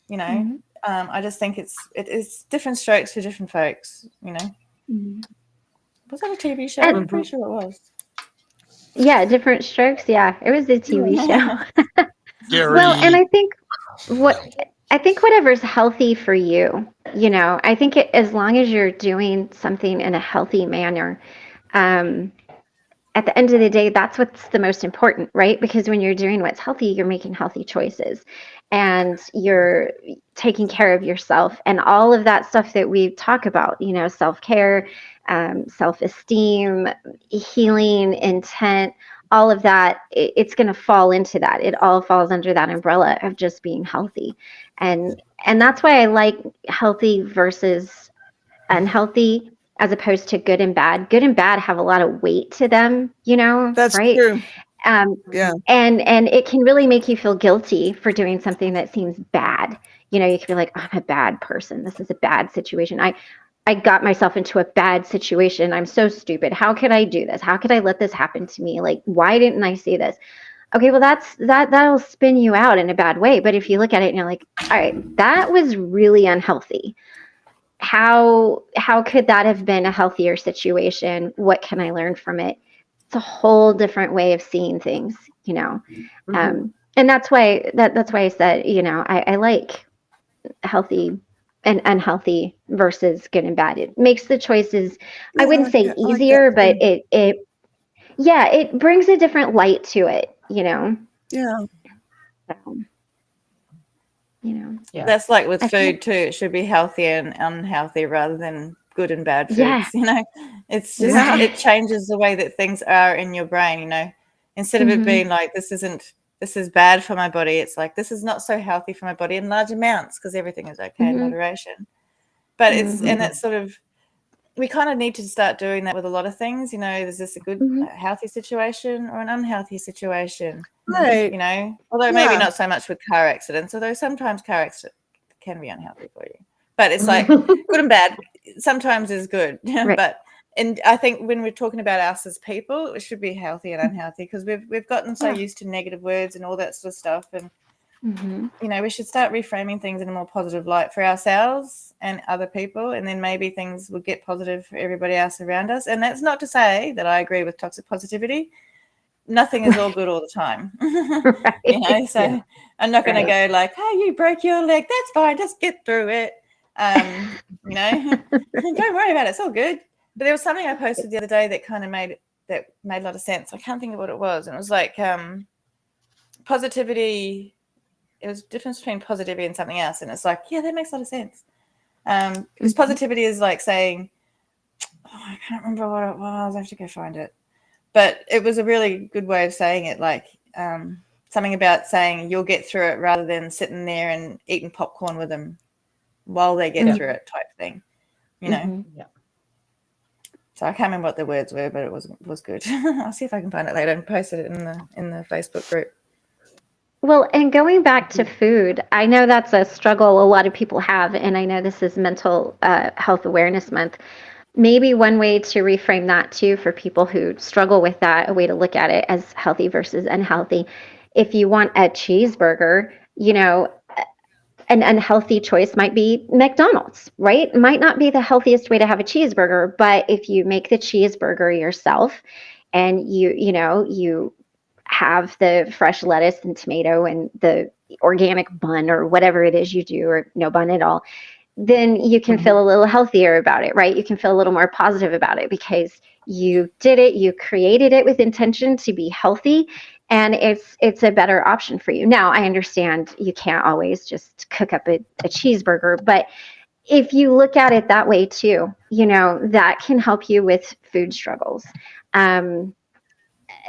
I just think it's different strokes for different folks, Was that a TV show? I'm pretty sure it was. Yeah, Different Strokes. Yeah, it was a TV show. Gary. Well, and I think whatever's healthy for you, I think as long as you're doing something in a healthy manner, at the end of the day, that's what's the most important, right? Because when you're doing what's healthy, you're making healthy choices, and you're taking care of yourself, and all of that stuff that we talk about, self-care, self-esteem, healing, intent, all of that, it's going to fall into that. It all falls under that umbrella of just being healthy. And that's why I like healthy versus unhealthy, as opposed to good and bad. Good and bad have a lot of weight to them, That's right? true. And it can really make you feel guilty for doing something that seems bad. You can be like, oh, I'm a bad person. This is a bad situation. I got myself into a bad situation. I'm so stupid. How could I do this? How could I let this happen to me? Like, why didn't I see this? Okay, well, that'll spin you out in a bad way. But if you look at it and you're like, all right, that was really unhealthy. How could that have been a healthier situation? What can I learn from it? It's a whole different way of seeing things, and that's why I said, I like healthy and unhealthy versus good and bad. It makes the choices, I wouldn't say easier, but it brings a different light to it, Yeah. So. you know. Yeah. That's like with I feel- food too. It should be healthy and unhealthy rather than good and bad foods. Yeah. You know, it's just Yeah. it changes the way that things are in your brain. You know, instead of it Mhm. being like this is bad for my body, it's like this is not so healthy for my body in large amounts because everything is okay in Mhm. moderation. But Mhm. and it's sort of, we kind of need to start doing that with a lot of things. You know, is this a good Mhm. healthy situation or an unhealthy situation? Right. You know, although maybe Yeah. not so much with car accidents, although sometimes car accidents can be unhealthy for you. But it's like good and bad sometimes is good. Right. But and I think when we're talking about us as people, it should be healthy and unhealthy because we've gotten so Yeah. used to negative words and all that sort of stuff. And Mhm. you know, we should start reframing things in a more positive light for ourselves and other people, and then maybe things will get positive for everybody else around us. And that's not to say that I agree with toxic positivity. Nothing is all good all the time. Right. You know, so I'm not going to go like, "Hey, you broke your leg. That's fine. Just get through it." You know, don't worry about it. It's all good. But there was something I posted the other day that kind of made a lot of sense. I can't think of what it was, and it was like positivity. It was the difference between positivity and something else, and it's like, yeah, that makes a lot of sense. Because positivity is like saying, I can't remember what it was. I have to go find it. But it was a really good way of saying it, like something about saying you'll get through it rather than sitting there and eating popcorn with them while they get through it type thing, you know. Mhm. Yeah. So I can't remember what the words were, but it was good. I'll see if I can find it later and post it in the Facebook group. Well, and going back to food, I know that's a struggle a lot of people have, and I know this is Mental Health Awareness Month. Maybe one way to reframe that too for people who struggle with that, a way to look at it as healthy versus unhealthy. If you want a cheeseburger, you know, an unhealthy choice might be McDonald's, right? It might not be the healthiest way to have a cheeseburger, but if you make the cheeseburger yourself and you have the fresh lettuce and tomato and the organic bun or whatever it is you do, or no bun at all, then you can feel a little healthier about it, right? You can feel a little more positive about it because you did it, you created it with intention to be healthy, and it's a better option for you. Now, I understand you can't always just cook up a cheeseburger, but if you look at it that way too, you know, that can help you with food struggles.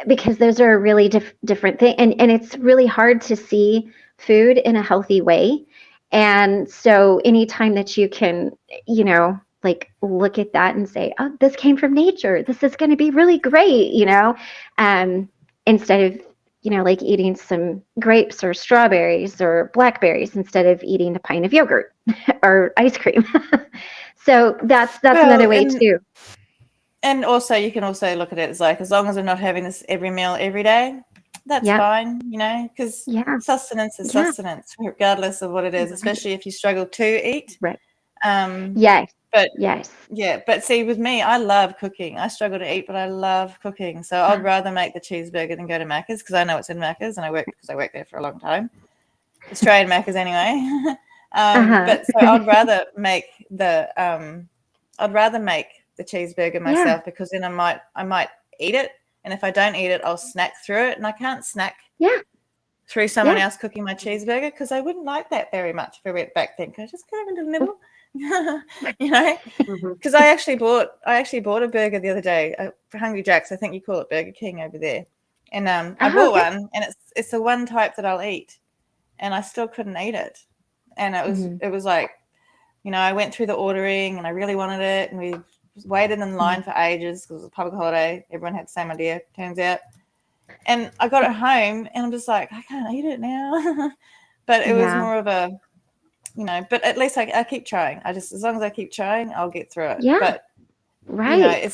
Because those are a really different thing, and it's really hard to see food in a healthy way. And so anytime that you can, you know, like look at that and say, oh, this came from nature, this is going to be really great, you know, instead of, you know, like eating some grapes or strawberries or blackberries instead of eating a pint of yogurt or ice cream. So that's another way too. And also, you can also look at it as like, as long as I'm not having this every meal every day, that's fine, you know, because sustenance is sustenance, regardless of what it is, especially if you struggle to eat. Right. But see, with me, I love cooking. I struggle to eat, but I love cooking. So I'd rather make the cheeseburger than go to Macca's because I know it's in Macca's, and I worked there for a long time. Australian Macca's anyway. But so I'd rather make the cheeseburger myself because then I might eat it, and if I don't eat it, I'll snack through it, and I can't snack through someone else cooking my cheeseburger because I wouldn't like that very much if I went back then. Can I just go into the middle? You know, because I actually bought a burger the other day for Hungry Jack's. I think you call it Burger King over there, and I bought one, and it's the one type that I'll eat, and I still couldn't eat it, and it was like, you know, I went through the ordering and I really wanted it, and we waited in line for ages because it was a public holiday. Everyone had the same idea, turns out. And I got it home and I'm just like, I can't eat it now. But it was more of a, you know, but at least I keep trying. As long as I keep trying, I'll get through it. Yeah. But, right. You know,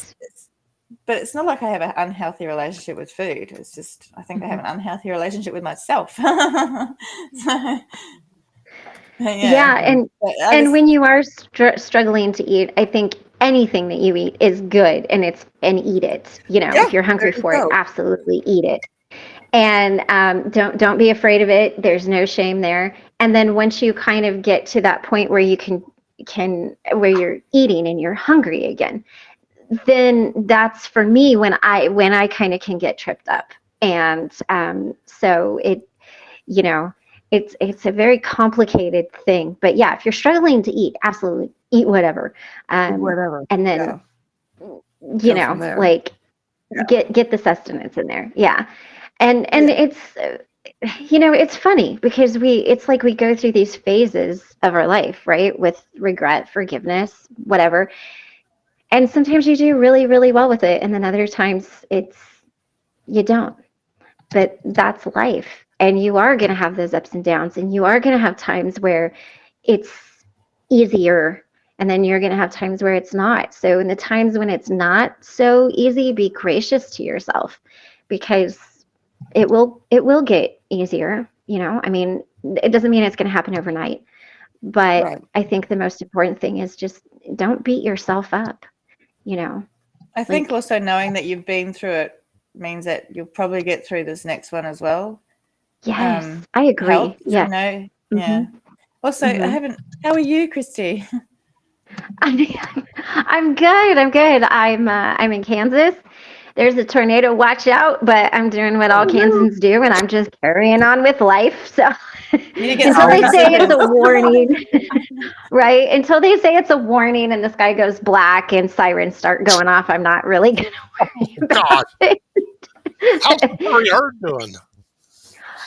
but it's not like I have an unhealthy relationship with food. It's just, I think I have an unhealthy relationship with myself. So, and when you are struggling to eat, I think anything that you eat is good, and eat it. You know, if you're hungry for it, absolutely eat it. And don't be afraid of it. There's no shame there. And then once you kind of get to that point where you can where you're eating and you're hungry again, then that's for me when I kind of can get tripped up. And so it, you know, it's a very complicated thing. But yeah, if you're struggling to eat, absolutely eat whatever. Whatever. And then Yeah. you Go from know, there. like Yeah. get the sustenance in there. Yeah. And Yeah. it's it's funny because it's like we go through these phases of our life, right? With regret, forgiveness, whatever. And sometimes you do really, really well with it, and then other times you don't. But that's life. And you are going to have those ups and downs, and you are going to have times where it's easier, and then you're going to have times where it's not. So in the times when it's not so easy, be gracious to yourself, because it will get easier. I mean, it doesn't mean it's going to happen overnight, but Right. I think the most important thing is just don't beat yourself up. I think Like- also knowing that you've been through it means that you'll probably get through this next one as well. Yes, I agree. Helps, Yeah. yeah. Mhm. Also, Mhm. how are you, Christy? I'm good. I'm in Kansas. There's a tornado watch out, but I'm doing what all Kansans do, and I'm just carrying on with life. So You get until they some say it's a signals. warning, right? Until they say it's a warning and the sky goes black and sirens start going off, I'm not really going to worry about God, it. how's Prairie Heart doing?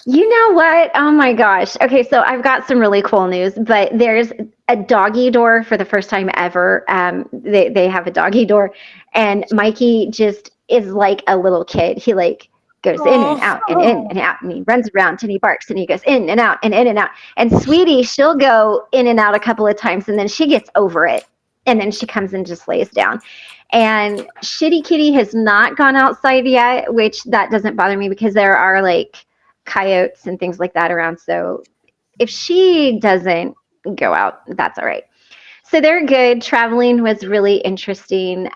You know what? Oh my gosh. Okay, so I've got some really cool news, but there's a doggy door for the first time ever. They have a doggy door, and Mikey just is like a little kid. He like goes in and out and in and out, and he runs around and he barks and he goes in and out and in and out. And Sweetie, she'll go in and out a couple of times, and then she gets over it, and then she comes and just lays down. And Shitty Kitty has not gone outside yet, which that doesn't bother me because there are like coyotes and things like that around. So if she doesn't go out, that's all right. So they're good. Traveling was really interesting.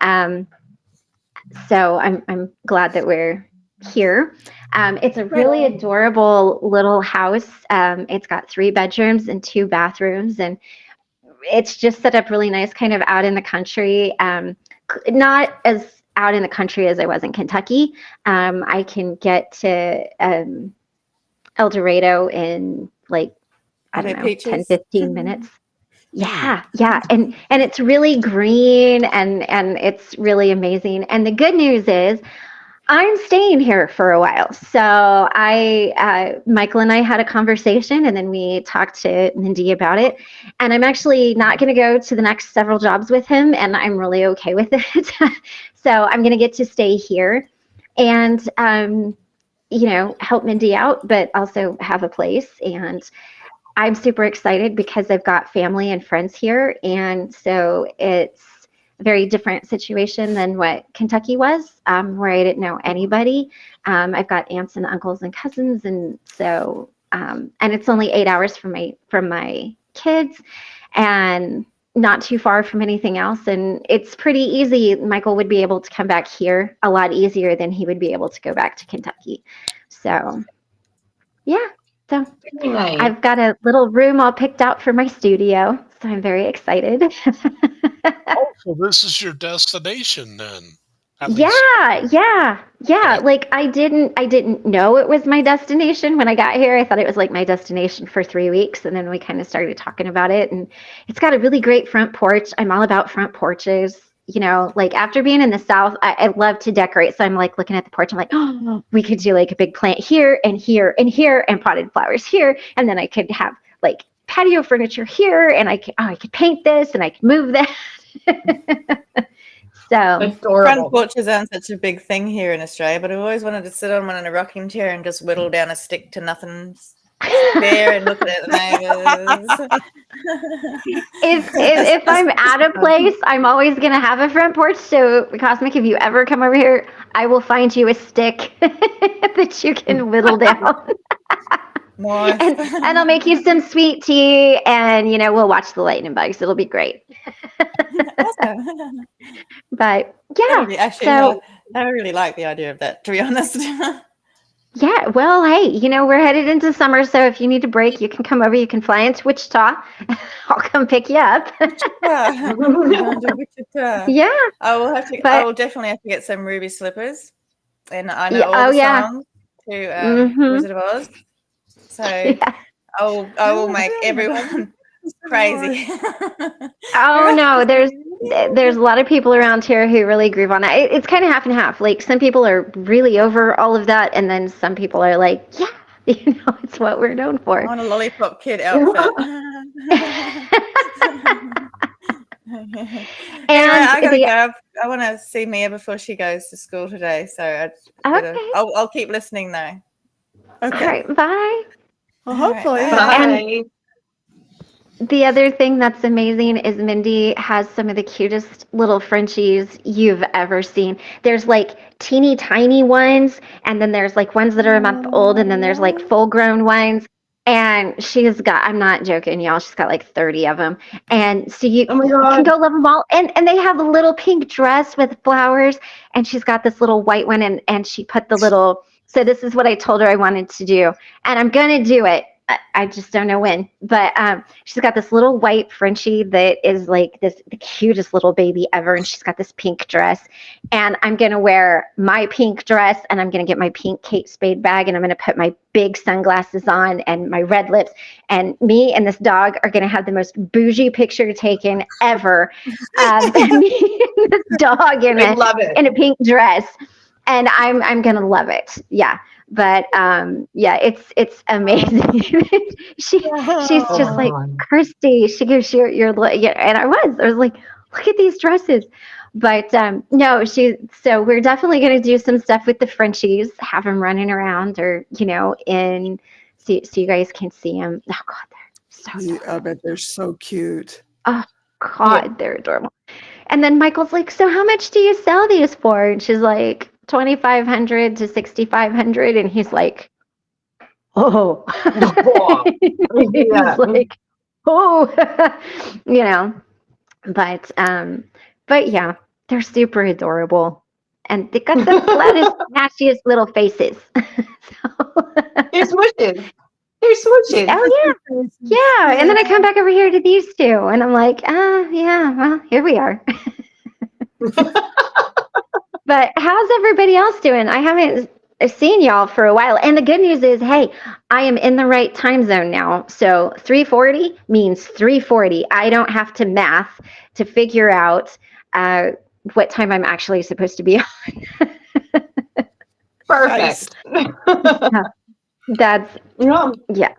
So I'm glad that we're here. It's a really adorable little house. It's got 3 bedrooms and 2 bathrooms, and it's just set up really nice, kind of out in the country. Not as out in the country as I was in Kentucky. I can get to El Dorado in like, I don't know, 10, 15 minutes. Yeah. And it's really green and it's really amazing. And the good news is I'm staying here for a while. So Michael and I had a conversation, and then we talked to Mindy about it. And I'm actually not going to go to the next several jobs with him, and I'm really okay with it. So I'm going to get to stay here and, help Mindy out, but also have a place. And I'm super excited because I've got family and friends here. And so it's a very different situation than what Kentucky was, where I didn't know anybody. I've got aunts and uncles and cousins, and so and it's only 8 hours from my kids, and not too far from anything else. And it's pretty easy. Michael would be able to come back here a lot easier than he would be able to go back to Kentucky. So, yeah. So Nice. I've got a little room all picked out for my studio, so I'm very excited. Oh, so this is your destination then? At least. Yeah. Okay. Like I didn't know it was my destination when I got here. I thought it was like my destination for 3 weeks, and then we kind of started talking about it. And it's got a really great front porch. I'm all about front porches. Like after being in the South, I love to decorate. So I'm like looking at the porch. I'm like, oh, we could do like a big plant here and here and here, and potted flowers here, and then I could have like patio furniture here, and I could paint this, and I could move that. So Adorable. Front porches aren't such a big thing here in Australia, but I've always wanted to sit on one in a rocking chair and just whittle down a stick to nothing there and look at the neighbors. if I'm at a place, I'm always gonna have a front porch. So Cosmic, if you ever come over here, I will find you a stick that you can whittle down. Nice. and I'll make you some sweet tea, and we'll watch the lightning bugs. It'll be great. Awesome. But yeah, I really like the idea of that, to be honest. yeah. Well, hey, we're headed into summer, so if you need a break, you can come over. You can fly into Wichita. I'll come pick you up. Yeah. I will definitely have to get some ruby slippers, and I know all the songs to Wizard of Oz. So I will make everyone crazy. Oh no, there's a lot of people around here who really groove on that. It's kind of half and half. Like some people are really over all of that, and then some people are like, yeah, it's what we're known I for. want a lollipop kid outfit. Anyway, I gotta go. I want to see Mia before she goes to school today, so I'll keep listening though. Okay. All right, bye. Well, hopefully. Bye. The other thing that's amazing is Mindy has some of the cutest little Frenchies you've ever seen. There's like teeny tiny ones, and then there's like ones that are a month old, and then there's like full grown ones. And she's got, I'm not joking, y'all, she's got like 30 of them. And so you can go love them all. And they have a little pink dress with flowers, and she's got this little white one, and she put the little, so this is what I told her I wanted to do. And I'm going to do it. I just don't know when, but she's got this little white Frenchie that is like the cutest little baby ever, and she's got this pink dress, and I'm gonna wear my pink dress, and I'm gonna get my pink Kate Spade bag, and I'm gonna put my big sunglasses on and my red lips, and me and this dog are gonna have the most bougie picture taken ever of me and this dog in a pink dress, and I'm gonna love it. Yeah. But yeah, it's amazing. she's just like, Christy, she gives you your and I was like, look at these dresses. But no, so we're definitely going to do some stuff with the Frenchies, have them running around, or in so you guys can see them. Oh God, they're so adorable. I bet they're so cute. Oh God, they're adorable. And then Michael's like, so how much do you sell these for? And she's like, $2,500 to $6,500, and he's like, oh, he's like, oh, but yeah, they're super adorable, and they got the flattest, nastiest little faces. They're smooshes. Oh yeah, and then I come back over here to these two, and I'm like, yeah, well, here we are. But how's everybody else doing? I haven't seen y'all for a while. And the good news is, hey, I am in the right time zone now. So 3:40 means 3:40. I don't have to math to figure out what time I'm actually supposed to be on. Perfect. That's, yeah.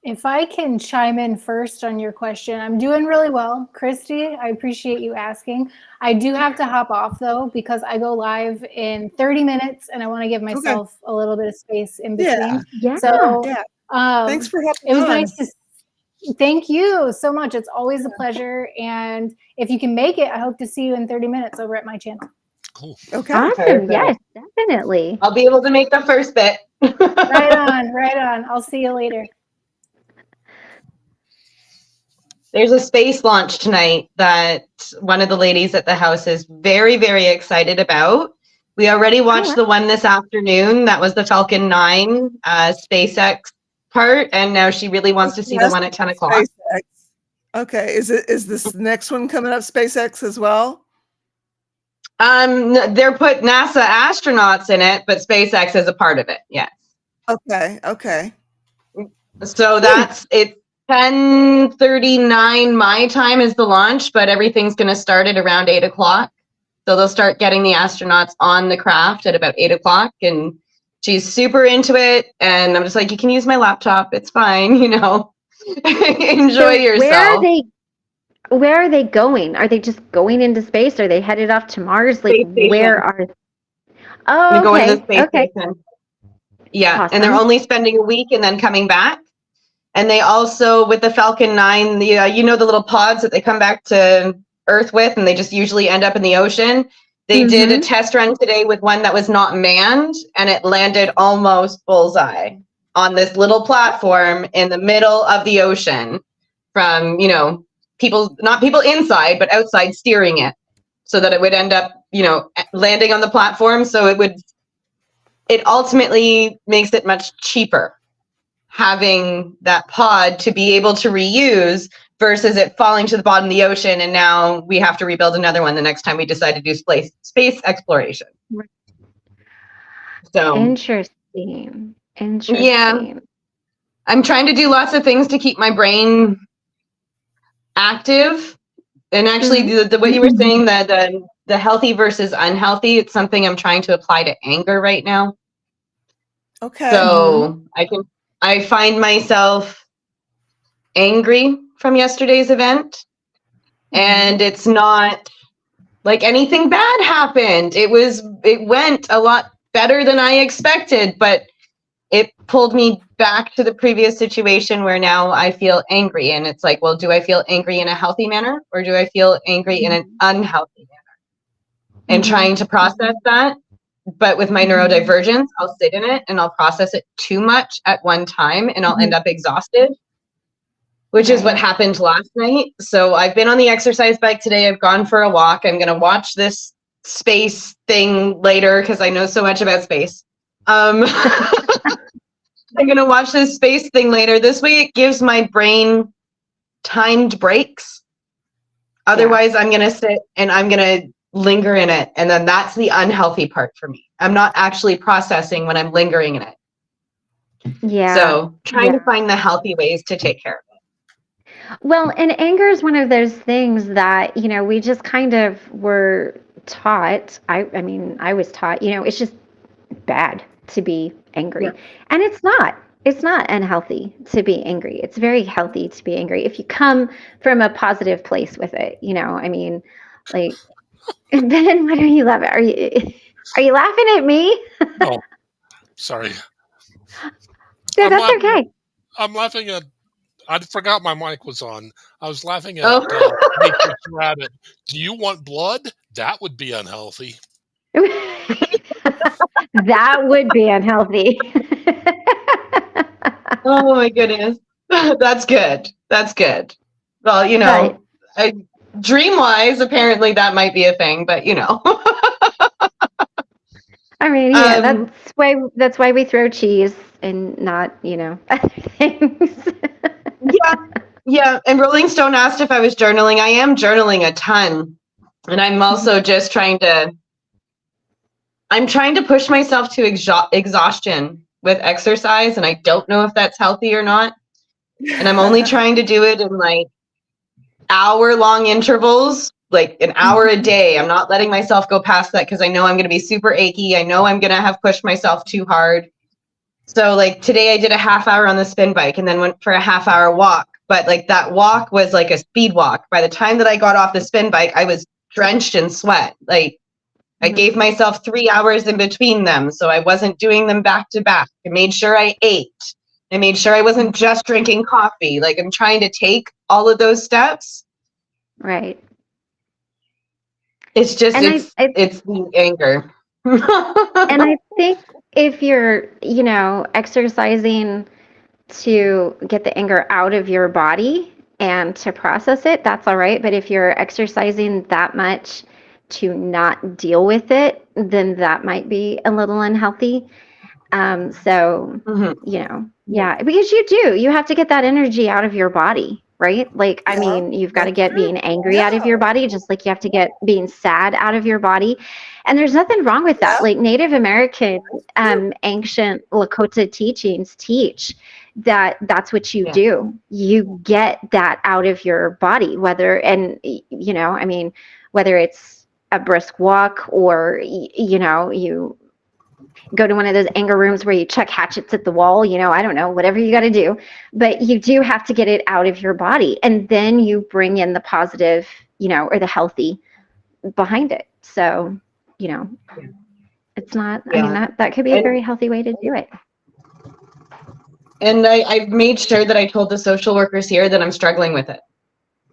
If I can chime in first on your question, I'm doing really well. Christy, I appreciate you asking. I do have to hop off though, because I go live in 30 minutes and I want to give myself a little bit of space in between. Yeah. So Thanks for helping. It was nice to thank you so much. It's always a pleasure. And if you can make it, I hope to see you in 30 minutes over at my channel. Cool. Okay. Awesome. Yes, definitely. I'll be able to make the first bit. Right on. I'll see you later. There's a space launch tonight that one of the ladies at the house is very, very excited about. We already watched the one this afternoon. That was the Falcon 9 SpaceX part. And now she really wants to see the one at 10 o'clock. SpaceX. Okay. Is this next one coming up SpaceX as well? They're put NASA astronauts in it, but SpaceX is a part of it. Yes. Okay. So it's 10:39 my time is the launch, but everything's going to start at around 8 o'clock. So they'll start getting the astronauts on the craft at about 8 o'clock. And she's super into it. And I'm just like, you can use my laptop. It's fine. Enjoy yourself. Where are they going? Are they just going into space? Are they headed off to Mars? Like, where are they? Oh, They're going to the space station. Yeah. Awesome. And they're only spending a week and then coming back. And they also, with the Falcon 9, the the little pods that they come back to Earth with, and they just usually end up in the ocean. They did a test run today with one that was not manned, and it landed almost bullseye on this little platform in the middle of the ocean from, people, not people inside, but outside steering it so that it would end up, landing on the platform. So it ultimately makes it much cheaper having that pod to be able to reuse versus it falling to the bottom of the ocean. And now we have to rebuild another one the next time we decide to do space exploration. So interesting. Yeah. I'm trying to do lots of things to keep my brain active. And actually, the what you were saying, that the healthy versus unhealthy, it's something I'm trying to apply to anger right now. Okay. So I find myself angry from yesterday's event, and it's not like anything bad happened. It went a lot better than I expected, but it pulled me back to the previous situation where now I feel angry. And it's like, well, do I feel angry in a healthy manner, or do I feel angry in an unhealthy manner? And trying to process that. But with my neurodivergence, I'll sit in it and I'll process it too much at one time, and I'll end up exhausted, which is what happened last night. So I've been on the exercise bike today. I've gone for a walk. I'm going to watch this space thing later because I know so much about space. I'm going to watch this space thing later. This way it gives my brain timed breaks. Otherwise, I'm going to sit and I'm going to linger in it. And then that's the unhealthy part for me. I'm not actually processing when I'm lingering in it. Yeah. So trying to find the healthy ways to take care of it. Well, and anger is one of those things that, you know, we just kind of were taught. I mean, I was taught, you know, it's just bad to be angry. And it's not. It's not unhealthy to be angry. It's very healthy to be angry if you come from a positive place with it, you know. I mean, like, Ben, what are you laughing? Are you laughing at me? Oh, sorry. No, that's okay. I'm laughing at. I forgot my mic was on. I was laughing at Oh. Nature's Rabbit. Do you want blood? That would be unhealthy. That would be unhealthy. Oh my goodness. That's good. That's good. Well, you know, dream-wise, apparently that might be a thing, but you know. I mean, yeah, that's why we throw cheese and not, you know, other things. Yeah. And Rolling Stone asked if I was journaling. I am journaling a ton. And I'm also just trying to push myself to exhaustion with exercise, and I don't know if that's healthy or not. And I'm only trying to do it in like hour-long intervals, like an hour a day. I'm not letting myself go past that because I know I'm going to be super achy. I know I'm going to have pushed myself too hard. So like today I did a half hour on the spin bike and then went for a half-hour walk. But like that walk was like a speed walk. By the time that I got off the spin bike, I was drenched in sweat. Like I gave myself 3 hours in between them, so I wasn't doing them back to back. I made sure I ate. I made sure I wasn't just drinking coffee. Like I'm trying to take all of those steps. Right. It's just, it's the anger. And I think if you're, you know, exercising to get the anger out of your body and to process it, that's all right. But if you're exercising that much to not deal with it, then that might be a little unhealthy. So, you know, because you have to get that energy out of your body, right? Like, I mean, you've got to get being angry out of your body, just like you have to get being sad out of your body. And there's nothing wrong with that. Like Native American, ancient Lakota teachings teach that that's what you do. You get that out of your body, whether it's a brisk walk or, you know, you go to one of those anger rooms where you chuck hatchets at the wall, you know, I don't know, whatever you got to do, but you do have to get it out of your body. And then you bring in the positive, you know, or the healthy behind it. So, you know, it's not, I mean, that could be a very healthy way to do it. And I've made sure that I told the social workers here that I'm struggling with it.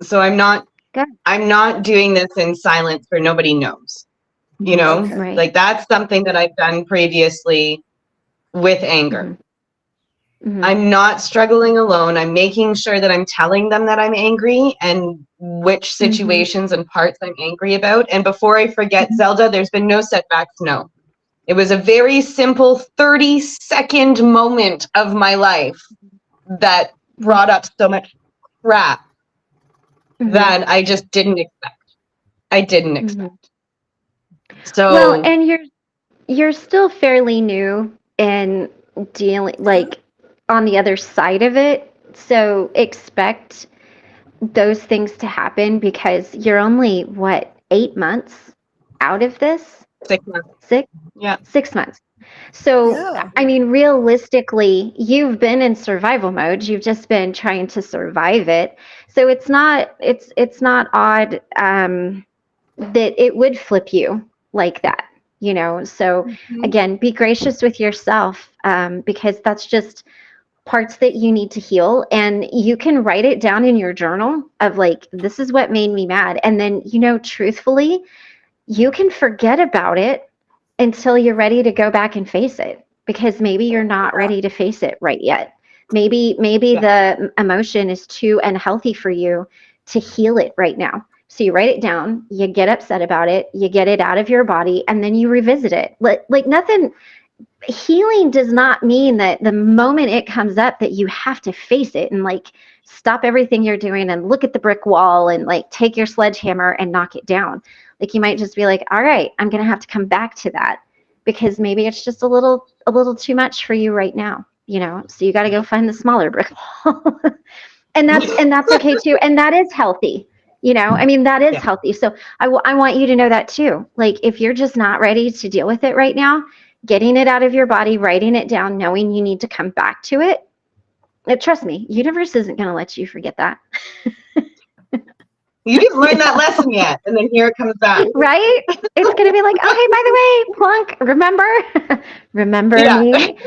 So I'm not doing this in silence where nobody knows. You know, like that's something that I've done previously with anger. I'm not struggling alone. I'm making sure that I'm telling them that I'm angry and which situations and parts I'm angry about. And before I forget, Zelda, there's been no setbacks. No, it was a very simple 30-second moment of my life that brought up so much crap that I just didn't expect. I didn't expect. So well, and you're still fairly new in dealing, like on the other side of it. So expect those things to happen because you're only, what, 8 months out of this? 6 months. Six? Yeah. 6 months. So, Yeah. I mean, realistically, you've been in survival mode. You've just been trying to survive it. So it's not odd that it would flip you like that, you know? So again, be gracious with yourself because that's just parts that you need to heal. And you can write it down in your journal of like, this is what made me mad. And then, you know, truthfully, you can forget about it until you're ready to go back and face it, because maybe you're not ready to face it right yet. Maybe the emotion is too unhealthy for you to heal it right now. So you write it down, you get upset about it, you get it out of your body, and then you revisit it. Like nothing, healing does not mean that the moment it comes up that you have to face it and like stop everything you're doing and look at the brick wall and like take your sledgehammer and knock it down. Like you might just be like, all right, I'm going to have to come back to that because maybe it's just a little too much for you right now, you know? So you got to go find the smaller brick wall. and that's okay too. And that is healthy. You know, I mean, that is healthy. So I want you to know that too. Like if you're just not ready to deal with it right now, getting it out of your body, writing it down, knowing you need to come back to it. Trust me, universe isn't going to let you forget that. You didn't learn that lesson yet, and then here it comes back. Right? It's going to be like, okay, by the way, plunk, remember me.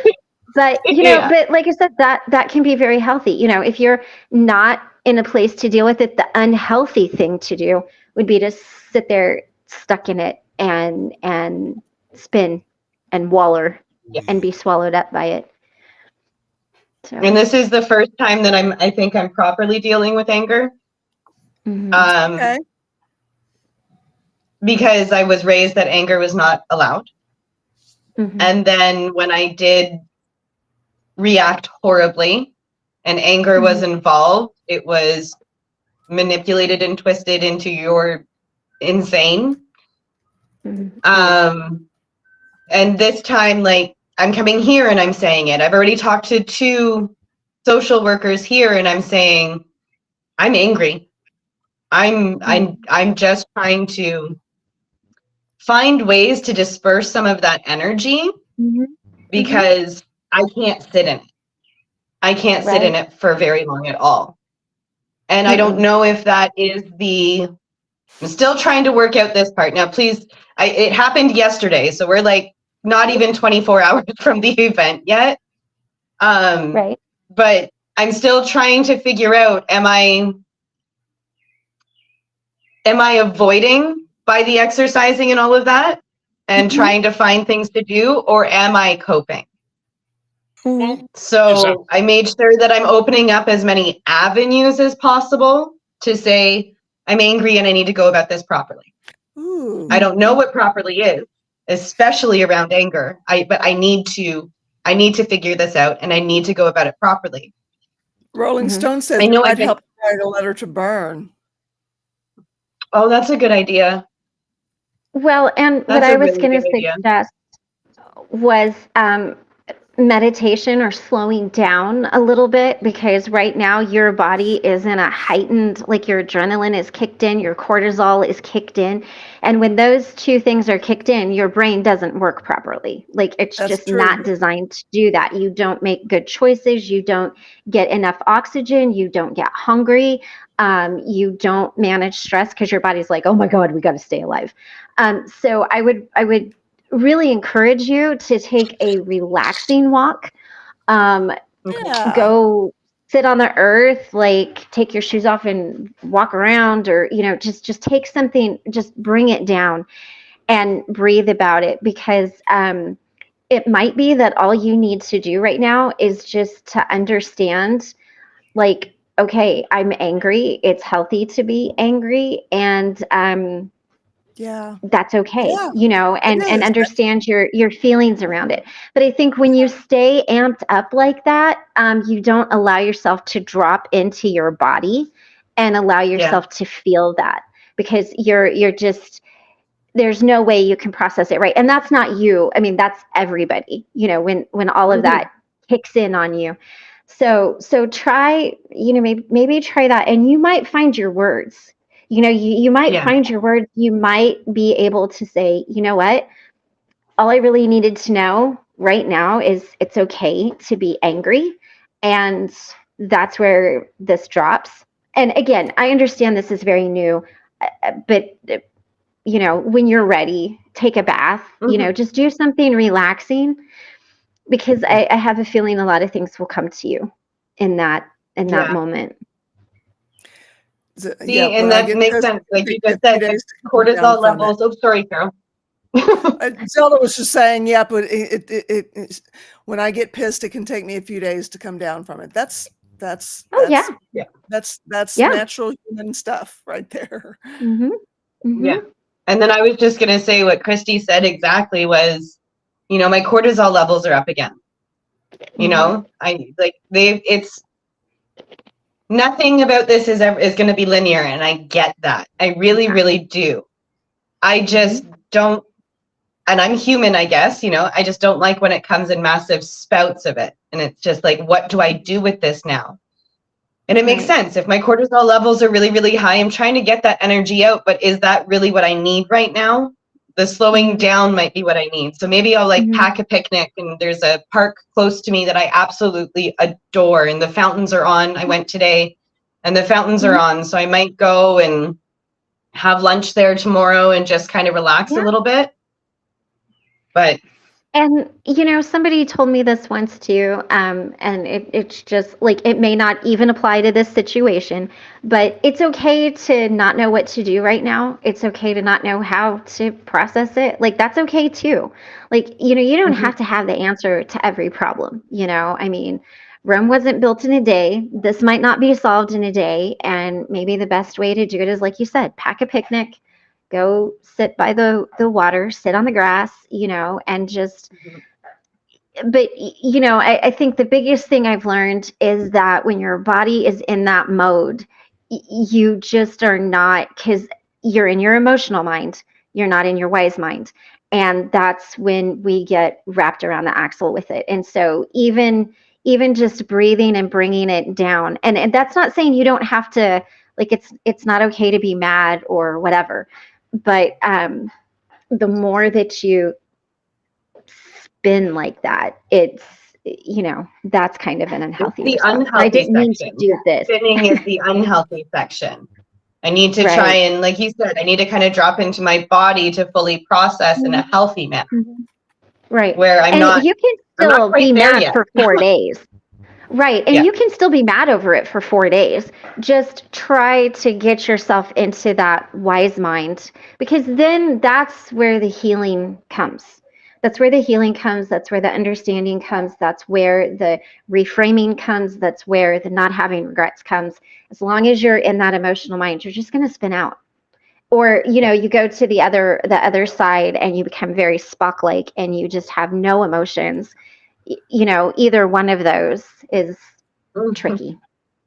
But, you know, but like I said, that can be very healthy. You know, if you're not in a place to deal with it, the unhealthy thing to do would be to sit there stuck in it and spin and waller and be swallowed up by it. So. And this is the first time that I think I'm properly dealing with anger. Okay. Because I was raised that anger was not allowed. And then when I did react horribly and anger was involved, it was manipulated and twisted into you're insane. And this time, like, I'm coming here and I'm saying it. I've already talked to 2 social workers here and I'm saying, I'm angry. I'm just trying to find ways to disperse some of that energy because I can't sit in it. I can't sit in it for very long at all. And I don't know if that is I'm still trying to work out this part. Now, please, it happened yesterday, so we're like not even 24 hours from the event yet. But I'm still trying to figure out, am I avoiding by the exercising and all of that and trying to find things to do, or am I coping? So I made sure that I'm opening up as many avenues as possible to say, I'm angry and I need to go about this properly. I don't know what properly is, especially around anger. But I need to figure this out and I need to go about it properly. Rolling Stone says it might help write a letter to burn. Oh, that's a good idea. Well, and what I was going to suggest was meditation or slowing down a little bit, because right now your body is in a heightened, like your adrenaline is kicked in, your cortisol is kicked in. And when those 2 things are kicked in, your brain doesn't work properly. Like it's just not designed to do that. You don't make good choices. You don't get enough oxygen. You don't get hungry. You don't manage stress because your body's like, oh my God, we got to stay alive. So I would really encourage you to take a relaxing walk. Go sit on the earth, like take your shoes off and walk around, or, you know, just take something, just bring it down and breathe about it, because it might be that all you need to do right now is just to understand, like, okay, I'm angry. It's healthy to be angry. And that's okay, you know, and understand your feelings around it. But I think when you stay amped up like that, you don't allow yourself to drop into your body and allow yourself to feel that, because you're just, there's no way you can process it, right? And that's not you. I mean, that's everybody, you know, when all of that kicks in on you. So try, maybe try that, and you might find your words. You might find your words. You might be able to say, you know what? All I really needed to know right now is it's okay to be angry. And that's where this drops. And again, I understand this is very new, but when you're ready, take a bath, just do something relaxing, because I have a feeling a lot of things will come to you in that moment. See, and that makes sense. Like you just said, cortisol levels. Oh, sorry, Carol. Zelda was just saying, but it when I get pissed, it can take me a few days to come down from it. That's natural human stuff right there. Mm-hmm. Mm-hmm. Yeah. And then I was just gonna say what Christy said exactly was, my cortisol levels are up again. It's nothing about this is going to be linear, and I get that. I really, really do. I just don't, and I'm human, I guess, I just don't like when it comes in massive spouts of it. And it's just like, what do I do with this now? And it makes sense. If my cortisol levels are really, really high, I'm trying to get that energy out, but is that really what I need right now? The slowing down might be what I need. So maybe I'll pack a picnic, and there's a park close to me that I absolutely adore, and the fountains are on. I went today and the fountains are on. So I might go and have lunch there tomorrow and just kind of relax a little bit. And somebody told me this once too, and it's just like, it may not even apply to this situation, but it's okay to not know what to do right now. It's okay to not know how to process it. Like, that's okay too. Like, you don't have to have the answer to every problem. I mean, Rome wasn't built in a day. This might not be solved in a day, and maybe the best way to do it is, like you said, pack a picnic. Go sit by the water, sit on the grass, and just, but, I think the biggest thing I've learned is that when your body is in that mode, you just are not, because you're in your emotional mind, you're not in your wise mind. And that's when we get wrapped around the axle with it. And so even just breathing and bringing it down, and that's not saying you don't have to, like, it's not okay to be mad or whatever. But the more that you spin like that, it's, that's kind of an unhealthy response. I didn't mean to do this. Spinning is the unhealthy section. I need to try and, like you said, I need to kind of drop into my body to fully process in a healthy manner. Right. Where you can still be mad for 4 days. Right. And you can still be mad over it for 4 days. Just try to get yourself into that wise mind, because then that's where the healing comes. That's where the healing comes. That's where the understanding comes. That's where the reframing comes. That's where the not having regrets comes. As long as you're in that emotional mind, you're just going to spin out. Or, you go to the other side and you become very Spock-like and you just have no emotions. Either one of those is tricky,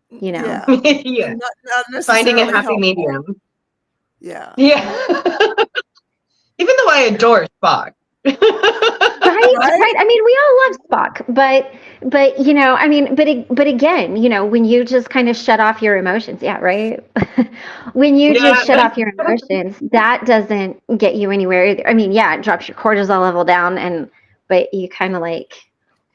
Yeah. Not finding a happy helpful. medium. Yeah. Even though I adore Spock. Right. I mean, we all love Spock, but but again, when you just kind of shut off your emotions, when you just shut off your emotions, that doesn't get you anywhere either. I mean, it drops your cortisol level down, but you kind of like,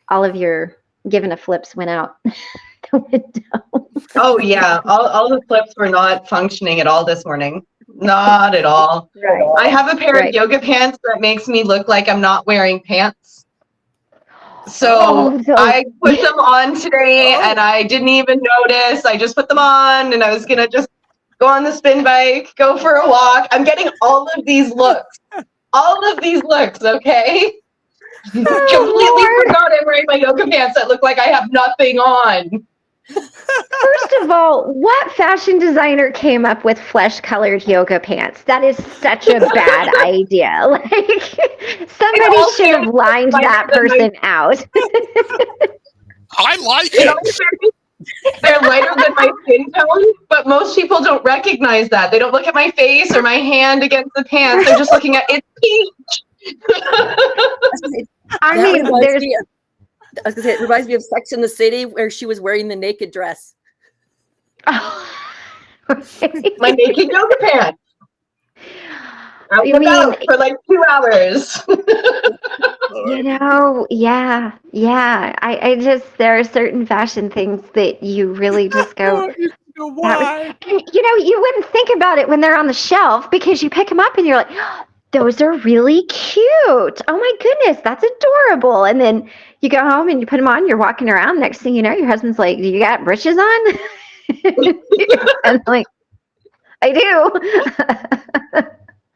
all of your given a flips went out the window. Oh yeah, all the flips were not functioning at all this morning. Not at all. Right. I have a pair of yoga pants that makes me look like I'm not wearing pants. So I put them on today and I didn't even notice. I just put them on and I was gonna just go on the spin bike, go for a walk. I'm getting all of these looks. Okay? Completely forgot I'm wearing my yoga pants that look like I have nothing on. First of all, what fashion designer came up with flesh-colored yoga pants? That is such a bad idea. Like, somebody should have lined that person out. I like it. They're lighter than my skin tone, but most people don't recognize that. They don't look at my face or my hand against the pants. They're just looking at it's peach. I mean, I was gonna say, it reminds me of Sex in the City where she was wearing the naked dress. Oh. My naked yoga pants. Out and about for like 2 hours. Yeah. I just, there are certain fashion things that you really just go, Why? and, you wouldn't think about it when they're on the shelf because you pick them up and you're like, oh, those are really cute. Oh my goodness, that's adorable. And then you go home and you put them on, you're walking around. Next thing you know, your husband's like, do you got breeches on? And I'm like, I do.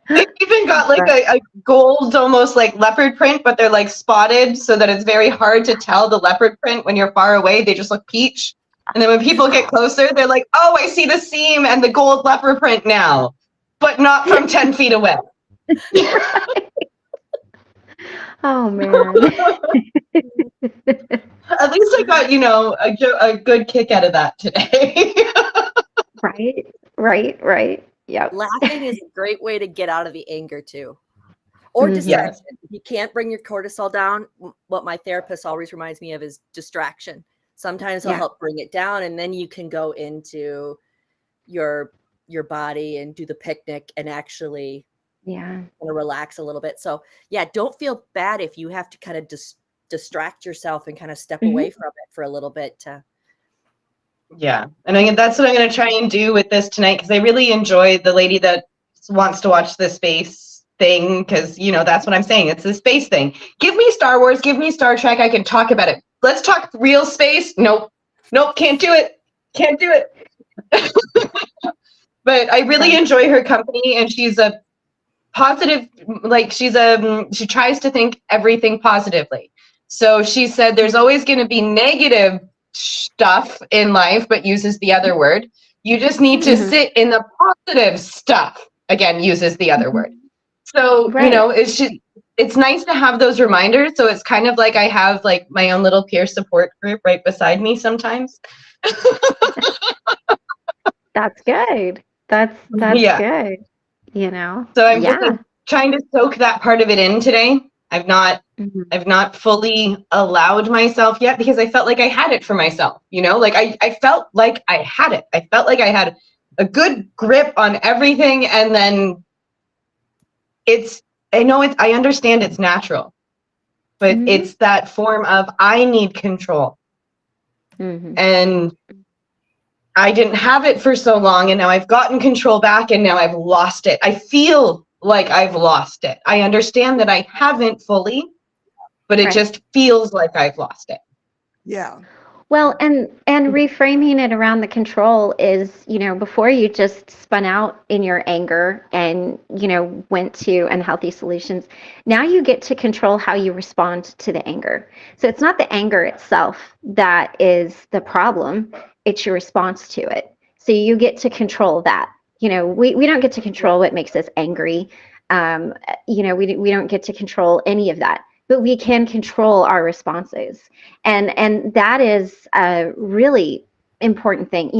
They've even got like a gold, almost like leopard print, but they're like spotted so that it's very hard to tell the leopard print when you're far away. They just look peach. And then when people get closer, they're like, oh, I see the seam and the gold leopard print now, but not from 10 feet away. Oh, man. At least I got, a good kick out of that today. Right. Yep. Laughing is a great way to get out of the anger too. Or distraction. If you can't bring your cortisol down, what my therapist always reminds me of is distraction. Sometimes he'll help bring it down, and then you can go into your body and do the picnic and actually relax a little bit. So don't feel bad if you have to kind of distract yourself and kind of step away from it for a little bit to. Yeah. And that's what I'm going to try and do with this tonight, because I really enjoy the lady that wants to watch the space thing, because, that's what I'm saying. It's the space thing. Give me Star Wars, give me Star Trek. I can talk about it. Let's talk real space. Nope, can't do it. But I really enjoy her company, and she's a positive, she tries to think everything positively. So she said there's always going to be negative stuff in life, but uses the other word. You just need to sit in the positive stuff. Again, uses the other word. So, it's nice to have those reminders. So it's kind of like I have like my own little peer support group right beside me sometimes. That's good. That's good. So I'm just trying to soak that part of it in today. I've not fully allowed myself yet, because I felt like I had it for myself, I felt like I had it. I felt like I had a good grip on everything. And then I understand it's natural, but it's that form of, I need control. And I didn't have it for so long, and now I've gotten control back, and now I've lost it. I feel like I've lost it. I understand that I haven't fully, but it just feels like I've lost it. Yeah. Well, and reframing it around the control is, before you just spun out in your anger and, went to unhealthy solutions, now you get to control how you respond to the anger. So it's not the anger itself that is the problem, it's your response to it. So you get to control that. We don't get to control what makes us angry. We don't get to control any of that. But we can control our responses. And that is a really important thing.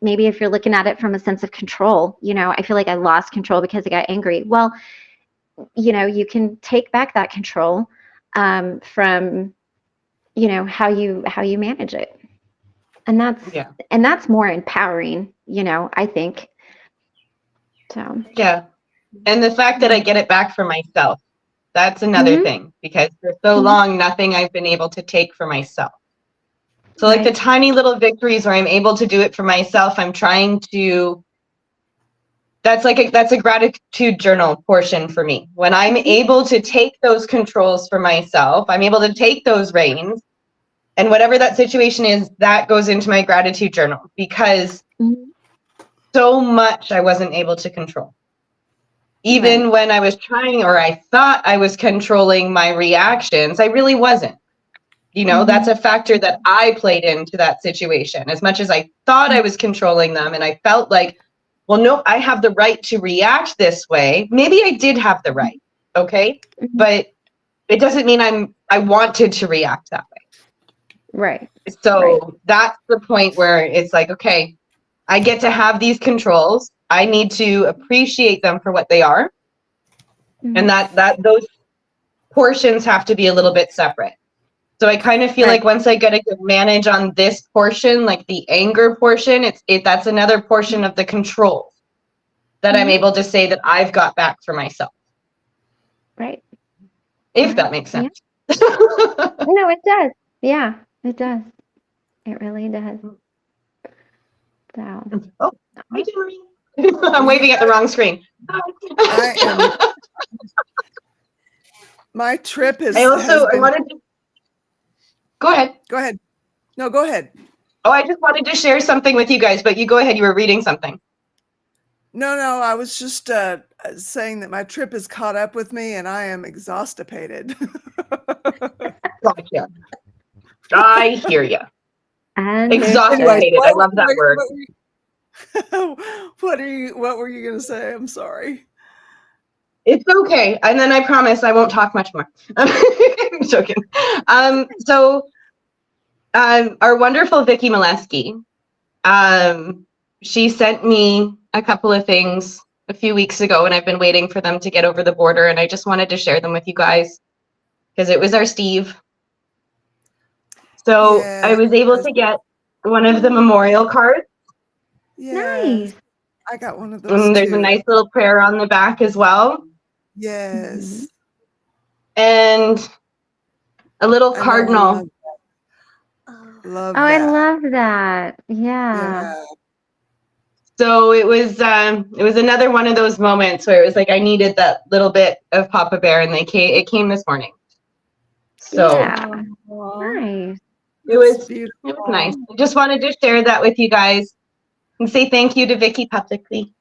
Maybe if you're looking at it from a sense of control, I feel like I lost control because I got angry. Well, you can take back that control from, how you manage it. And that's more empowering, I think. So. Yeah. And the fact that I get it back for myself. That's another thing, because for so long, nothing I've been able to take for myself. So like the tiny little victories where I'm able to do it for myself, I'm trying to, that's a gratitude journal portion for me. When I'm able to take those controls for myself, I'm able to take those reins, and whatever that situation is, that goes into my gratitude journal, because so much I wasn't able to control. Even when I was trying, or I thought I was controlling my reactions, I really wasn't. That's a factor that I played into that situation. As much as I thought I was controlling them, and I felt like, well, no, I have the right to react this way. Maybe I did have the right, okay? But it doesn't mean I wanted to react that way. Right. So that's the point where it's like, okay, I get to have these controls. I need to appreciate them for what they are. And that those portions have to be a little bit separate. So I kind of feel like once I get a good manage on this portion, like the anger portion, that's another portion of the control that I'm able to say that I've got back for myself. Right. If that makes sense. Yeah. No, it does. Yeah, it does. It really does. So. Oh, hi, Jeremy. I'm waving at the wrong screen. I am. My trip is. I wanted to. Go ahead. Go ahead. No, go ahead. Oh, I just wanted to share something with you guys, but you go ahead. You were reading something. No, I was just saying that my trip has caught up with me and I am exhaustipated. Gotcha. I hear you. Exhausted. Anyway, I love that word. What were you going to say? I'm sorry. It's okay. And then I promise I won't talk much more. I'm joking. So our wonderful Vicki Molesky, she sent me a couple of things a few weeks ago, and I've been waiting for them to get over the border, and I just wanted to share them with you guys because it was our Steve. So yeah, I was able to get one of the memorial cards. Yeah. Nice. I got one of those. And there's a nice little prayer on the back as well. Yes. And a little cardinal. Love that. I love that. Yeah. So it was another one of those moments where it was like I needed that little bit of Papa Bear, and it came this morning. So nice. It was nice. I just wanted to share that with you guys and say thank you to Vicki publicly.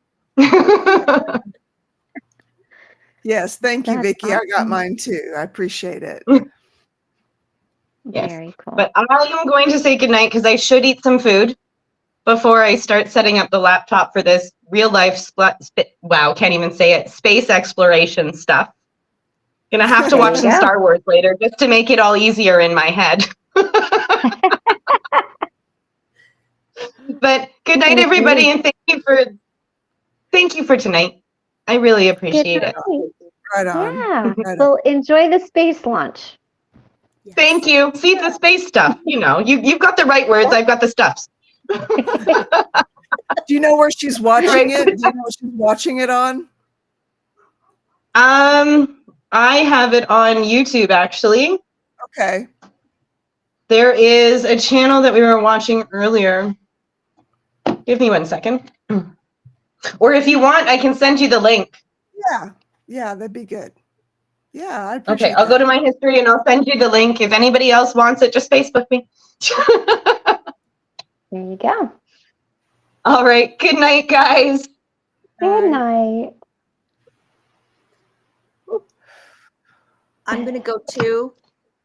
Yes, thank you, Vicki. Awesome. I got mine too. I appreciate it. Yes. Very cool. But I am going to say goodnight because I should eat some food before I start setting up the laptop for this real life can't even say it, space exploration stuff. Gonna have to watch some Star Wars later just to make it all easier in my head. But good night, everybody, and thank you for tonight. I really appreciate it. Right on. Yeah. Right well, enjoy the space launch. Yes. Thank you. See the space stuff. You know, you've got the right words. I've got the stuffs. Do you know where she's watching it? Do you know what she's watching it on? I have it on YouTube, actually. Okay. There is a channel that we were watching earlier. Give me 1 second. Or if you want, I can send you the link. Yeah, that'd be good. Yeah, I appreciate Okay, I'll go to my history and I'll send you the link. If anybody else wants it, just Facebook me. There you go. All right. Good night, guys. Good night. I'm going to go too.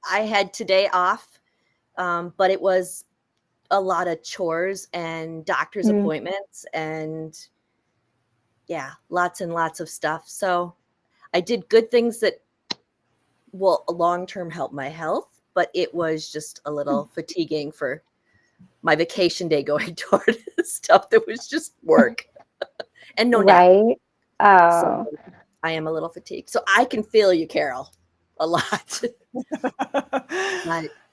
I had today off, but it was a lot of chores and doctor's appointments and lots and lots of stuff. So I did good things that will long-term help my health, but it was just a little fatiguing for my vacation day going toward stuff that was just work and no nap. Right. Oh. So I am a little fatigued. So I can feel you, Carol, a lot.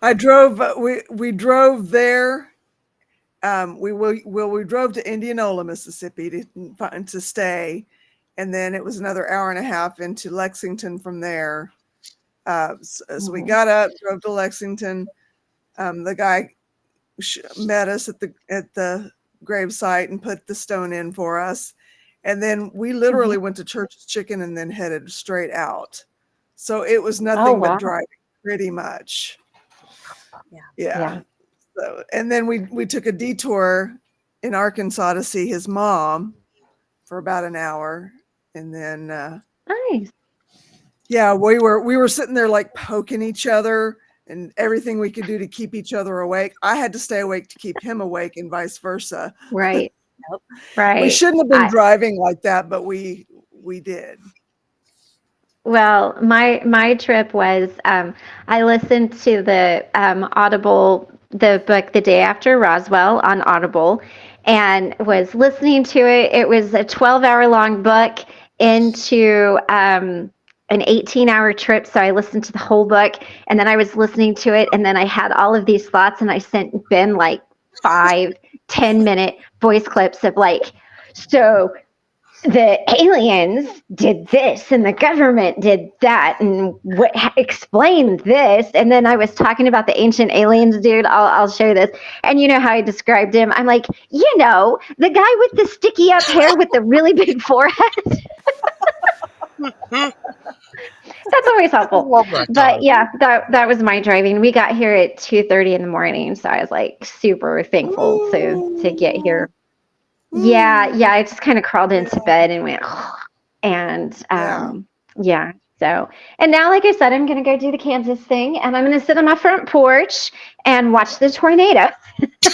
I drove. We drove there. We drove to Indianola, Mississippi to stay, and then it was another hour and a half into Lexington from there. So we got up, drove to Lexington. The guy met us at the gravesite and put the stone in for us, and then we literally went to Church's Chicken and then headed straight out. So it was nothing but driving, pretty much. Yeah. So, and then we took a detour in Arkansas to see his mom for about an hour, and then nice. Yeah, we were sitting there like poking each other and everything we could do to keep each other awake. I had to stay awake to keep him awake, and vice versa. Right. Right. We shouldn't have been driving like that, but we did. Well, my trip was I listened to the Audible, the book The Day After Roswell on Audible, and was listening to it. It was a 12-hour long book into an 18-hour trip, so I listened to the whole book, and then I was listening to it, and then I had all of these thoughts, and I sent Ben like 5-10 minute voice clips of like, so the aliens did this and the government did that and what explained this, and then I was talking about the ancient aliens, dude. I'll show you this, and you know how I described him. I'm like, the guy with the sticky up hair with the really big forehead. That's always helpful. But yeah, that was my driving. We got here at 2:30 in the morning, so I was like super thankful to get here. Yeah, I just kind of crawled into bed and went, and So, and now, like I said, I'm going to go do the Kansas thing, and I'm going to sit on my front porch and watch the tornado. I'm going to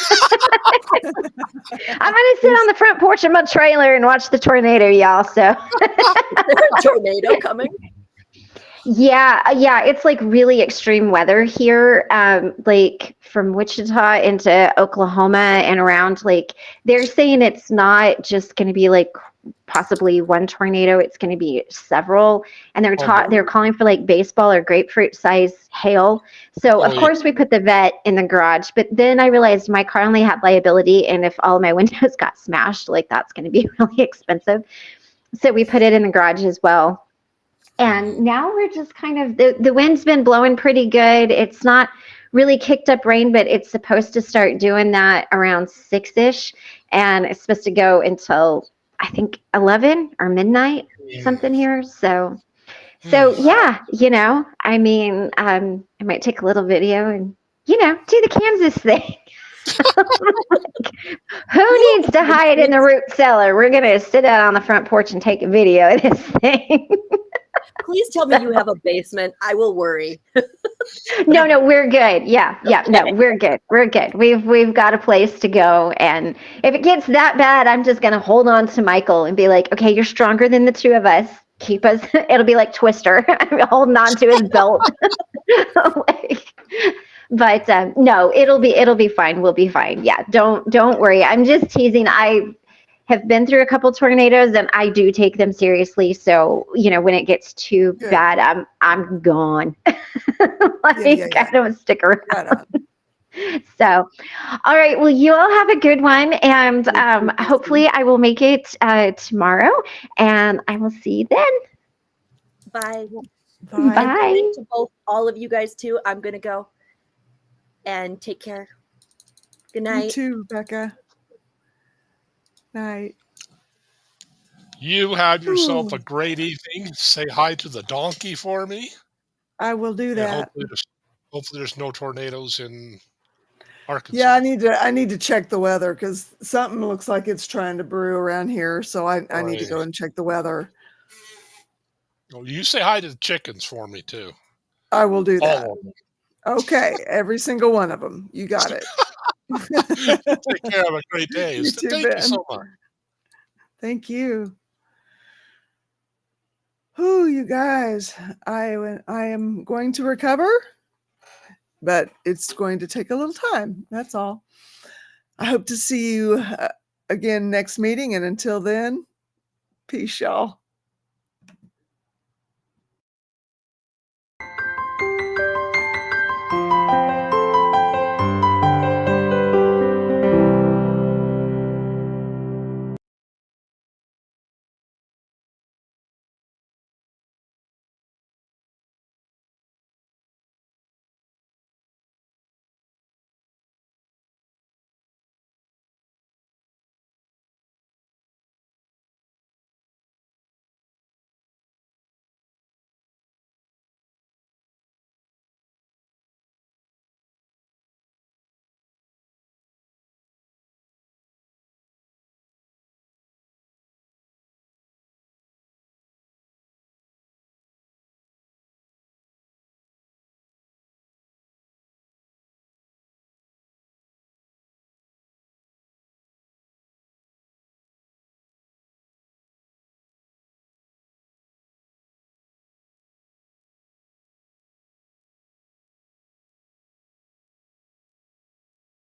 sit on the front porch of my trailer and watch the tornado, y'all. So, tornado coming. Yeah, it's like really extreme weather here. Like from Wichita into Oklahoma and around, like they're saying it's not just going to be like possibly one tornado, it's going to be several, and they're calling for like baseball or grapefruit size hail. So of course we put the vet in the garage, but then I realized my car only had liability, and if all my windows got smashed, like that's going to be really expensive. So we put it in the garage as well. And now we're just kind of, the wind's been blowing pretty good. It's not really kicked up rain, but it's supposed to start doing that around 6-ish. And it's supposed to go until, I think, 11 or midnight, something here. So yeah, I mean, I might take a little video and, do the Kansas thing. Who needs to hide in the root cellar? We're going to sit out on the front porch and take a video of this thing. Please tell me you have a basement. I will worry. No, we're good. Yeah. No, we're good. We're good. We've got a place to go. And if it gets that bad, I'm just going to hold on to Michael and be like, okay, you're stronger than the two of us. Keep us. It'll be like Twister. I'm holding on to his belt. But no, it'll be fine. We'll be fine. Yeah. Don't worry. I'm just teasing. I have been through a couple tornadoes, and I do take them seriously. So, when it gets too bad, I'm gone. I don't stick around. Right. So, all right. Well, you all have a good one, and hopefully I will make it tomorrow, and I will see you then. Bye. Bye. To all of you guys too. I'm gonna go and take care. Good night. You too, Becca. Night. You have yourself a great evening. Say hi to the donkey for me. I will do that. Hopefully there's no tornadoes in Arkansas. Yeah, I need to check the weather because something looks like it's trying to brew around here. So I need to go and check the weather. Oh, you say hi to the chickens for me too. I will do that. All of them. Okay, every single one of them. You got it. Take care. Have a great day. You too, Thank Ben. you so much. Thank you. Whew, you guys, I am going to recover, but it's going to take a little time. That's all. I hope to see you again next meeting. And until then, peace, y'all.